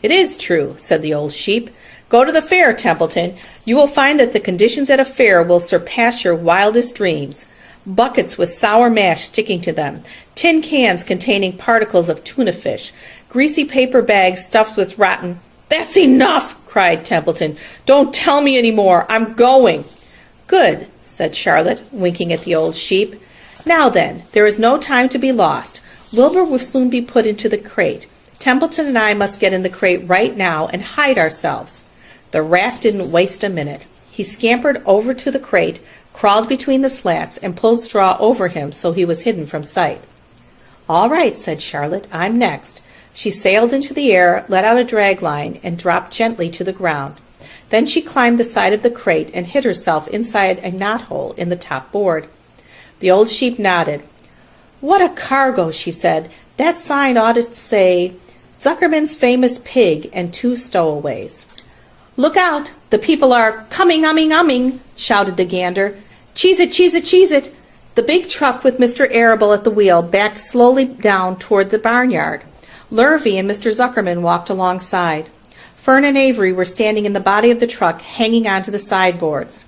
"It is true," said the old sheep. "Go to the fair, Templeton. You will find that the conditions at a fair will surpass your wildest dreams. Buckets with sour mash sticking to them, tin cans containing particles of tuna fish, greasy paper bags stuffed with rotten—" "That's enough!" cried Templeton. "Don't tell me any more. I'm going." "Good," said Charlotte, winking at the old sheep. "Now then, there is no time to be lost. Wilbur will soon be put into the crate. Templeton and I must get in the crate right now and hide ourselves." The rat didn't waste a minute. He scampered over to the crate, crawled between the slats, and pulled straw over him so he was hidden from sight. "All right," said Charlotte, "I'm next." She sailed into the air, let out a drag line, and dropped gently to the ground. Then she climbed the side of the crate and hid herself inside a knothole in the top board. The old sheep nodded. "What a cargo," she said. "That sign ought to say, 'Zuckerman's Famous Pig and 2 Stowaways.'" "Look out! The people are coming, umming, shouted the gander. "Cheese it, cheese it, cheese it!" The big truck with Mr. Arable at the wheel backed slowly down toward the barnyard. Lurvy and Mr. Zuckerman walked alongside. Fern and Avery were standing in the body of the truck, hanging onto the sideboards.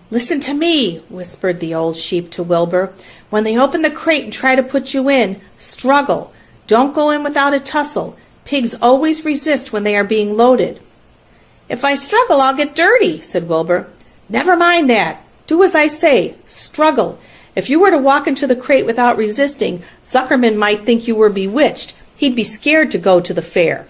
"Listen to me," whispered the old sheep to Wilbur. "When they open the crate and try to put you in, struggle. Don't go in without a tussle. Pigs always resist when they are being loaded." "If I struggle, I'll get dirty," said Wilbur. "Never mind that. Do as I say. Struggle. If you were to walk into the crate without resisting, Zuckerman might think you were bewitched. He'd be scared to go to the fair."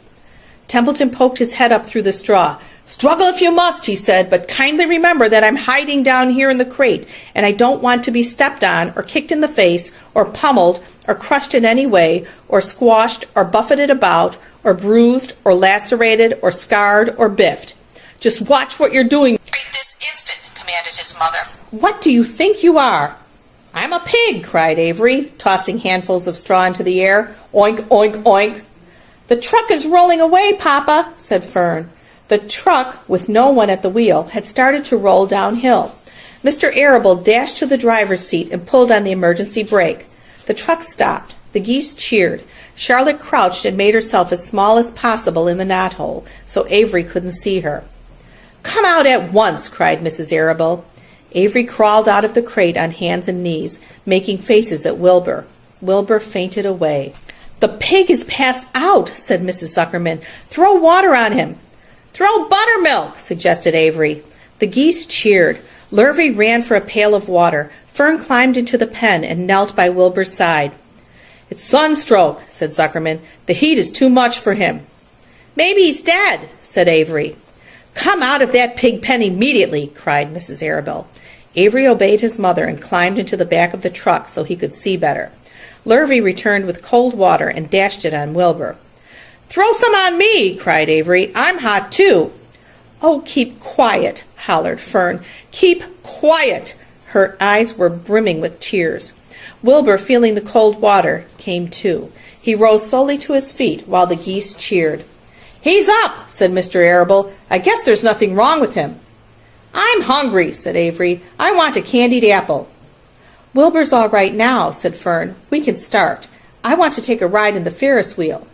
Templeton poked his head up through the straw. "Struggle if you must," he said, "but kindly remember that I'm hiding down here in the crate, and I don't want to be stepped on or kicked in the face or pummeled or crushed in any way or squashed or buffeted about or bruised or lacerated or scarred or biffed. Just watch what you're doing right this instant," commanded his mother. "What do you think you are?" "I'm a pig," cried Avery, tossing handfuls of straw into the air. "Oink, oink, oink." "The truck is rolling away, Papa," said Fern. The truck, with no one at the wheel, had started to roll downhill. Mr. Arable dashed to the driver's seat and pulled on the emergency brake. The truck stopped. The geese cheered. Charlotte crouched and made herself as small as possible in the knothole, so Avery couldn't see her. "Come out at once," cried Mrs. Arable. Avery crawled out of the crate on hands and knees, making faces at Wilbur. Wilbur fainted away. "The pig is passed out," said Mrs. Zuckerman. "Throw water on him." "Throw buttermilk," suggested Avery. The geese cheered. Lurvy ran for a pail of water. Fern climbed into the pen and knelt by Wilbur's side. "It's sunstroke," said Zuckerman. "The heat is too much for him." "Maybe he's dead," said Avery. "Come out of that pig pen immediately," cried Mrs. Arable. Avery obeyed his mother and climbed into the back of the truck so he could see better. Lurvy returned with cold water and dashed it on Wilbur. "Throw some on me," cried Avery. "I'm hot too." "Oh, keep quiet," hollered Fern. "Keep quiet." Her eyes were brimming with tears. Wilbur, feeling the cold water, came to. He rose slowly to his feet while the geese cheered. "He's up," said Mr. Arable. "I guess there's nothing wrong with him." "I'm hungry," said Avery. "I want a candied apple." "Wilbur's all right now," said Fern. "We can start. I want to take a ride in the Ferris wheel."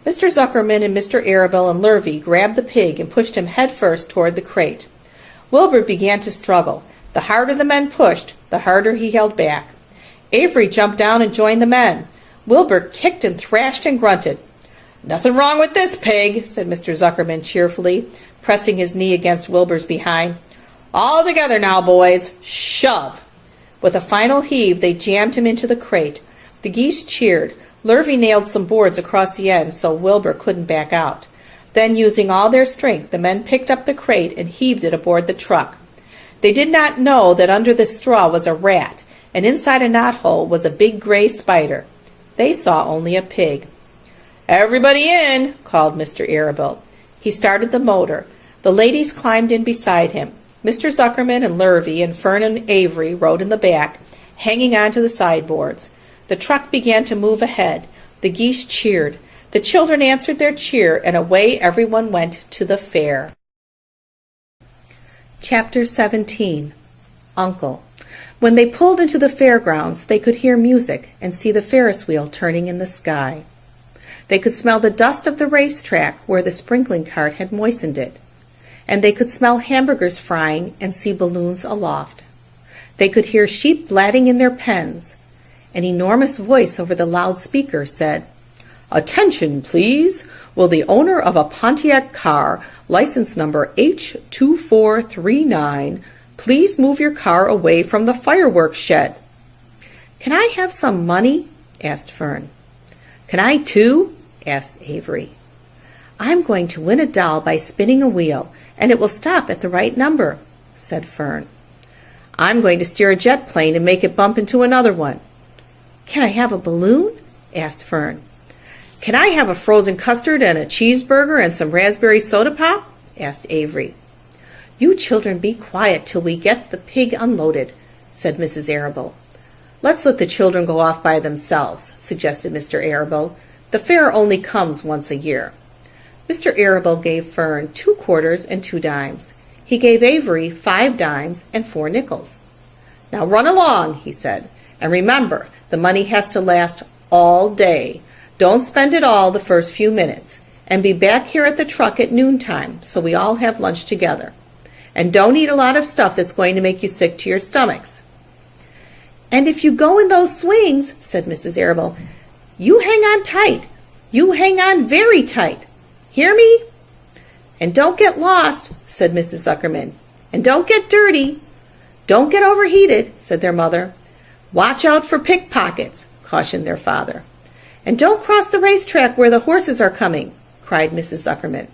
Mr. Zuckerman and Mr. Arable and Lurvy grabbed the pig and pushed him head first toward the crate. Wilbur began to struggle. The harder the men pushed, the harder he held back. Avery jumped down and joined the men. Wilbur kicked and thrashed and grunted. "Nothing wrong with this pig," said Mr. Zuckerman cheerfully, pressing his knee against Wilbur's behind. "All together now, boys. Shove." With a final heave, they jammed him into the crate. The geese cheered. Lurvy nailed some boards across the end so Wilbur couldn't back out. Then, using all their strength, the men picked up the crate and heaved it aboard the truck. They did not know that under the straw was a rat, and inside a knothole was a big gray spider. They saw only a pig. "Everybody in," called Mr. Arable. He started the motor. The ladies climbed in beside him. Mr. Zuckerman and Lurvy and Fern and Avery rode in the back, hanging onto the sideboards. The truck began to move ahead. The geese cheered. The children answered their cheer, and away everyone went to the fair. Chapter 17. Uncle. When they pulled into the fairgrounds, they could hear music and see the Ferris wheel turning in the sky. They could smell the dust of the racetrack where the sprinkling cart had moistened it. And they could smell hamburgers frying and see balloons aloft. They could hear sheep blatting in their pens. An enormous voice over the loudspeaker said, "Attention, please. Will the owner of a Pontiac car, license number H2439, please move your car away from the fireworks shed?" "Can I have some money?" asked Fern. "Can I too?" asked Avery. "I'm going to win a doll by spinning a wheel, and it will stop at the right number," said Fern. "I'm going to steer a jet plane and make it bump into another one." "Can I have a balloon?" asked Fern. "Can I have a frozen custard and a cheeseburger and some raspberry soda pop?" asked Avery. "You children be quiet till we get the pig unloaded," said Mrs. Arable. "Let's let the children go off by themselves," suggested Mr. Arable. "The fair only comes once a year." Mr. Arable gave Fern 2 quarters and 2 dimes. He gave Avery 5 dimes and 4 nickels. "Now run along," he said, "and remember, the money has to last all day. Don't spend it all the first few minutes. And be back here at the truck at noontime so we all have lunch together. And don't eat a lot of stuff that's going to make you sick to your stomachs." "And if you go in those swings," said Mrs. Arable, "you hang on tight. You hang on very tight. Hear me?" "And don't get lost," said Mrs. Zuckerman. "And don't get dirty." "Don't get overheated," said their mother. "Watch out for pickpockets," cautioned their father. "And don't cross the racetrack where the horses are coming," cried Mrs. Zuckerman.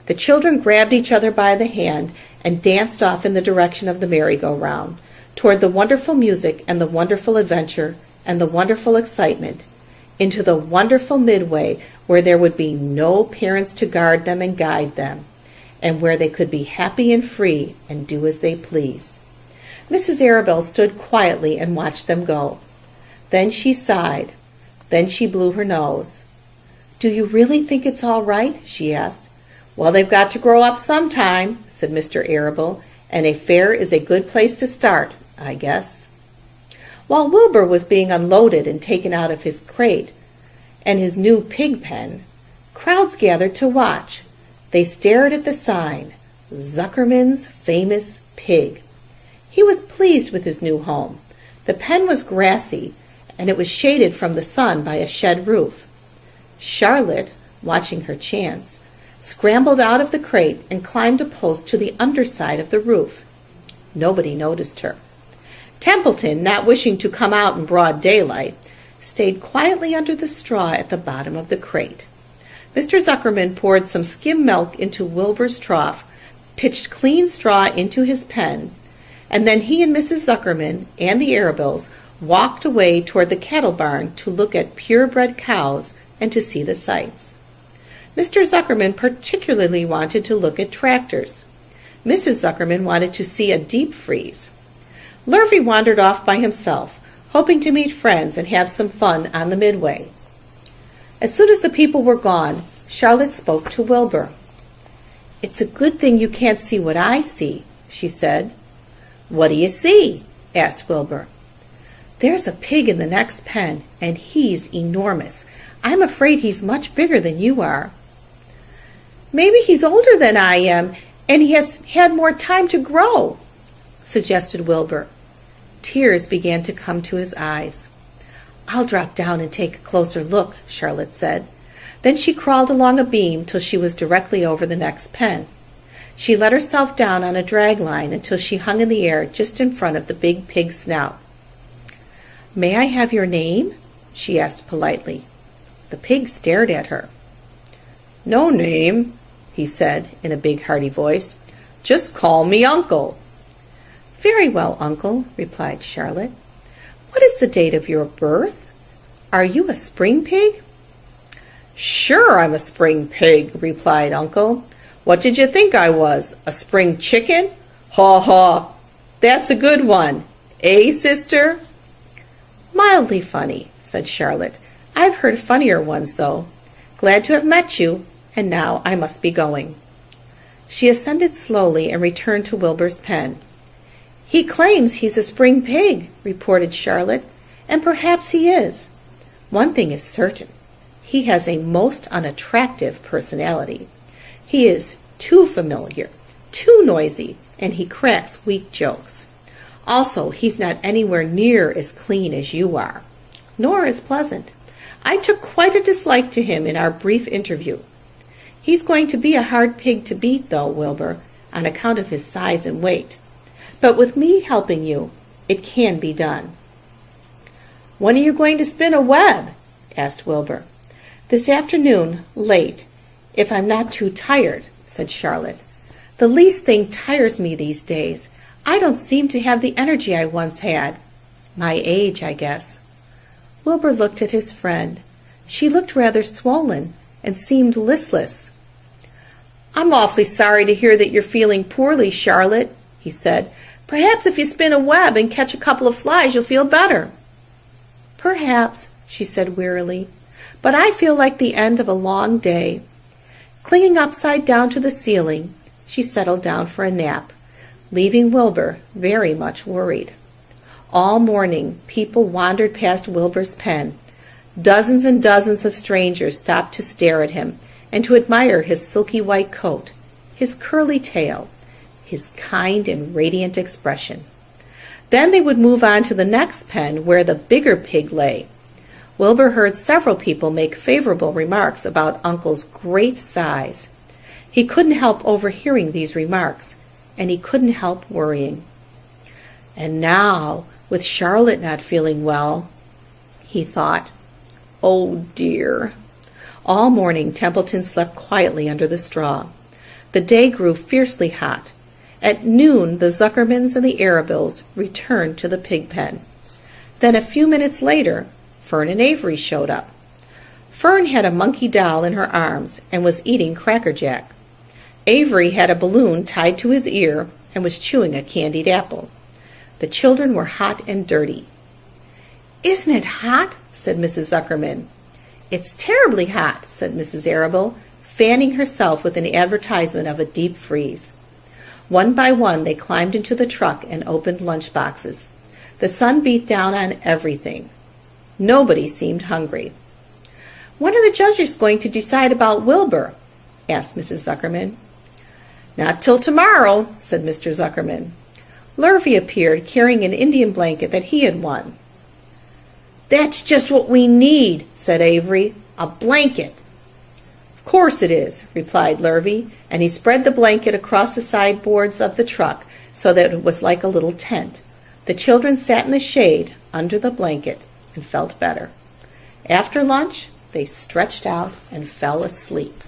The children grabbed each other by the hand and danced off in the direction of the merry-go-round, toward the wonderful music and the wonderful adventure and the wonderful excitement, into the wonderful midway where there would be no parents to guard them and guide them, and where they could be happy and free and do as they pleased. Mrs. Arable stood quietly and watched them go. Then she sighed. Then she blew her nose. "Do you really think it's all right?" she asked. "Well, they've got to grow up sometime," said Mr. Arable, "and a fair is a good place to start, I guess." While Wilbur was being unloaded and taken out of his crate and his new pig pen, crowds gathered to watch. They stared at the sign, "Zuckerman's Famous Pig." He was pleased with his new home. The pen was grassy, and it was shaded from the sun by a shed roof. Charlotte, watching her chance, scrambled out of the crate and climbed a post to the underside of the roof. Nobody noticed her. Templeton, not wishing to come out in broad daylight, stayed quietly under the straw at the bottom of the crate. Mr. Zuckerman poured some skim milk into Wilbur's trough, pitched clean straw into his pen, and then he and Mrs. Zuckerman and the Arabills walked away toward the cattle barn to look at purebred cows and to see the sights. Mr. Zuckerman particularly wanted to look at tractors. Mrs. Zuckerman wanted to see a deep freeze. Lurvy wandered off by himself, hoping to meet friends and have some fun on the midway. As soon as the people were gone, Charlotte spoke to Wilbur. "It's a good thing you can't see what I see," she said. "What do you see?" asked Wilbur. "There's a pig in the next pen, and he's enormous. I'm afraid he's much bigger than you are." "Maybe he's older than I am, and he has had more time to grow," suggested Wilbur. Tears began to come to his eyes. "I'll drop down and take a closer look," Charlotte said. Then she crawled along a beam till she was directly over the next pen. She let herself down on a drag line until she hung in the air just in front of the big pig's snout. "May I have your name?" she asked politely. The pig stared at her. "No name," he said in a big hearty voice. "Just call me Uncle." "Very well, Uncle," replied Charlotte. "What is the date of your birth? Are you a spring pig?" "Sure I'm a spring pig," replied Uncle. "What did you think I was, a spring chicken? Haw haw! That's a good one. Eh, sister?" "Mildly funny," said Charlotte. "I've heard funnier ones, though. Glad to have met you, and now I must be going." She ascended slowly and returned to Wilbur's pen. "He claims he's a spring pig," reported Charlotte, "and perhaps he is. One thing is certain. He has a most unattractive personality. He is too familiar, too noisy, and he cracks weak jokes. Also, he's not anywhere near as clean as you are, nor as pleasant. I took quite a dislike to him in our brief interview. He's going to be a hard pig to beat, though, Wilbur, on account of his size and weight. But with me helping you, it can be done." "When are you going to spin a web?" asked Wilbur. "This afternoon, late, if I'm not too tired," said Charlotte. "The least thing tires me these days. I don't seem to have the energy I once had. My age, I guess." Wilbur looked at his friend. She looked rather swollen and seemed listless. "I'm awfully sorry to hear that you're feeling poorly, Charlotte," he said. "Perhaps if you spin a web and catch a couple of flies, you'll feel better." "Perhaps," she said wearily, "but I feel like the end of a long day." Clinging upside down to the ceiling, she settled down for a nap, leaving Wilbur very much worried. All morning, people wandered past Wilbur's pen. Dozens and dozens of strangers stopped to stare at him and to admire his silky white coat, his curly tail, his kind and radiant expression. Then they would move on to the next pen where the bigger pig lay. Wilbur heard several people make favorable remarks about Uncle's great size. He couldn't help overhearing these remarks, and he couldn't help worrying. And now, with Charlotte not feeling well, he thought, "Oh dear." All morning Templeton slept quietly under the straw. The day grew fiercely hot. At noon the Zuckermans and the Arabills returned to the pig pen. Then a few minutes later, Fern and Avery showed up. Fern had a monkey doll in her arms and was eating Cracker Jack. Avery had a balloon tied to his ear and was chewing a candied apple. The children were hot and dirty. "Isn't it hot?" said Mrs. Zuckerman. "It's terribly hot," said Mrs. Arabill, fanning herself with an advertisement of a deep freeze. One by one they climbed into the truck and opened lunch boxes. The sun beat down on everything. Nobody seemed hungry. "When are the judges going to decide about Wilbur?" asked Mrs. Zuckerman. "Not till tomorrow," said Mr. Zuckerman. Lurvy appeared carrying an Indian blanket that he had won. "That's just what we need," said Avery, "a blanket." "Of course it is," replied Lurvy, and he spread the blanket across the sideboards of the truck so that it was like a little tent. The children sat in the shade under the blanket and felt better. After lunch, they stretched out and fell asleep.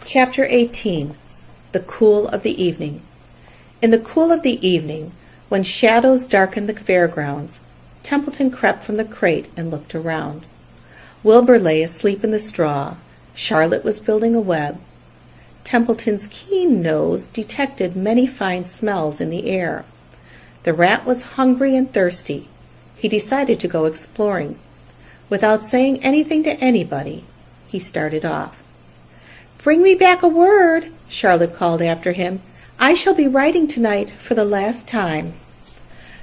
Chapter 18. The Cool of the Evening. In the cool of the evening, when shadows darkened the fairgrounds, Templeton crept from the crate and looked around. Wilbur lay asleep in the straw. Charlotte was building a web. Templeton's keen nose detected many fine smells in the air. The rat was hungry and thirsty. He decided to go exploring. Without saying anything to anybody, he started off. "Bring me back a word," Charlotte called after him. "I shall be writing tonight for the last time."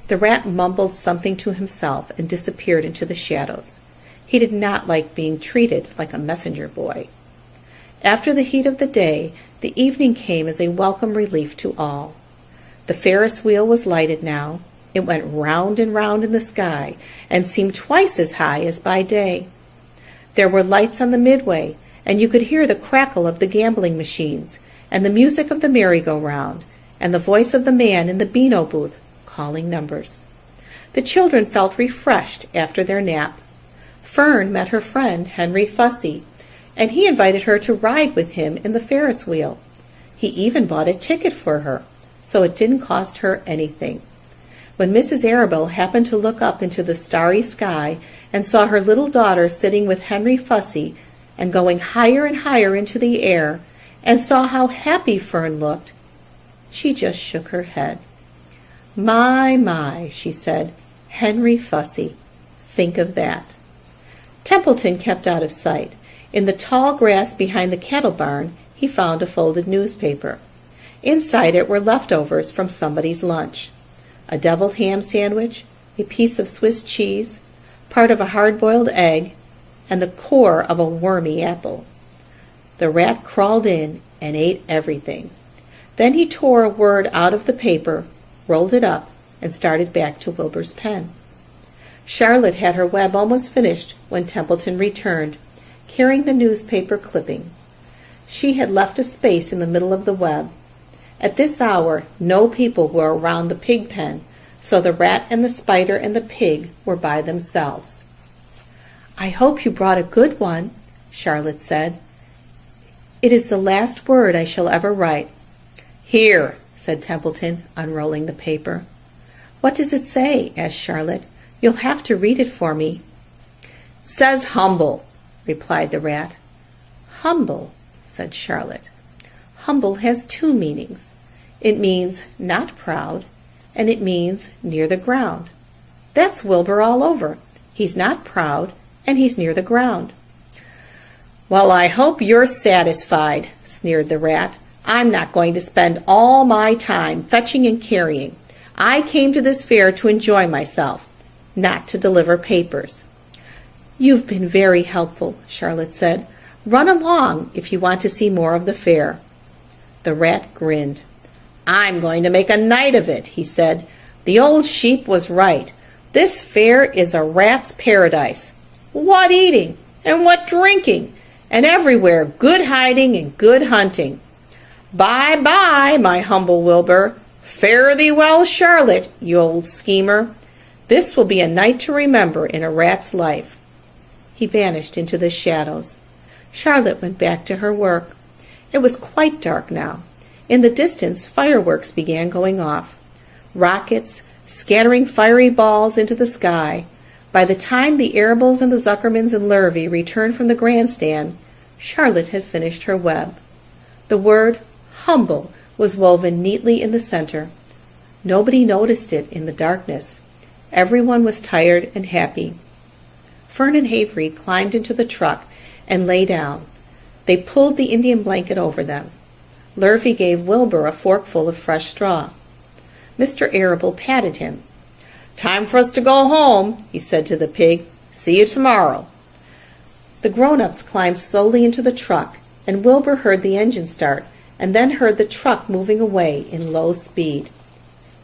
The rat mumbled something to himself and disappeared into the shadows. He did not like being treated like a messenger boy. After the heat of the day, the evening came as a welcome relief to all. The Ferris wheel was lighted now. It went round and round in the sky and seemed twice as high as by day. There were lights on the midway, and you could hear the crackle of the gambling machines, and the music of the merry-go-round, and the voice of the man in the Beano booth calling numbers. The children felt refreshed after their nap. Fern met her friend, Henry Fussy, and he invited her to ride with him in the Ferris wheel. He even bought a ticket for her, so it didn't cost her anything. When Mrs. Arabill happened to look up into the starry sky and saw her little daughter sitting with Henry Fussy and going higher and higher into the air, and saw how happy Fern looked, she just shook her head. My, she said, Henry Fussy. Think of that. Templeton kept out of sight. In the tall grass behind the cattle barn, he found a folded newspaper. Inside it were leftovers from somebody's lunch. A deviled ham sandwich, a piece of Swiss cheese, part of a hard-boiled egg, and the core of a wormy apple. The rat crawled in and ate everything. Then he tore a word out of the paper, rolled it up, and started back to Wilbur's pen. Charlotte had her web almost finished when Templeton returned, carrying the newspaper clipping. She had left a space in the middle of the web. At this hour, no people were around the pig pen, so the rat and the spider and the pig were by themselves. "I hope you brought a good one," Charlotte said. "It is the last word I shall ever write." "Here," said Templeton, unrolling the paper. "What does it say?" asked Charlotte. "You'll have to read it for me." "It says humble," replied the rat. "Humble," said Charlotte. "Humble has two meanings. It means not proud, and it means near the ground. That's Wilbur all over. He's not proud, and he's near the ground." "Well, I hope you're satisfied," sneered the rat. I'm not going to spend all my time fetching and carrying. I came to this fair to enjoy myself, not to deliver papers." "You've been very helpful," Charlotte said. "Run along if you want to see more of the fair." The rat grinned. "I'm going to make a night of it," he said. "The old sheep was right. This fair is a rat's paradise. What eating, and what drinking, and everywhere good hiding and good hunting. Bye-bye, my humble Wilbur. Fare thee well, Charlotte, you old schemer. This will be a night to remember in a rat's life." He vanished into the shadows. Charlotte went back to her work. It was quite dark now. In the distance, fireworks began going off. Rockets, scattering fiery balls into the sky. By the time the Arables and the Zuckermans and Lurvy returned from the grandstand, Charlotte had finished her web. The word humble was woven neatly in the center. Nobody noticed it in the darkness. Everyone was tired and happy. Fern and Avery climbed into the truck and lay down. They pulled the Indian blanket over them. Lurvy gave Wilbur a forkful of fresh straw. Mr. Arable patted him. "Time for us to go home," he said to the pig. "See you tomorrow." The grown-ups climbed slowly into the truck, and Wilbur heard the engine start, and then heard the truck moving away in low speed.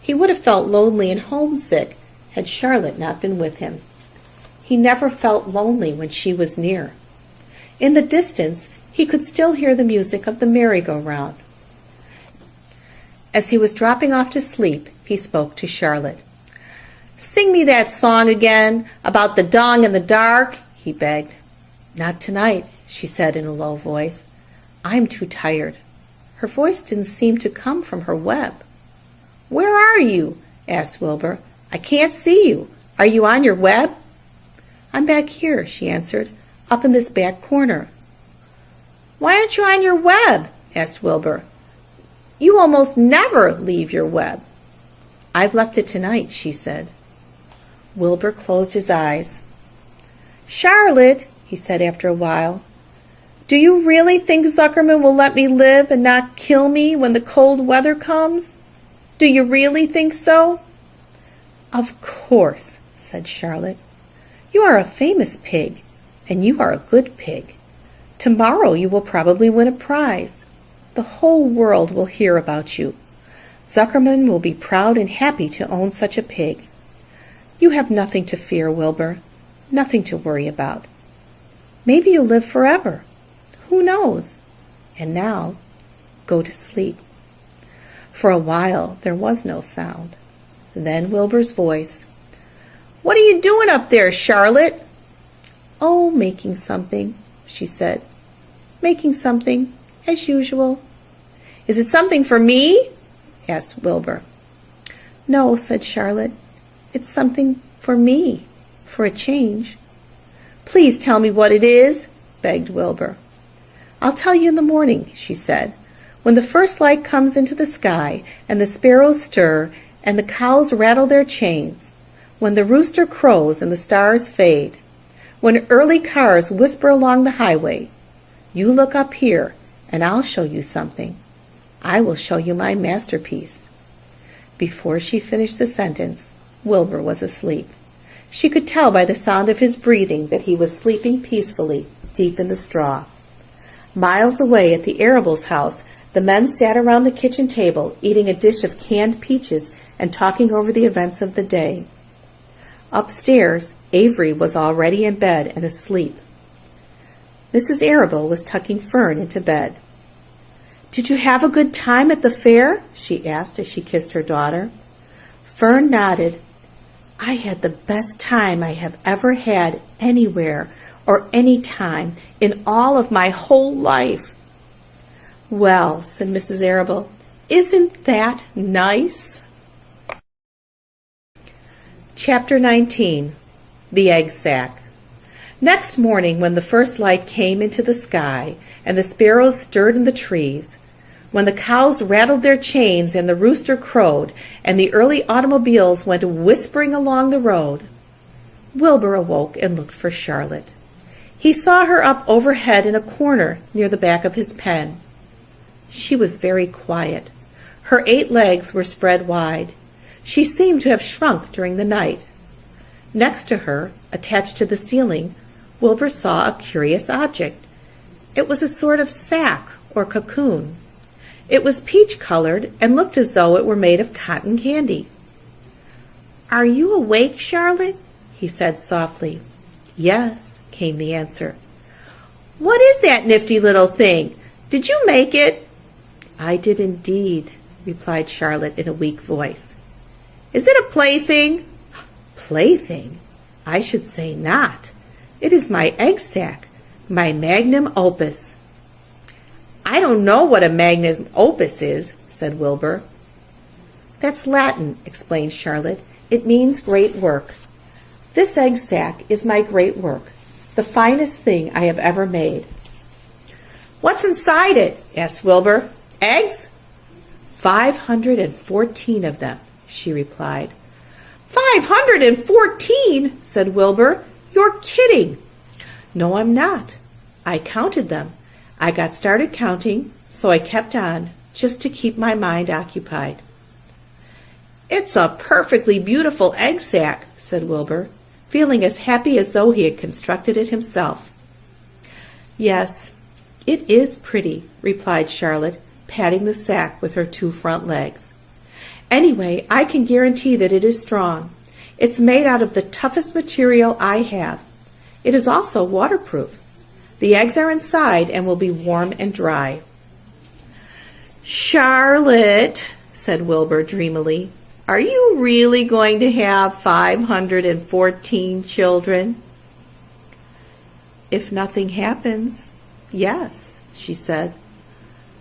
He would have felt lonely and homesick had Charlotte not been with him. He never felt lonely when she was near. In the distance, he could still hear the music of the merry-go-round. As he was dropping off to sleep, he spoke to Charlotte. "Sing me that song again, about the dong in the dark," he begged. "Not tonight," she said in a low voice. "I'm too tired." Her voice didn't seem to come from her web. "Where are you?" asked Wilbur. "I can't see you. Are you on your web?" "I'm back here," she answered, "up in this back corner." "Why aren't you on your web?" asked Wilbur. "You almost never leave your web." "I've left it tonight," she said. Wilbur closed his eyes. "Charlotte," he said after a while, "do you really think Zuckerman will let me live and not kill me when the cold weather comes? Do you really think so?" "Of course," said Charlotte. "You are a famous pig, and you are a good pig. Tomorrow you will probably win a prize. The whole world will hear about you. Zuckerman will be proud and happy to own such a pig. You have nothing to fear, Wilbur, nothing to worry about. Maybe you'll live forever. Who knows? And now, go to sleep." For a while there was no sound. Then Wilbur's voice. "What are you doing up there, Charlotte?" "Oh, making something," she said. "Making something, as usual." "Is it something for me?" asked Wilbur. "No," said Charlotte. "It's something for me, for a change." "Please tell me what it is," begged Wilbur. "I'll tell you in the morning," she said. "When the first light comes into the sky, and the sparrows stir, and the cows rattle their chains, when the rooster crows and the stars fade, when early cars whisper along the highway, you look up here, and I'll show you something. I will show you my masterpiece." Before she finished the sentence, Wilbur was asleep. She could tell by the sound of his breathing that he was sleeping peacefully, deep in the straw. Miles away at the Arable's house, the men sat around the kitchen table, eating a dish of canned peaches and talking over the events of the day. Upstairs, Avery was already in bed and asleep. Mrs. Arable was tucking Fern into bed. "Did you have a good time at the fair?" she asked as she kissed her daughter. Fern nodded. "I had the best time I have ever had anywhere or any time in all of my whole life." "Well," said Mrs. Arable, "isn't that nice?" Chapter 19. The Egg Sack. Next morning, when the first light came into the sky, and the sparrows stirred in the trees, when the cows rattled their chains and the rooster crowed, and the early automobiles went whispering along the road, Wilbur awoke and looked for Charlotte. He saw her up overhead in a corner near the back of his pen. She was very quiet. Her 8 legs were spread wide. She seemed to have shrunk during the night. Next to her, attached to the ceiling, Wilbur saw a curious object. It was a sort of sack or cocoon. It was peach-colored and looked as though it were made of cotton candy. "Are you awake, Charlotte?" he said softly. "Yes," came the answer. "What is that nifty little thing? Did you make it?" "I did indeed," replied Charlotte in a weak voice. "Is it a plaything?" "Plaything? I should say not. It is my egg sack, my magnum opus." "I don't know what a magnum opus is," said Wilbur. "That's Latin," explained Charlotte. "It means great work. This egg sack is my great work, the finest thing I have ever made." "What's inside it?" asked Wilbur. "Eggs?" 514 of them, she replied. 514, said Wilbur. "You're kidding." "No, I'm not. I counted them. I got started counting, so I kept on, just to keep my mind occupied." "It's a perfectly beautiful egg sack," said Wilbur, feeling as happy as though he had constructed it himself. "Yes, it is pretty," replied Charlotte, patting the sack with her 2 front legs. "Anyway, I can guarantee that it is strong. It's made out of the toughest material I have. It is also waterproof. The eggs are inside and will be warm and dry." "Charlotte," said Wilbur dreamily, "are you really going to have 514 children?" "If nothing happens, yes," she said.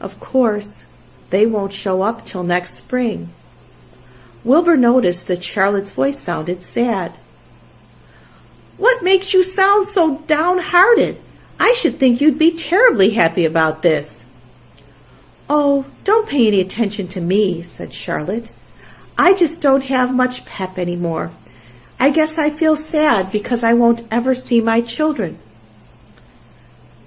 "Of course, they won't show up till next spring." Wilbur noticed that Charlotte's voice sounded sad. "What makes you sound so downhearted? I should think you'd be terribly happy about this." "Oh, don't pay any attention to me," said Charlotte. "I just don't have much pep anymore. I guess I feel sad because I won't ever see my children."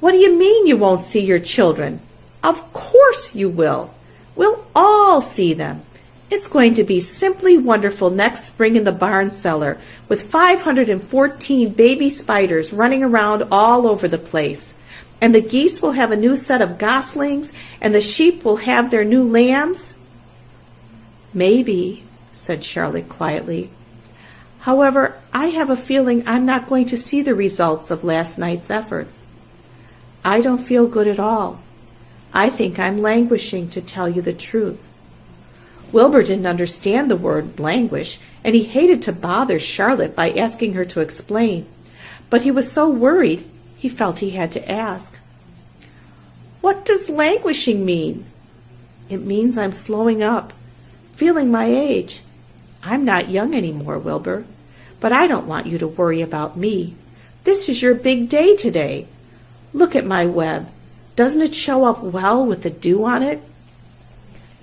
"What do you mean you won't see your children? Of course you will. We'll all see them. It's going to be simply wonderful next spring in the barn cellar with 514 baby spiders running around all over the place. And the geese will have a new set of goslings, and the sheep will have their new lambs." "Maybe," said Charlotte quietly. "However, I have a feeling I'm not going to see the results of last night's efforts. I don't feel good at all. I think I'm languishing, to tell you the truth." Wilbur didn't understand the word languish, and he hated to bother Charlotte by asking her to explain. But he was so worried, he felt he had to ask. "What does languishing mean?" "It means I'm slowing up, feeling my age. I'm not young anymore, Wilbur. But I don't want you to worry about me. This is your big day today. Look at my web. Doesn't it show up well with the dew on it?"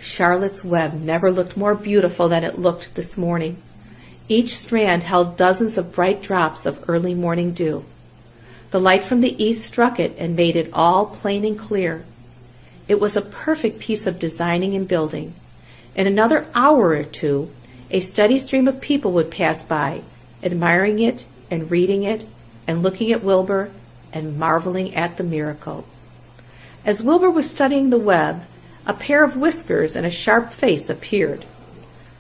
Charlotte's web never looked more beautiful than it looked this morning. Each strand held dozens of bright drops of early morning dew. The light from the east struck it and made it all plain and clear. It was a perfect piece of designing and building. In another hour or two, a steady stream of people would pass by, admiring it and reading it and looking at Wilbur and marveling at the miracle. As Wilbur was studying the web, a pair of whiskers and a sharp face appeared.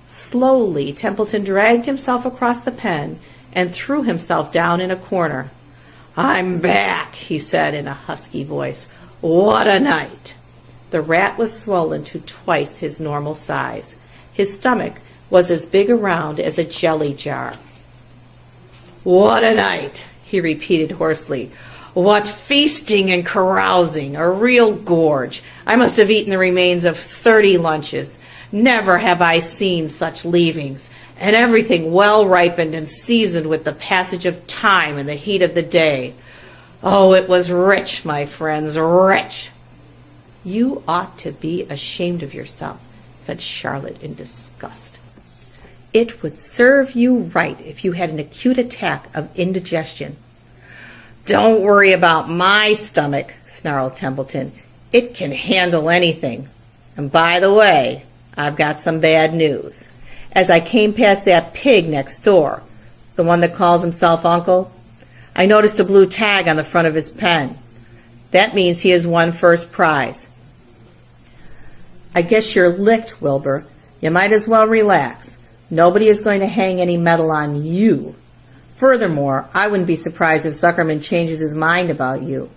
Slowly, Templeton dragged himself across the pen and threw himself down in a corner. "I'm back," he said in a husky voice. "What a night!" The rat was swollen to twice his normal size. His stomach was as big around as a jelly jar. "What a night!" he repeated hoarsely. "What feasting and carousing! A real gorge! I must have eaten the remains of 30 lunches. Never have I seen such leavings, and everything well ripened and seasoned with the passage of time and the heat of the day. Oh, it was rich, my friends, rich!" "You ought to be ashamed of yourself," said Charlotte in disgust. "It would serve you right if you had an acute attack of indigestion." "Don't worry about my stomach," snarled Templeton. It can handle anything. And by the way, I've got some bad news. As I came past that pig next door, the one that calls himself Uncle, I noticed a blue tag on the front of his pen. That means he has won first prize. I guess you're licked, Wilbur. You might as well relax. Nobody is going to hang any medal on you. Furthermore, I wouldn't be surprised if Zuckerman changes his mind about you.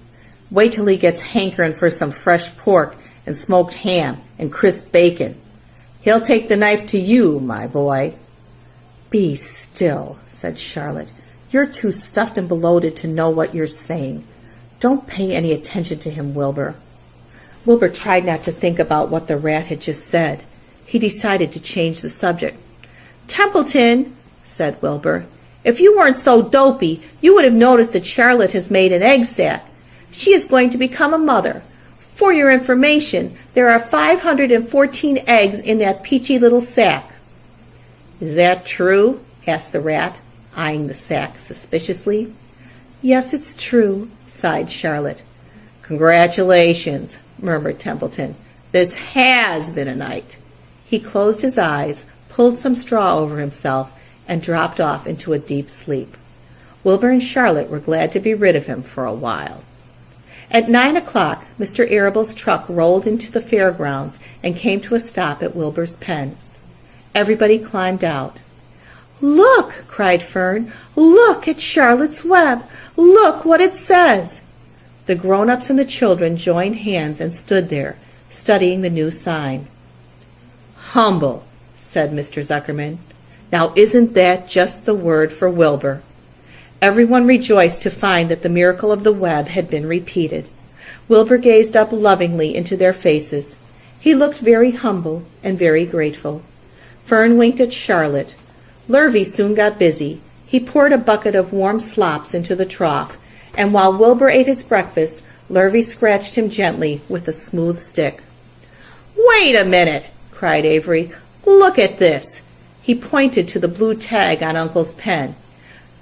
Wait till he gets hankering for some fresh pork and smoked ham and crisp bacon. He'll take the knife to you, my boy. Be still, said Charlotte. You're too stuffed and bloated to know what you're saying. Don't pay any attention to him, Wilbur. Wilbur tried not to think about what the rat had just said. He decided to change the subject. Templeton, said Wilbur, if you weren't so dopey, you would have noticed that Charlotte has made an egg sac. She is going to become a mother. For your information, there are 514 eggs in that peachy little sack. Is that true? Asked the rat, eyeing the sack suspiciously. Yes, it's true, sighed Charlotte. Congratulations, murmured Templeton. This has been a night. He closed his eyes, pulled some straw over himself, and dropped off into a deep sleep. Wilbur and Charlotte were glad to be rid of him for a while. At 9 o'clock, Mr. Arable's truck rolled into the fairgrounds and came to a stop at Wilbur's pen. Everybody climbed out. Look, cried Fern, look at Charlotte's web. Look what it says. The grown-ups and the children joined hands and stood there, studying the new sign. Humble, said Mr. Zuckerman. Now isn't that just the word for Wilbur? Everyone rejoiced to find that the miracle of the web had been repeated. Wilbur gazed up lovingly into their faces. He looked very humble and very grateful. Fern winked at Charlotte. Lurvy soon got busy. He poured a bucket of warm slops into the trough, and while Wilbur ate his breakfast, Lurvy scratched him gently with a smooth stick. Wait a minute, cried Avery. Look at this. He pointed to the blue tag on Uncle's pen.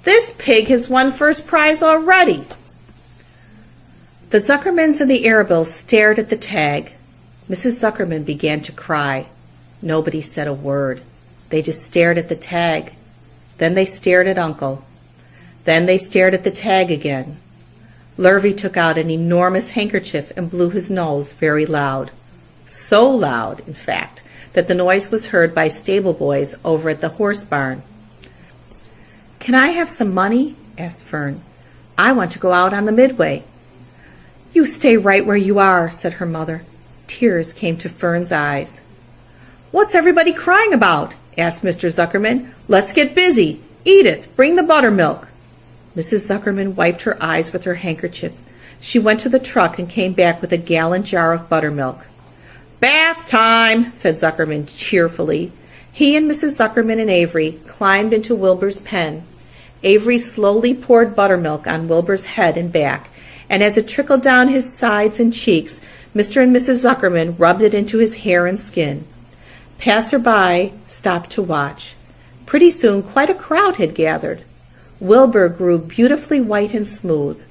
This pig has won first prize already. The Zuckermans and the Arabills stared at the tag. Mrs. Zuckerman began to cry. Nobody said a word. They just stared at the tag. Then they stared at Uncle. Then they stared at the tag again. Lurvy took out an enormous handkerchief and blew his nose very loud. So loud, in fact, that the noise was heard by stable boys over at the horse barn. Can I have some money? Asked Fern. I want to go out on the midway. You stay right where you are, said her mother. Tears came to Fern's eyes. What's everybody crying about? Asked Mr. Zuckerman. Let's get busy. Edith, bring the buttermilk. Mrs. Zuckerman wiped her eyes with her handkerchief. She went to the truck and came back with a gallon jar of buttermilk. Bath time, said Zuckerman cheerfully. He and Mrs. Zuckerman and Avery climbed into Wilbur's pen. Avery slowly poured buttermilk on Wilbur's head and back, and as it trickled down his sides and cheeks, Mr. and Mrs. Zuckerman rubbed it into his hair and skin. Passer-by stopped to watch. Pretty soon quite a crowd had gathered. Wilbur grew beautifully white and smooth.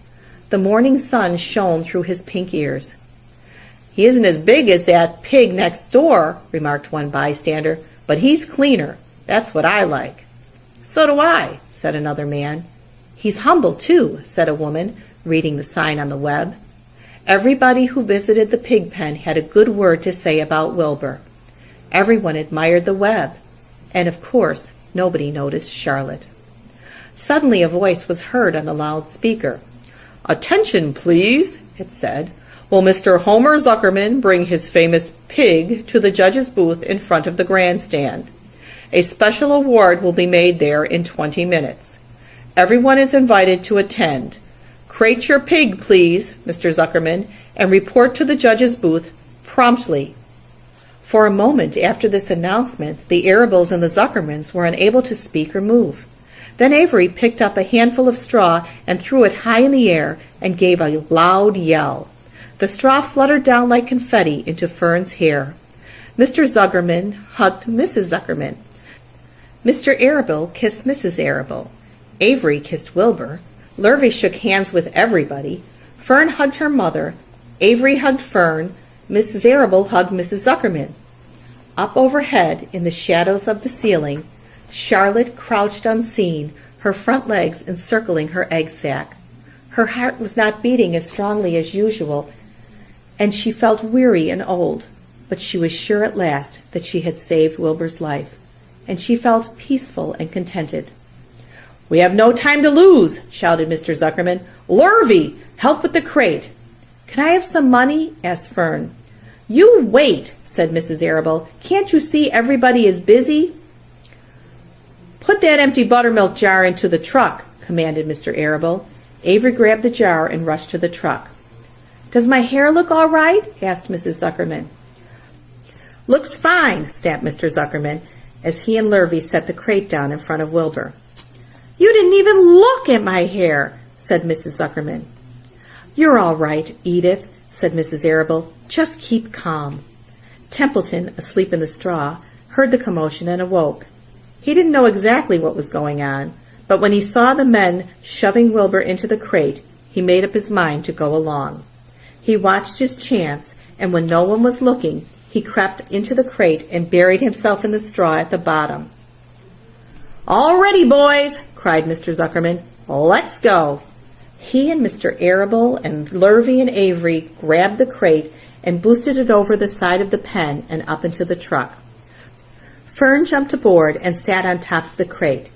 The morning sun shone through his pink ears. He isn't as big as that pig next door, remarked one bystander, but he's cleaner. That's what I like. So do I, said another man. He's humble, too, said a woman, reading the sign on the web. Everybody who visited the pig pen had a good word to say about Wilbur. Everyone admired the web, and of course nobody noticed Charlotte. Suddenly a voice was heard on the loudspeaker. Attention, please, it said. Will Mr. Homer Zuckerman bring his famous pig to the judge's booth in front of the grandstand? A special award will be made there in 20 minutes. Everyone is invited to attend. Crate your pig, please, Mr. Zuckerman, and report to the judge's booth promptly. For a moment after this announcement, the Arabills and the Zuckermans were unable to speak or move. Then Avery picked up a handful of straw and threw it high in the air and gave a loud yell. The straw fluttered down like confetti into Fern's hair. Mr. Zuckerman hugged Mrs. Zuckerman. Mr. Arabill kissed Mrs. Arabill. Avery kissed Wilbur. Lurvy shook hands with everybody. Fern hugged her mother. Avery hugged Fern. Mrs. Arable hugged Mrs. Zuckerman. Up overhead, in the shadows of the ceiling, Charlotte crouched unseen, her front legs encircling her egg sac. Her heart was not beating as strongly as usual, and she felt weary and old, but she was sure at last that she had saved Wilbur's life, and she felt peaceful and contented. "We have no time to lose," shouted Mr. Zuckerman. "Lurvy, help with the crate." "Can I have some money?" asked Fern. "You wait," said Mrs. Arable. "Can't you see everybody is busy?" "Put that empty buttermilk jar into the truck," commanded Mr. Arable. Avery grabbed the jar and rushed to the truck. "Does my hair look all right?" asked Mrs. Zuckerman. "Looks fine," snapped Mr. Zuckerman, as he and Lurvy set the crate down in front of Wilbur. "You didn't even look at my hair," said Mrs. Zuckerman. "You're all right, Edith," said Mrs. Arable. "Just keep calm." Templeton, asleep in the straw, heard the commotion and awoke. He didn't know exactly what was going on, but when he saw the men shoving Wilbur into the crate, he made up his mind to go along. He watched his chance, and when no one was looking, he crept into the crate and buried himself in the straw at the bottom. "All ready, boys!" cried Mr. Zuckerman. "Let's go!" He and Mr. Arable and Lurvy and Avery grabbed the crate and boosted it over the side of the pen and up into the truck. Fern jumped aboard and sat on top of the crate.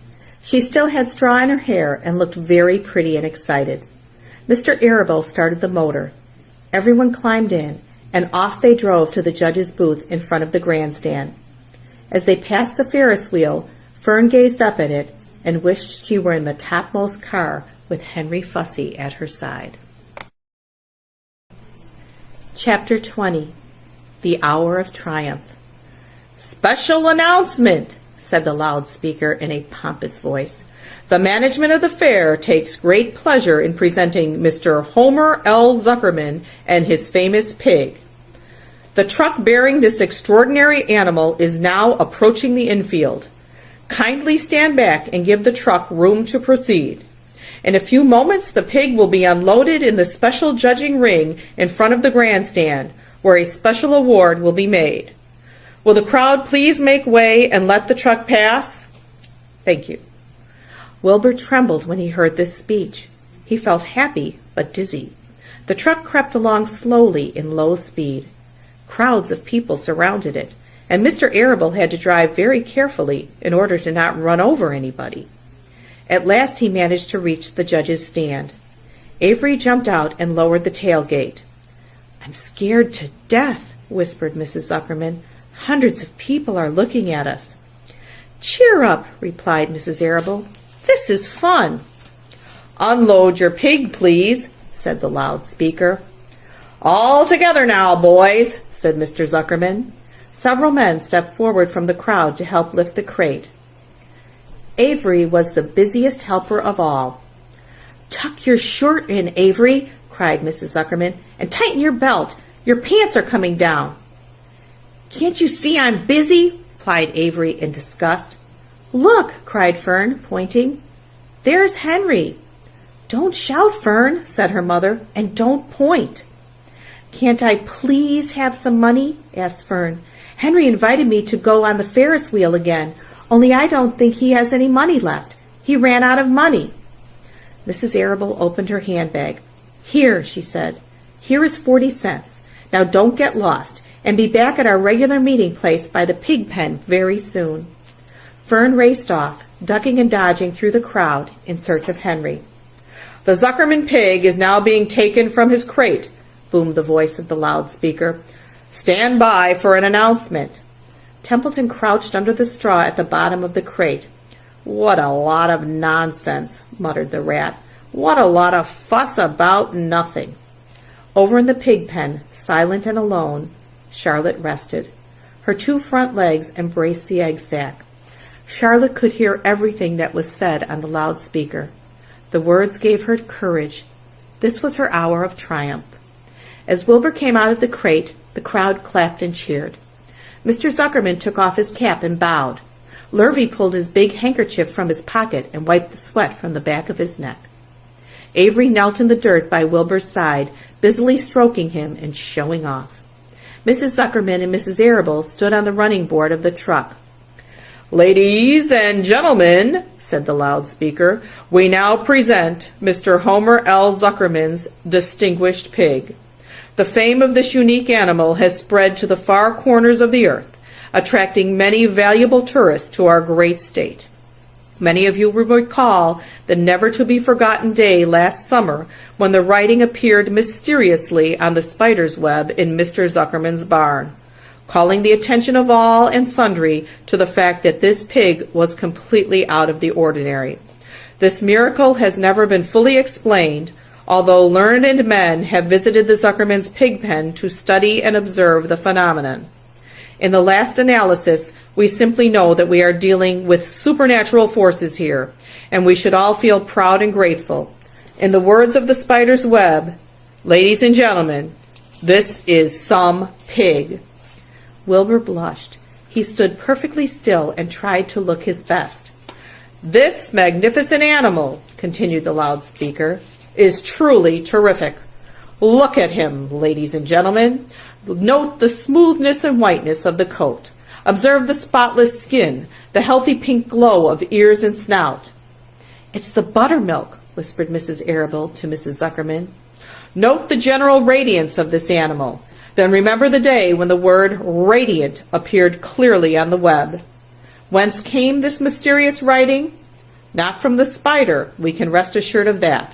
She still had straw in her hair and looked very pretty and excited. Mr. Arable started the motor. Everyone climbed in, and off they drove to the judge's booth in front of the grandstand. As they passed the Ferris wheel, Fern gazed up at it and wished she were in the topmost car with Henry Fussy at her side. Chapter 20. The Hour of Triumph. "Special announcement," said the loudspeaker in a pompous voice. "The management of the fair takes great pleasure in presenting Mr. Homer L. Zuckerman and his famous pig. The truck bearing this extraordinary animal is now approaching the infield. Kindly stand back and give the truck room to proceed. In a few moments, the pig will be unloaded in the special judging ring in front of the grandstand, where a special award will be made. Will the crowd please make way and let the truck pass? Thank you." Wilbur trembled when he heard this speech. He felt happy but dizzy. The truck crept along slowly in low speed. Crowds of people surrounded it, and Mr. Arable had to drive very carefully in order to not run over anybody. At last he managed to reach the judge's stand. Avery jumped out and lowered the tailgate. "I'm scared to death," whispered Mrs. Zuckerman. "Hundreds of people are looking at us." "Cheer up," replied Mrs. Arable. "This is fun." "Unload your pig, please," said the loudspeaker. "All together now, boys," said Mr. Zuckerman. Several men stepped forward from the crowd to help lift the crate. Avery was the busiest helper of all. "Tuck your shirt in, Avery," cried Mrs. Zuckerman, "and tighten your belt. Your pants are coming down." "Can't you see I'm busy?" replied Avery in disgust. "Look," cried Fern, pointing. "There's Henry." "Don't shout, Fern," said her mother, "and don't point." "Can't I please have some money?" asked Fern. "Henry invited me to go on the Ferris wheel again, only I don't think he has any money left. He ran out of money." Mrs. Arable opened her handbag. "Here," she said. "Here is 40 cents. Now don't get lost, and be back at our regular meeting place by the pig pen very soon." Fern raced off, ducking and dodging through the crowd in search of Henry. "The Zuckerman pig is now being taken from his crate," boomed the voice of the loudspeaker. "Stand by for an announcement." Templeton crouched under the straw at the bottom of the crate. "What a lot of nonsense," muttered the rat. "What a lot of fuss about nothing." Over in the pig pen, silent and alone, Charlotte rested. Her 2 front legs embraced the egg sac. Charlotte could hear everything that was said on the loudspeaker. The words gave her courage. This was her hour of triumph. As Wilbur came out of the crate, the crowd clapped and cheered. Mr. Zuckerman took off his cap and bowed. Lurvy pulled his big handkerchief from his pocket and wiped the sweat from the back of his neck. Avery knelt in the dirt by Wilbur's side, busily stroking him and showing off. Mrs. Zuckerman and Mrs. Arable stood on the running board of the truck. "Ladies and gentlemen," said the loudspeaker, "we now present Mr. Homer L. Zuckerman's distinguished pig. The fame of this unique animal has spread to the far corners of the earth, attracting many valuable tourists to our great state. Many of you will recall the never-to-be-forgotten day last summer when the writing appeared mysteriously on the spider's web in Mr. Zuckerman's barn, calling the attention of all and sundry to the fact that this pig was completely out of the ordinary. This miracle has never been fully explained, although learned men have visited the Zuckerman's pig pen to study and observe the phenomenon. In the last analysis, we simply know that we are dealing with supernatural forces here, and we should all feel proud and grateful. In the words of the spider's web, ladies and gentlemen, this is some pig." Wilbur blushed. He stood perfectly still and tried to look his best. "This magnificent animal," continued the loudspeaker, "is truly terrific. Look at him, ladies and gentlemen. Note the smoothness and whiteness of the coat. Observe the spotless skin, the healthy pink glow of ears and snout." "It's the buttermilk," whispered Mrs. Arable to Mrs. Zuckerman. "Note the general radiance of this animal. Then remember the day when the word radiant appeared clearly on the web. Whence came this mysterious writing? Not from the spider, we can rest assured of that.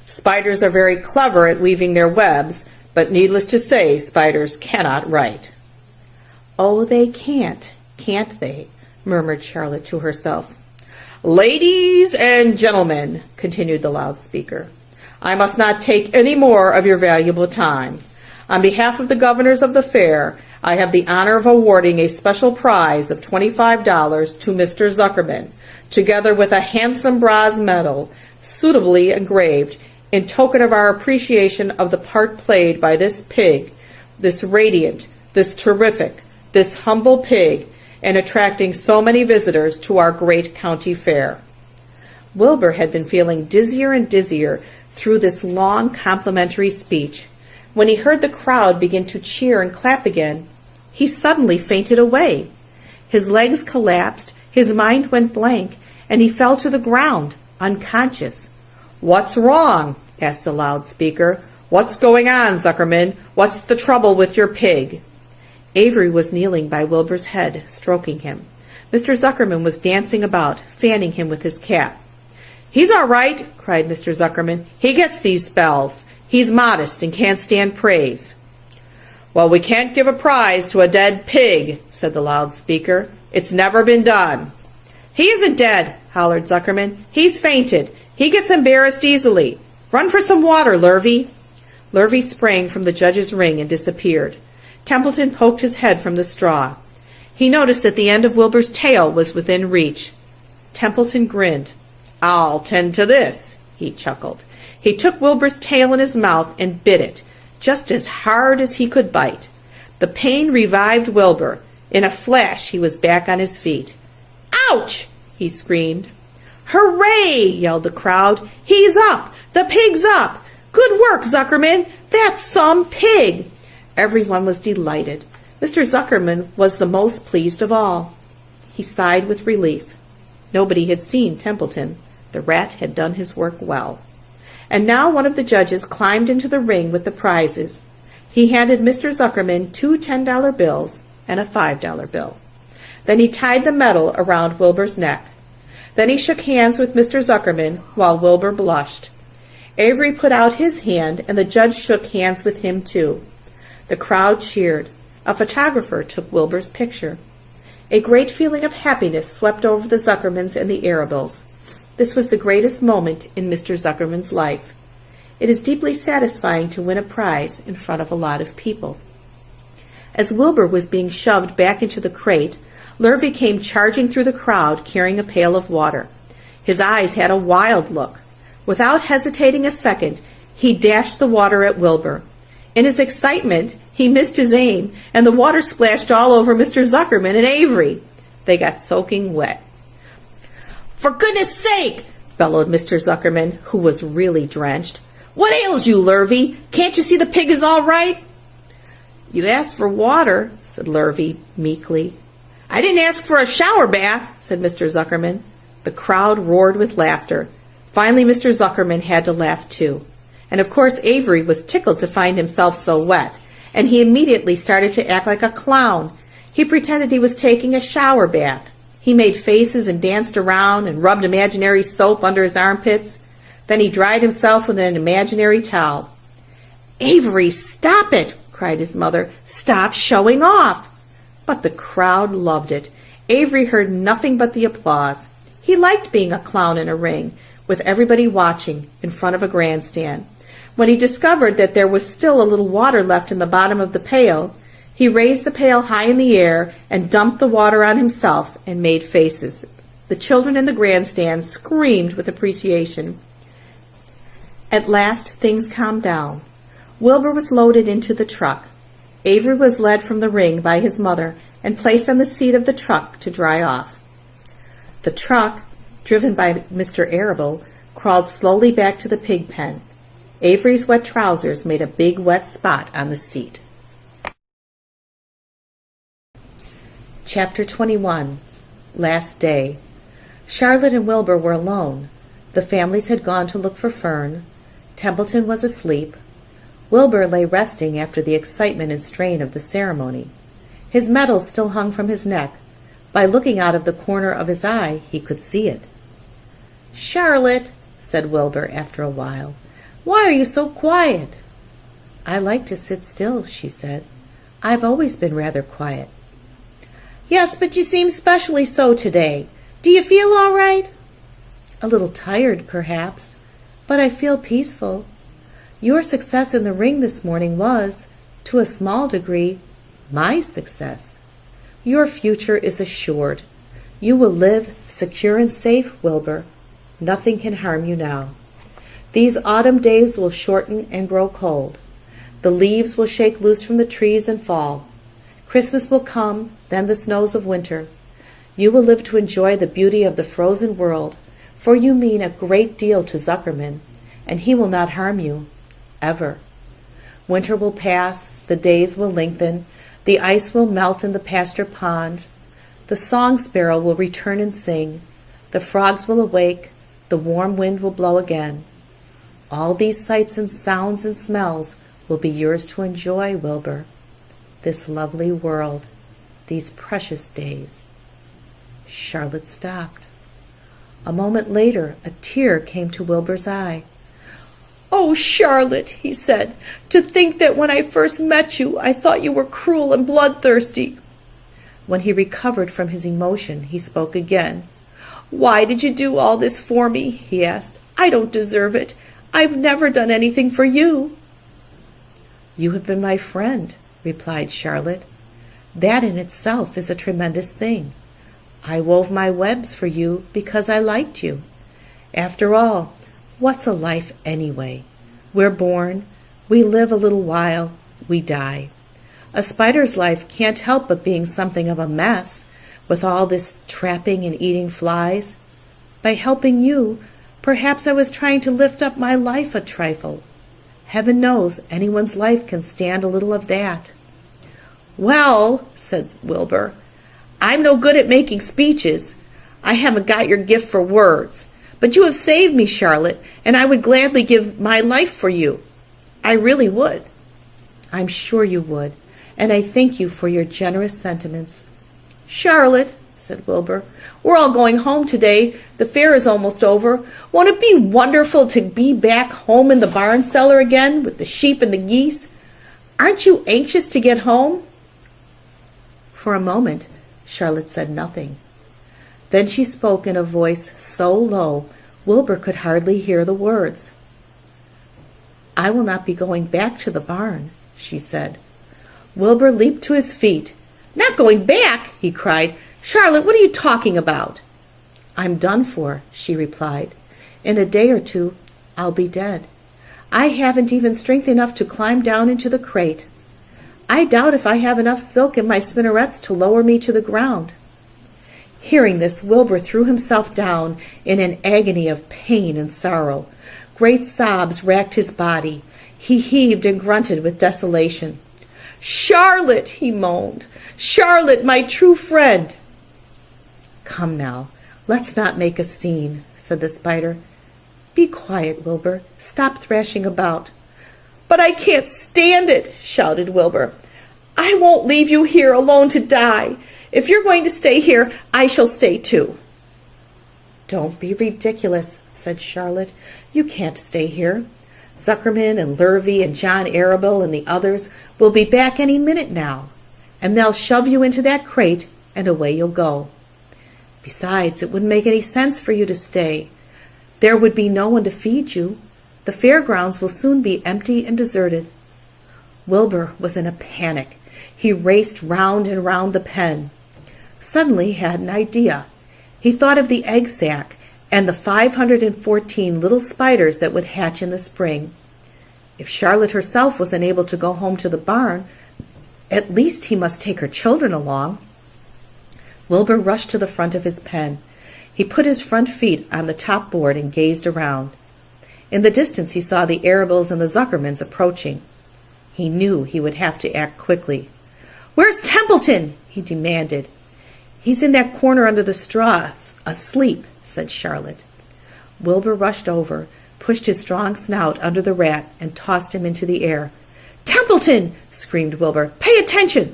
Spiders are very clever at weaving their webs, but needless to say, spiders cannot write." "Oh, they can't they?" murmured Charlotte to herself. "Ladies and gentlemen," continued the loudspeaker, "I must not take any more of your valuable time. On behalf of the governors of the fair, I have the honor of awarding a special prize of $25 to Mr. Zuckerman, together with a handsome bronze medal, suitably engraved, in token of our appreciation of the part played by this pig, this radiant, this terrific, this humble pig, in attracting so many visitors to our great county fair." Wilbur had been feeling dizzier and dizzier through this long complimentary speech. When he heard the crowd begin to cheer and clap again, he suddenly fainted away. His legs collapsed, his mind went blank, and he fell to the ground, unconscious. "What's wrong?" asked the loudspeaker. "What's going on, Zuckerman? What's the trouble with your pig?" Avery was kneeling by Wilbur's head, stroking him. Mr. Zuckerman was dancing about, fanning him with his cap. "He's all right," cried Mr. Zuckerman. "He gets these spells. He's modest and can't stand praise." "Well, we can't give a prize to a dead pig," said the loudspeaker. "It's never been done." "He isn't dead," hollered Zuckerman. "He's fainted. He gets embarrassed easily. Run for some water, Lurvy." Lurvy sprang from the judge's ring and disappeared. Templeton poked his head from the straw. He noticed that the end of Wilbur's tail was within reach. Templeton grinned. "I'll tend to this," he chuckled. He took Wilbur's tail in his mouth and bit it, just as hard as he could bite. The pain revived Wilbur. In a flash, he was back on his feet. "Ouch!" he screamed. "Hooray!" yelled the crowd. "He's up! The pig's up! Good work, Zuckerman! That's some pig!" Everyone was delighted. Mr. Zuckerman was the most pleased of all. He sighed with relief. Nobody had seen Templeton. The rat had done his work well. And now one of the judges climbed into the ring with the prizes. He handed Mr. Zuckerman 2 $10 bills and a $5 bill. Then he tied the medal around Wilbur's neck. Then he shook hands with Mr. Zuckerman while Wilbur blushed. Avery put out his hand, and the judge shook hands with him too. The crowd cheered. A photographer took Wilbur's picture. A great feeling of happiness swept over the Zuckermans and the Arabills. This was the greatest moment in Mr. Zuckerman's life. It is deeply satisfying to win a prize in front of a lot of people. As Wilbur was being shoved back into the crate, Lurvy came charging through the crowd carrying a pail of water. His eyes had a wild look. Without hesitating a second, he dashed the water at Wilbur. In his excitement, he missed his aim, and the water splashed all over Mr. Zuckerman and Avery. They got soaking wet. "For goodness sake, bellowed Mr. Zuckerman, who was really drenched. "What ails you, Lurvy? Can't you see the pig is all right?" "You asked for water," said Lurvy meekly. "I didn't ask for a shower bath," said Mr. Zuckerman. The crowd roared with laughter. Finally, Mr. Zuckerman had to laugh too. And of course Avery was tickled to find himself so wet, and he immediately started to act like a clown. He pretended he was taking a shower bath. He made faces and danced around and rubbed imaginary soap under his armpits. Then he dried himself with an imaginary towel. "Avery, stop it!" cried his mother. "Stop showing off!" But the crowd loved it. Avery heard nothing but the applause. He liked being a clown in a ring, with everybody watching in front of a grandstand. When he discovered that there was still a little water left in the bottom of the pail, he raised the pail high in the air and dumped the water on himself and made faces. The children in the grandstand screamed with appreciation. At last things calmed down. Wilbur was loaded into the truck. Avery was led from the ring by his mother and placed on the seat of the truck to dry off. The truck, driven by Mr. Arable, crawled slowly back to the pig pen. Avery's wet trousers made a big wet spot on the seat. Chapter 21. Last Day. Charlotte and Wilbur were alone. The families had gone to look for Fern. Templeton was asleep. Wilbur lay resting after the excitement and strain of the ceremony. His medal still hung from his neck. By looking out of the corner of his eye, he could see it. "Charlotte," said Wilbur after a while, "why are you so quiet?" "I like to sit still," she said. "I've always been rather quiet." "Yes, but you seem specially so today. Do you feel all right?" "A little tired, perhaps, but I feel peaceful. Your success in the ring this morning was, to a small degree, my success. Your future is assured. You will live secure and safe, Wilbur. Nothing can harm you now. These autumn days will shorten and grow cold. The leaves will shake loose from the trees and fall. Christmas will come, then the snows of winter. You will live to enjoy the beauty of the frozen world, for you mean a great deal to Zuckerman, and he will not harm you, ever. Winter will pass, the days will lengthen, the ice will melt in the pasture pond, the song sparrow will return and sing, the frogs will awake, the warm wind will blow again. All these sights and sounds and smells will be yours to enjoy, Wilbur. This lovely world, these precious days." Charlotte stopped. A moment later, a tear came to Wilbur's eye. "Oh, Charlotte," he said, "to think that when I first met you, I thought you were cruel and bloodthirsty." When he recovered from his emotion, he spoke again. "Why did you do all this for me?" he asked. "I don't deserve it. I've never done anything for you." "You have been my friend," replied Charlotte. "That in itself is a tremendous thing. I wove my webs for you because I liked you. After all, what's a life anyway? We're born, we live a little while, we die. A spider's life can't help but being something of a mess, with all this trapping and eating flies. By helping you, perhaps I was trying to lift up my life a trifle. Heaven knows anyone's life can stand a little of that." "Well," said Wilbur, "I'm no good at making speeches. I haven't got your gift for words. But you have saved me, Charlotte, and I would gladly give my life for you. I really would." "I'm sure you would, and I thank you for your generous sentiments." "Charlotte," said Wilbur, "we're all going home today. The fair is almost over. Won't it be wonderful to be back home in the barn cellar again with the sheep and the geese? Aren't you anxious to get home?" For a moment, Charlotte said nothing. Then she spoke in a voice so low Wilbur could hardly hear the words. "I will not be going back to the barn," she said. Wilbur leaped to his feet. "Not going back?" he cried. "Charlotte, what are you talking about?" "I'm done for," she replied. "In a day or two, I'll be dead. I haven't even strength enough to climb down into the crate. I doubt if I have enough silk in my spinnerets to lower me to the ground." Hearing this, Wilbur threw himself down in an agony of pain and sorrow. Great sobs racked his body. He heaved and grunted with desolation. "Charlotte," he moaned. "Charlotte, my true friend." "Come now, let's not make a scene," said the spider. "Be quiet, Wilbur. Stop thrashing about." "But I can't stand it," shouted Wilbur. "I won't leave you here alone to die. If you're going to stay here, I shall stay too." "Don't be ridiculous," said Charlotte. "You can't stay here. Zuckerman and Lurvy and John Arable and the others will be back any minute now, and they'll shove you into that crate and away you'll go. Besides, it wouldn't make any sense for you to stay. There would be no one to feed you. The fairgrounds will soon be empty and deserted." Wilbur was in a panic. He raced round and round the pen. Suddenly he had an idea. He thought of the egg sack and the 514 little spiders that would hatch in the spring. If Charlotte herself was unable to go home to the barn, at least he must take her children along. Wilbur rushed to the front of his pen. He put his front feet on the top board and gazed around. In the distance he saw the Arables and the Zuckermans approaching. He knew he would have to act quickly. "Where's Templeton?" he demanded. "He's in that corner under the straw, asleep," said Charlotte. Wilbur rushed over, pushed his strong snout under the rat, and tossed him into the air. "Templeton!" screamed Wilbur. "Pay attention!"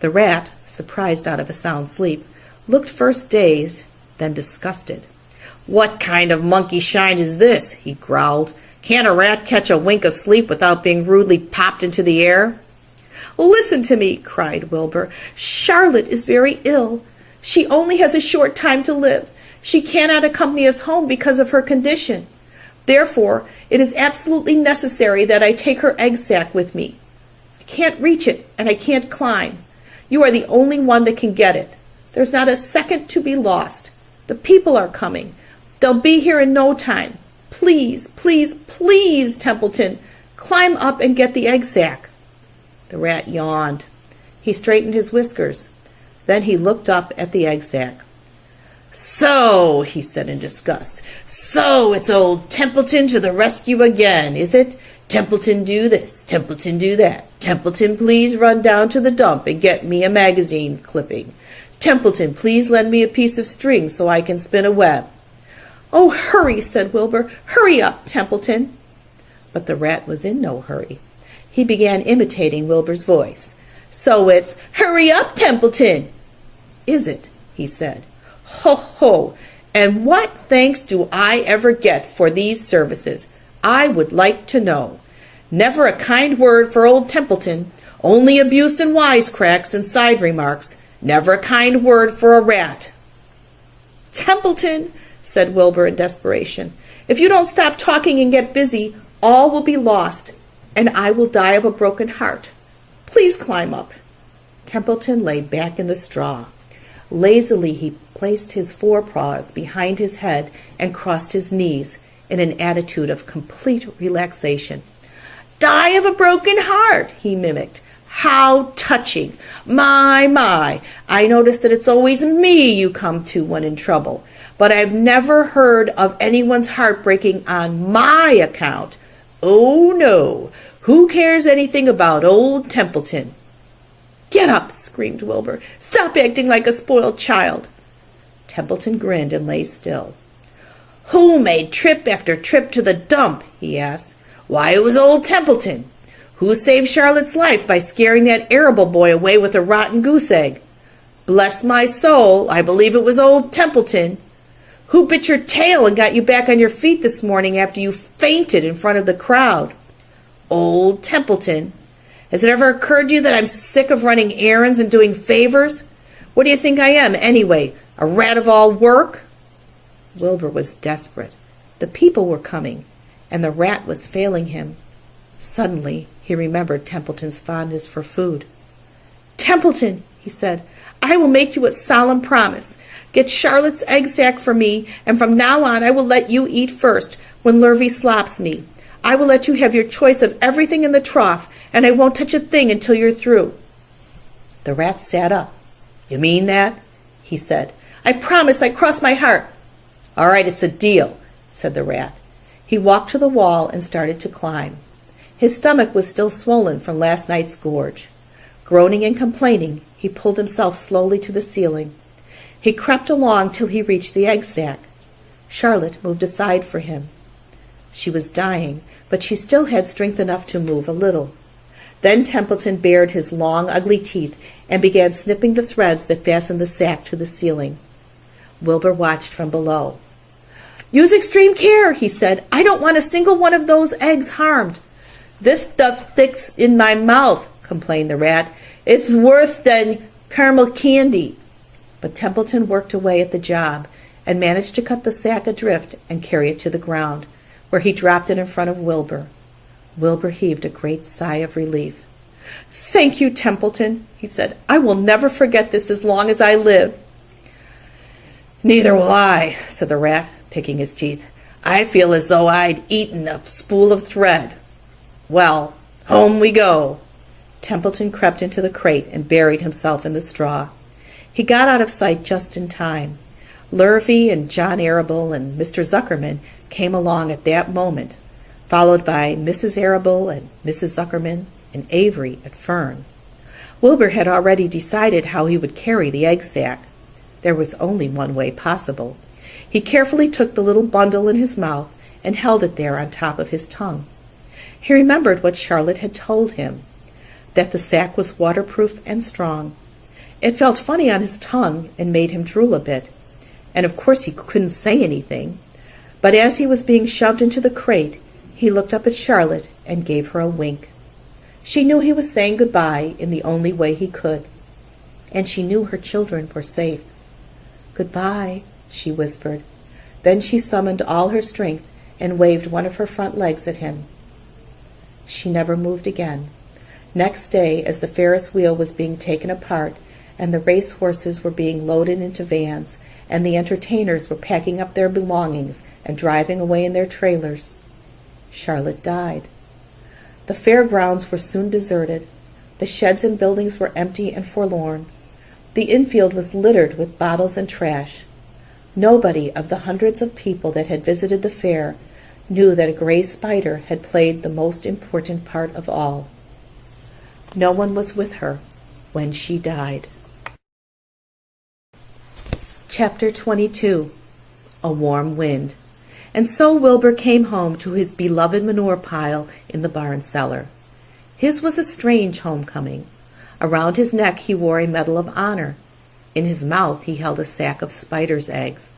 The rat, surprised out of a sound sleep, looked first dazed, then disgusted. "What kind of monkey shine is this?" he growled. "Can't a rat catch a wink of sleep without being rudely popped into the air?" "Listen to me," cried Wilbur. "Charlotte is very ill. She only has a short time to live. She cannot accompany us home because of her condition. Therefore, it is absolutely necessary that I take her egg sack with me. I can't reach it, and I can't climb. You are the only one that can get it. There's not a second to be lost. The people are coming. They'll be here in no time. Please, please, please, Templeton, climb up and get the egg sack." The rat yawned. He straightened his whiskers. Then he looked up at the egg sack. "So," he said in disgust, "so it's old Templeton to the rescue again, is it? Templeton do this, Templeton do that. Templeton, please run down to the dump and get me a magazine clipping. Templeton, please lend me a piece of string so I can spin a web." "Oh, hurry," said Wilbur. "Hurry up, Templeton." But the rat was in no hurry. He began imitating Wilbur's voice. "So it's, 'Hurry up, Templeton!' Is it?" he said. "Ho, ho! And what thanks do I ever get for these services? I would like to know. Never a kind word for old Templeton, only abuse and wisecracks and side remarks. Never a kind word for a rat." "Templeton," said Wilbur in desperation, "if you don't stop talking and get busy, all will be lost, and I will die of a broken heart. Please climb up." Templeton lay back in the straw. Lazily he placed his forepaws behind his head and crossed his knees in an attitude of complete relaxation. "Die of a broken heart," he mimicked. "How touching! My, I notice that it's always me you come to when in trouble, but I've never heard of anyone's heart breaking on my account. Oh, no, who cares anything about old Templeton?" "Get up," screamed Wilbur. "Stop acting like a spoiled child." Templeton grinned and lay still. "Who made trip after trip to the dump?" he asked. "Why, it was old Templeton. Who saved Charlotte's life by scaring that arable boy away with a rotten goose egg? Bless my soul, I believe it was old Templeton. Who bit your tail and got you back on your feet this morning after you fainted in front of the crowd? Old Templeton. Has it ever occurred to you that I'm sick of running errands and doing favors? What do you think I am, anyway? A rat of all work?" Wilbur was desperate. The people were coming, and the rat was failing him. Suddenly he remembered Templeton's fondness for food. "Templeton," he said, "I will make you a solemn promise. Get Charlotte's egg sack for me, and from now on I will let you eat first when Lurvy slops me. I will let you have your choice of everything in the trough, and I won't touch a thing until you're through." The rat sat up. "You mean that?" he said. I promise, I cross my heart." "All right, it's a deal," said the rat. He walked to the wall and started to climb. His stomach was still swollen from last night's gorge. Groaning and complaining, he pulled himself slowly to the ceiling. He crept along till he reached the egg sack. Charlotte moved aside for him. She was dying, but she still had strength enough to move a little. Then Templeton bared his long, ugly teeth and began snipping the threads that fastened the sack to the ceiling. Wilbur watched from below. "Use extreme care," he said. "I don't want a single one of those eggs harmed." "This stuff sticks in my mouth," complained the rat. "It's worse than caramel candy." But Templeton worked away at the job and managed to cut the sack adrift and carry it to the ground, where he dropped it in front of Wilbur. Wilbur heaved a great sigh of relief. "Thank you, Templeton," he said. "I will never forget this as long as I live." "Neither will I," said the rat, picking his teeth. "I feel as though I'd eaten a spool of thread. Well, home we go." Templeton crept into the crate and buried himself in the straw. He got out of sight just in time. Lurvy and John Arable and Mr. Zuckerman came along at that moment, followed by Mrs. Arable and Mrs. Zuckerman and Avery and Fern. Wilbur had already decided how he would carry the egg sack. There was only one way possible. He carefully took the little bundle in his mouth and held it there on top of his tongue. He remembered what Charlotte had told him, that the sack was waterproof and strong. It felt funny on his tongue and made him drool a bit, and of course he couldn't say anything. But as he was being shoved into the crate, he looked up at Charlotte and gave her a wink. She knew he was saying goodbye in the only way he could, and she knew her children were safe. "Goodbye," she whispered. Then she summoned all her strength and waved one of her front legs at him. She never moved again. Next day, as the Ferris wheel was being taken apart, and the race horses were being loaded into vans, and the entertainers were packing up their belongings and driving away in their trailers, Charlotte died. The fairgrounds were soon deserted. The sheds and buildings were empty and forlorn. The infield was littered with bottles and trash. Nobody of the hundreds of people that had visited the fair knew that a gray spider had played the most important part of all. No one was with her when she died. Chapter 22. A Warm Wind. And so Wilbur came home to his beloved manure pile in the barn cellar. His was a strange homecoming. Around his neck he wore a medal of honor. In his mouth he held a sack of spider's eggs.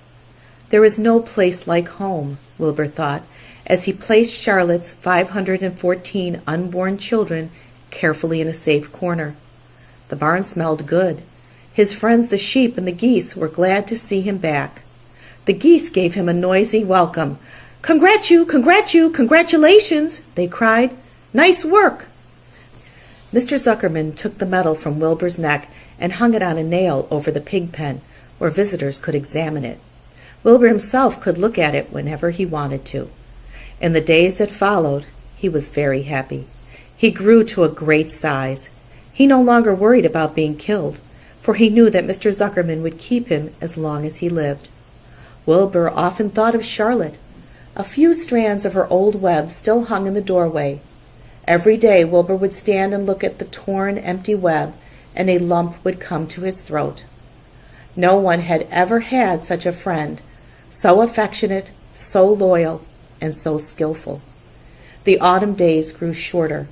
There is no place like home, Wilbur thought, as he placed Charlotte's 514 unborn children carefully in a safe corner. The barn smelled good. His friends the sheep and the geese were glad to see him back. The geese gave him a noisy welcome. Congratulations, they cried. "Nice work." Mr. Zuckerman took the medal from Wilbur's neck and hung it on a nail over the pig pen, where visitors could examine it. Wilbur himself could look at it whenever he wanted to. In the days that followed, he was very happy. He grew to a great size. He no longer worried about being killed, for he knew that Mr. Zuckerman would keep him as long as he lived. Wilbur often thought of Charlotte. A few strands of her old web still hung in the doorway. Every day Wilbur would stand and look at the torn, empty web, and a lump would come to his throat. No one had ever had such a friend, so affectionate, so loyal, and so skillful. The autumn days grew shorter.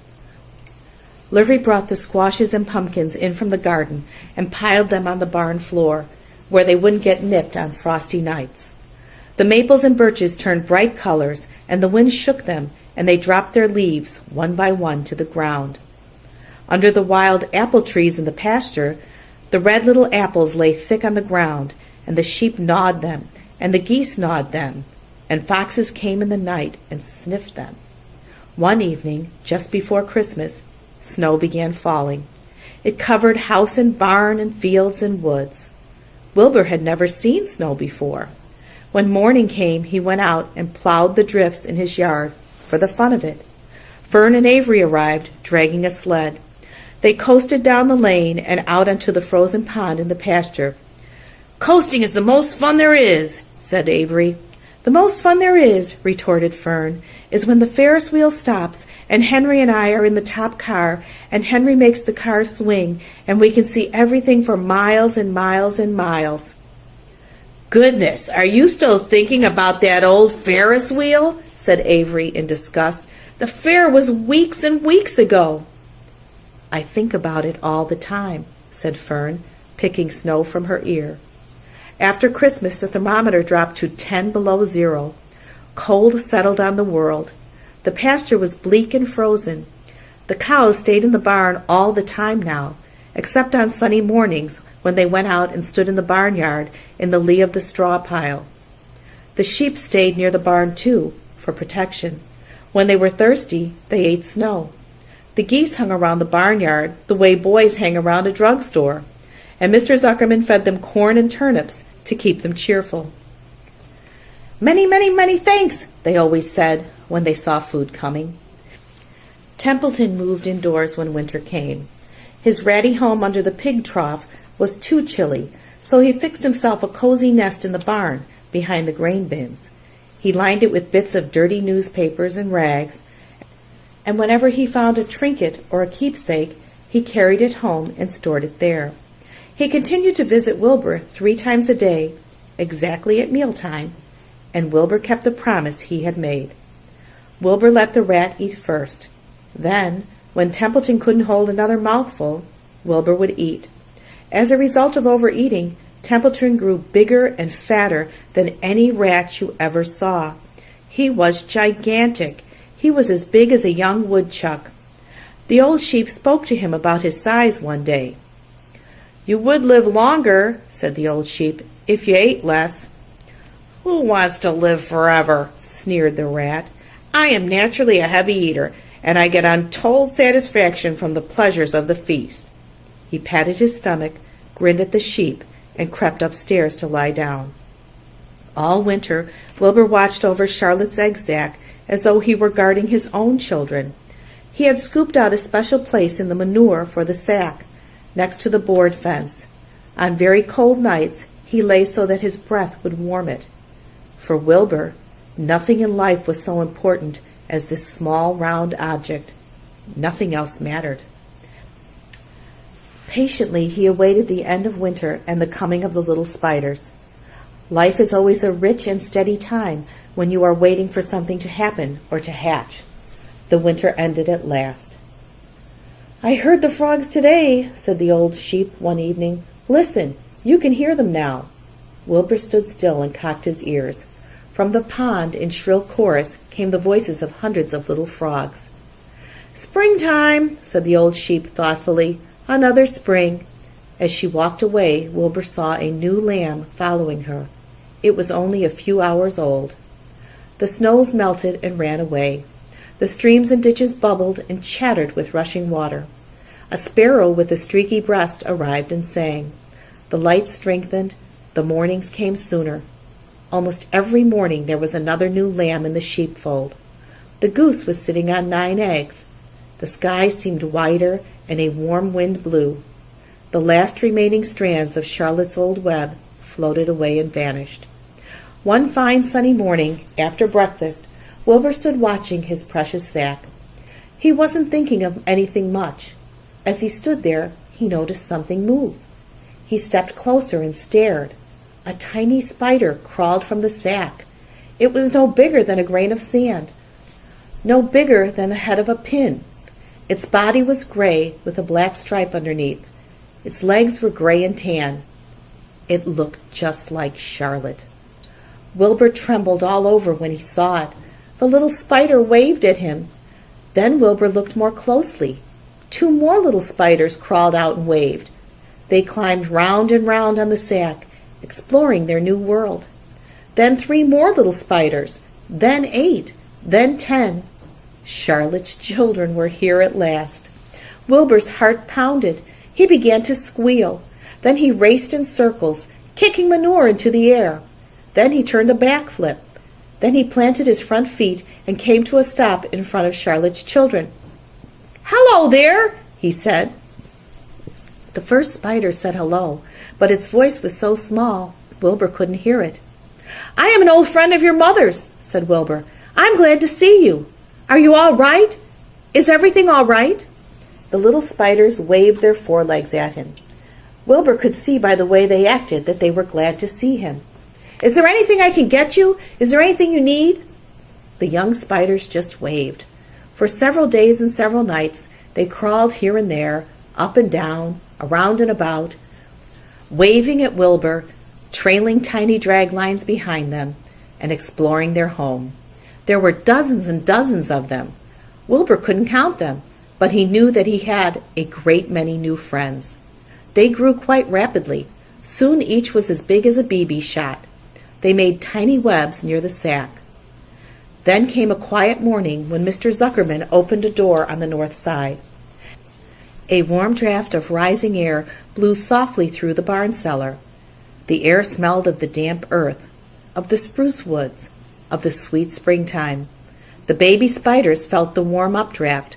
Livy brought the squashes and pumpkins in from the garden and piled them on the barn floor, where they wouldn't get nipped on frosty nights. The maples and birches turned bright colors, and the wind shook them, and they dropped their leaves, one by one, to the ground. Under the wild apple trees in the pasture, the red little apples lay thick on the ground, and the sheep gnawed them, and the geese gnawed them, and foxes came in the night and sniffed them. One evening, just before Christmas, snow began falling. It covered house and barn and fields and woods. Wilbur had never seen snow before. When morning came, he went out and plowed the drifts in his yard for the fun of it. Fern and Avery arrived, dragging a sled. They coasted down the lane and out onto the frozen pond in the pasture. "Coasting is the most fun there is," said Avery. "The most fun there is," retorted Fern, "is when the Ferris wheel stops and Henry and I are in the top car and Henry makes the car swing and we can see everything for miles and miles and miles." "Goodness, are you still thinking about that old Ferris wheel?" said Avery in disgust. "The fair was weeks and weeks ago." "I think about it all the time," said Fern, picking snow from her ear. After Christmas, the thermometer dropped to 10 below zero. Cold settled on the world. The pasture was bleak and frozen. The cows stayed in the barn all the time now, except on sunny mornings when they went out and stood in the barnyard in the lee of the straw pile. The sheep stayed near the barn, too, for protection. When they were thirsty, they ate snow. The geese hung around the barnyard the way boys hang around a drugstore, and Mr. Zuckerman fed them corn and turnips to keep them cheerful. "Many, many, many thanks," they always said when they saw food coming. Templeton moved indoors when winter came. His ratty home under the pig trough was too chilly, so he fixed himself a cozy nest in the barn behind the grain bins. He lined it with bits of dirty newspapers and rags, and whenever he found a trinket or a keepsake, he carried it home and stored it there. He continued to visit Wilbur 3 times a day, exactly at mealtime, and Wilbur kept the promise he had made. Wilbur let the rat eat first. Then, when Templeton couldn't hold another mouthful, Wilbur would eat. As a result of overeating, Templeton grew bigger and fatter than any rat you ever saw. He was gigantic. He was as big as a young woodchuck. The old sheep spoke to him about his size one day. "You would live longer," said the old sheep, "if you ate less." "Who wants to live forever?" sneered the rat. "I am naturally a heavy eater, and I get untold satisfaction from the pleasures of the feast." He patted his stomach, grinned at the sheep, and crept upstairs to lie down. All winter, Wilbur watched over Charlotte's egg sack as though he were guarding his own children. He had scooped out a special place in the manure for the sack, next to the board fence. On very cold nights, he lay so that his breath would warm it. For Wilbur, nothing in life was so important as this small, round object. Nothing else mattered. Patiently, he awaited the end of winter and the coming of the little spiders. Life is always a rich and steady time when you are waiting for something to happen or to hatch. The winter ended at last. "I heard the frogs today," said the old sheep one evening. "Listen, you can hear them now." Wilbur stood still and cocked his ears. From the pond, in shrill chorus, came the voices of hundreds of little frogs. "Springtime," said the old sheep thoughtfully. "Another spring." As she walked away, Wilbur saw a new lamb following her. It was only a few hours old. The snows melted and ran away. The streams and ditches bubbled and chattered with rushing water. A sparrow with a streaky breast arrived and sang. The light strengthened. The mornings came sooner. Almost every morning there was another new lamb in the sheepfold. The goose was sitting on 9 eggs. The sky seemed wider and a warm wind blew. The last remaining strands of Charlotte's old web floated away and vanished. One fine sunny morning, after breakfast, Wilbur stood watching his precious sack. He wasn't thinking of anything much. As he stood there, he noticed something move. He stepped closer and stared. A tiny spider crawled from the sack. It was no bigger than a grain of sand, no bigger than the head of a pin. Its body was gray with a black stripe underneath. Its legs were gray and tan. It looked just like Charlotte. Wilbur trembled all over when he saw it. The little spider waved at him. Then Wilbur looked more closely. 2 more little spiders crawled out and waved. They climbed round and round on the sack, exploring their new world. Then 3 more little spiders, then 8, then 10. Charlotte's children were here at last. Wilbur's heart pounded. He began to squeal. Then he raced in circles, kicking manure into the air. Then he turned a backflip. Then he planted his front feet and came to a stop in front of Charlotte's children. "Hello there," he said. The first spider said hello, but its voice was so small, Wilbur couldn't hear it. "I am an old friend of your mother's," said Wilbur. "I'm glad to see you. Are you all right? Is everything all right?" The little spiders waved their forelegs at him. Wilbur could see by the way they acted that they were glad to see him. "Is there anything I can get you? Is there anything you need?" The young spiders just waved. For several days and several nights they crawled here and there, up and down, around and about, waving at Wilbur, trailing tiny drag lines behind them, and exploring their home. There were dozens and dozens of them. Wilbur couldn't count them, but he knew that he had a great many new friends. They grew quite rapidly. Soon each was as big as a BB shot. They made tiny webs near the sack. Then came a quiet morning when Mr. Zuckerman opened a door on the north side. A warm draft of rising air blew softly through the barn cellar. The air smelled of the damp earth, of the spruce woods, of the sweet springtime. The baby spiders felt the warm updraft.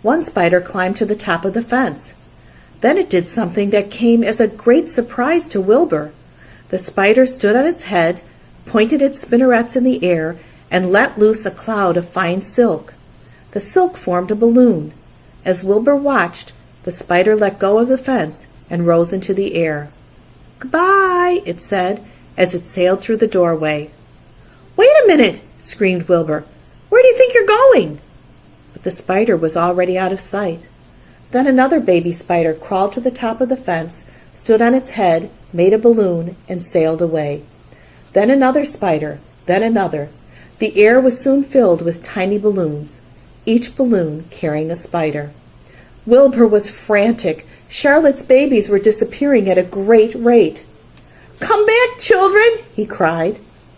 One spider climbed to the top of the fence. Then it did something that came as a great surprise to Wilbur. The spider stood on its head, pointed its spinnerets in the air, and let loose a cloud of fine silk. The silk formed a balloon. As Wilbur watched, the spider let go of the fence and rose into the air. "Goodbye," it said, as it sailed through the doorway. "Wait a minute," screamed Wilbur. "Where do you think you're going?" But the spider was already out of sight. Then another baby spider crawled to the top of the fence, stood on its head, made a balloon, and sailed away. Then another spider, then another. The air was soon filled with tiny balloons, each balloon carrying a spider. Wilbur was frantic. Charlotte's babies were disappearing at a great rate. "Come back, children!" he cried.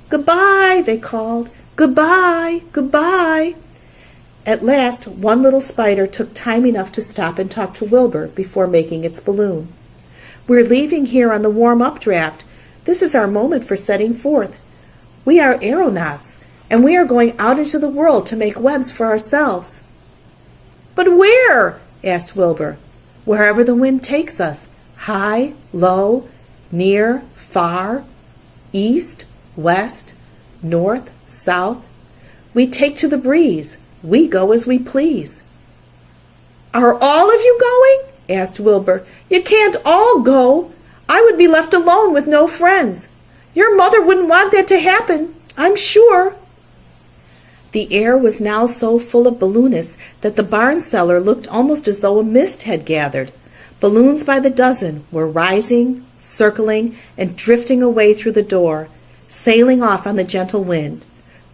"Goodbye," they called. "Goodbye, goodbye." At last, one little spider took time enough to stop and talk to Wilbur before making its balloon. "We're leaving here on the warm updraft. This is our moment for setting forth. We are aeronauts, and we are going out into the world to make webs for ourselves." "But where?" asked Wilbur. "Wherever the wind takes us, high, low, near, far, east, west, north, south. We take to the breeze. We go as we please." "Are all of you going?" asked Wilbur. "You can't all go. I would be left alone with no friends. Your mother wouldn't want that to happen, I'm sure." The air was now so full of balloonists that the barn cellar looked almost as though a mist had gathered. Balloons by the dozen were rising, circling, and drifting away through the door, sailing off on the gentle wind.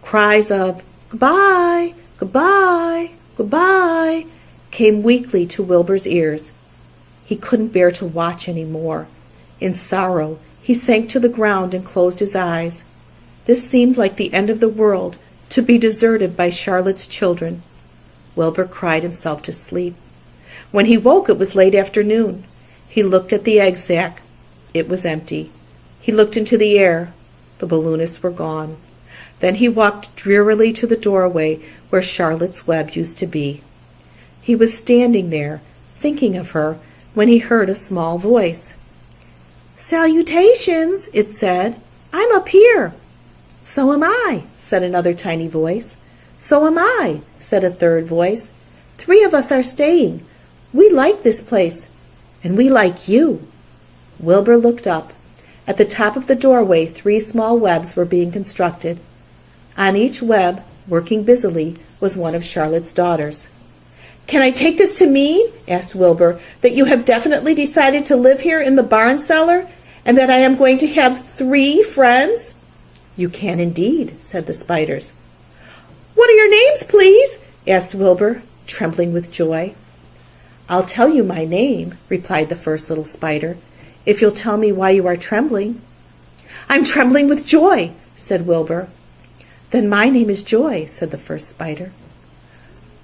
Cries of "Goodbye, goodbye, goodbye" came weakly to Wilbur's ears. He couldn't bear to watch any more. In sorrow, he sank to the ground and closed his eyes. This seemed like the end of the world, to be deserted by Charlotte's children. Wilbur cried himself to sleep. When he woke, it was late afternoon. He looked at the egg sack. It was empty. He looked into the air. The balloonists were gone. Then he walked drearily to the doorway where Charlotte's web used to be. He was standing there, thinking of her, when he heard a small voice. "Salutations," it said. "I'm up here." "So am I," said another tiny voice. "So am I," said a third voice. "3 of us are staying. We like this place, and we like you." Wilbur looked up. At the top of the doorway, 3 small webs were being constructed. On each web, working busily, was one of Charlotte's daughters. "Can I take this to mean," asked Wilbur, "that you have definitely decided to live here in the barn cellar, and that I am going to have 3 friends?" "You can indeed," said the spiders. "What are your names, please?" asked Wilbur, trembling with joy. "I'll tell you my name," replied the first little spider, "if you'll tell me why you are trembling." "I'm trembling with joy," said Wilbur. "Then my name is Joy," said the first spider.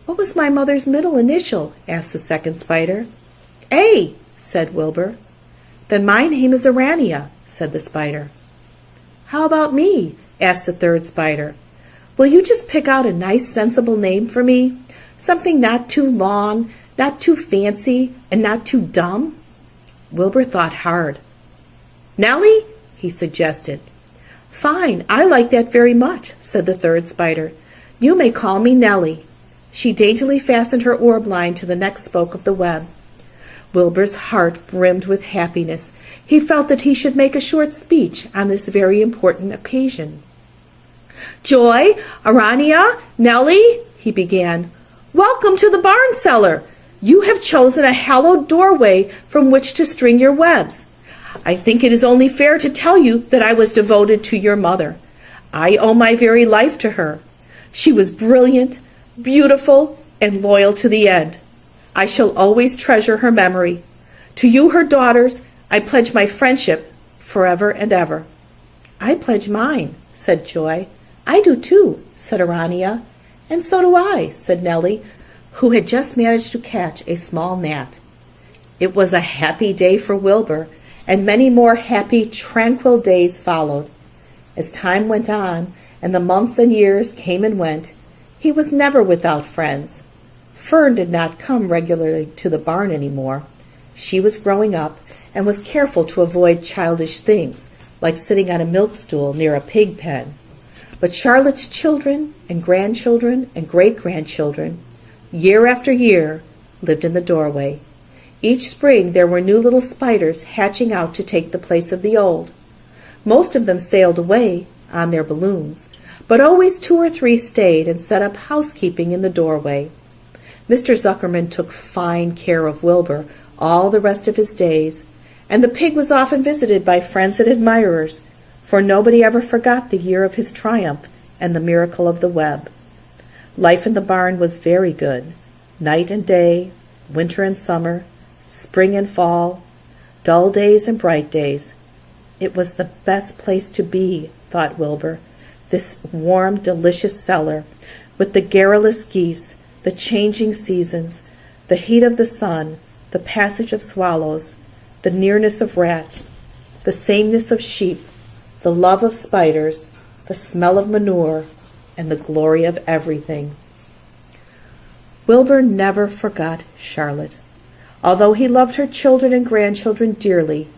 "What was my mother's middle initial?" asked the second spider. "A," said Wilbur. "Then my name is Arania," said the spider. "How about me?" asked the third spider. "Will you just pick out a nice, sensible name for me? Something not too long, not too fancy, and not too dumb?" Wilbur thought hard. "Nellie?" he suggested. "Fine, I like that very much," said the third spider. "You may call me Nellie." She daintily fastened her orb line to the next spoke of the web. Wilbur's heart brimmed with happiness. He felt that he should make a short speech on this very important occasion. "Joy, Arania, Nellie," he began, "welcome to the barn cellar. You have chosen a hallowed doorway from which to string your webs. I think it is only fair to tell you that I was devoted to your mother. I owe my very life to her. She was brilliant, beautiful, and loyal to the end. I shall always treasure her memory. To you, her daughters, I pledge my friendship forever and ever." "I pledge mine," said Joy. "I do too," said Arania. "And so do I," said Nellie, who had just managed to catch a small gnat. It was a happy day for Wilbur, and many more happy, tranquil days followed. As time went on, and the months and years came and went, he was never without friends. Fern did not come regularly to the barn any more. She was growing up and was careful to avoid childish things, like sitting on a milk stool near a pig pen. But Charlotte's children and grandchildren and great-grandchildren, year after year, lived in the doorway. Each spring there were new little spiders hatching out to take the place of the old. Most of them sailed away on their balloons, but always 2 or 3 stayed and set up housekeeping in the doorway. Mr. Zuckerman took fine care of Wilbur all the rest of his days, and the pig was often visited by friends and admirers, for nobody ever forgot the year of his triumph and the miracle of the web. Life in the barn was very good. Night and day, winter and summer, spring and fall, dull days and bright days. It was the best place to be, thought Wilbur, this warm, delicious cellar, with the garrulous geese, the changing seasons, the heat of the sun, the passage of swallows, the nearness of rats, the sameness of sheep, the love of spiders, the smell of manure, and the glory of everything. Wilbur never forgot Charlotte. Although he loved her children and grandchildren dearly,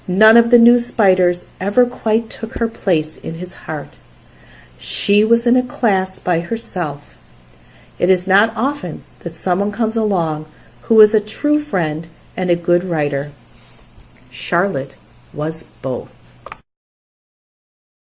none of the new spiders ever quite took her place in his heart. She was in a class by herself. It is not often that someone comes along who is a true friend and a good writer. Charlotte was both.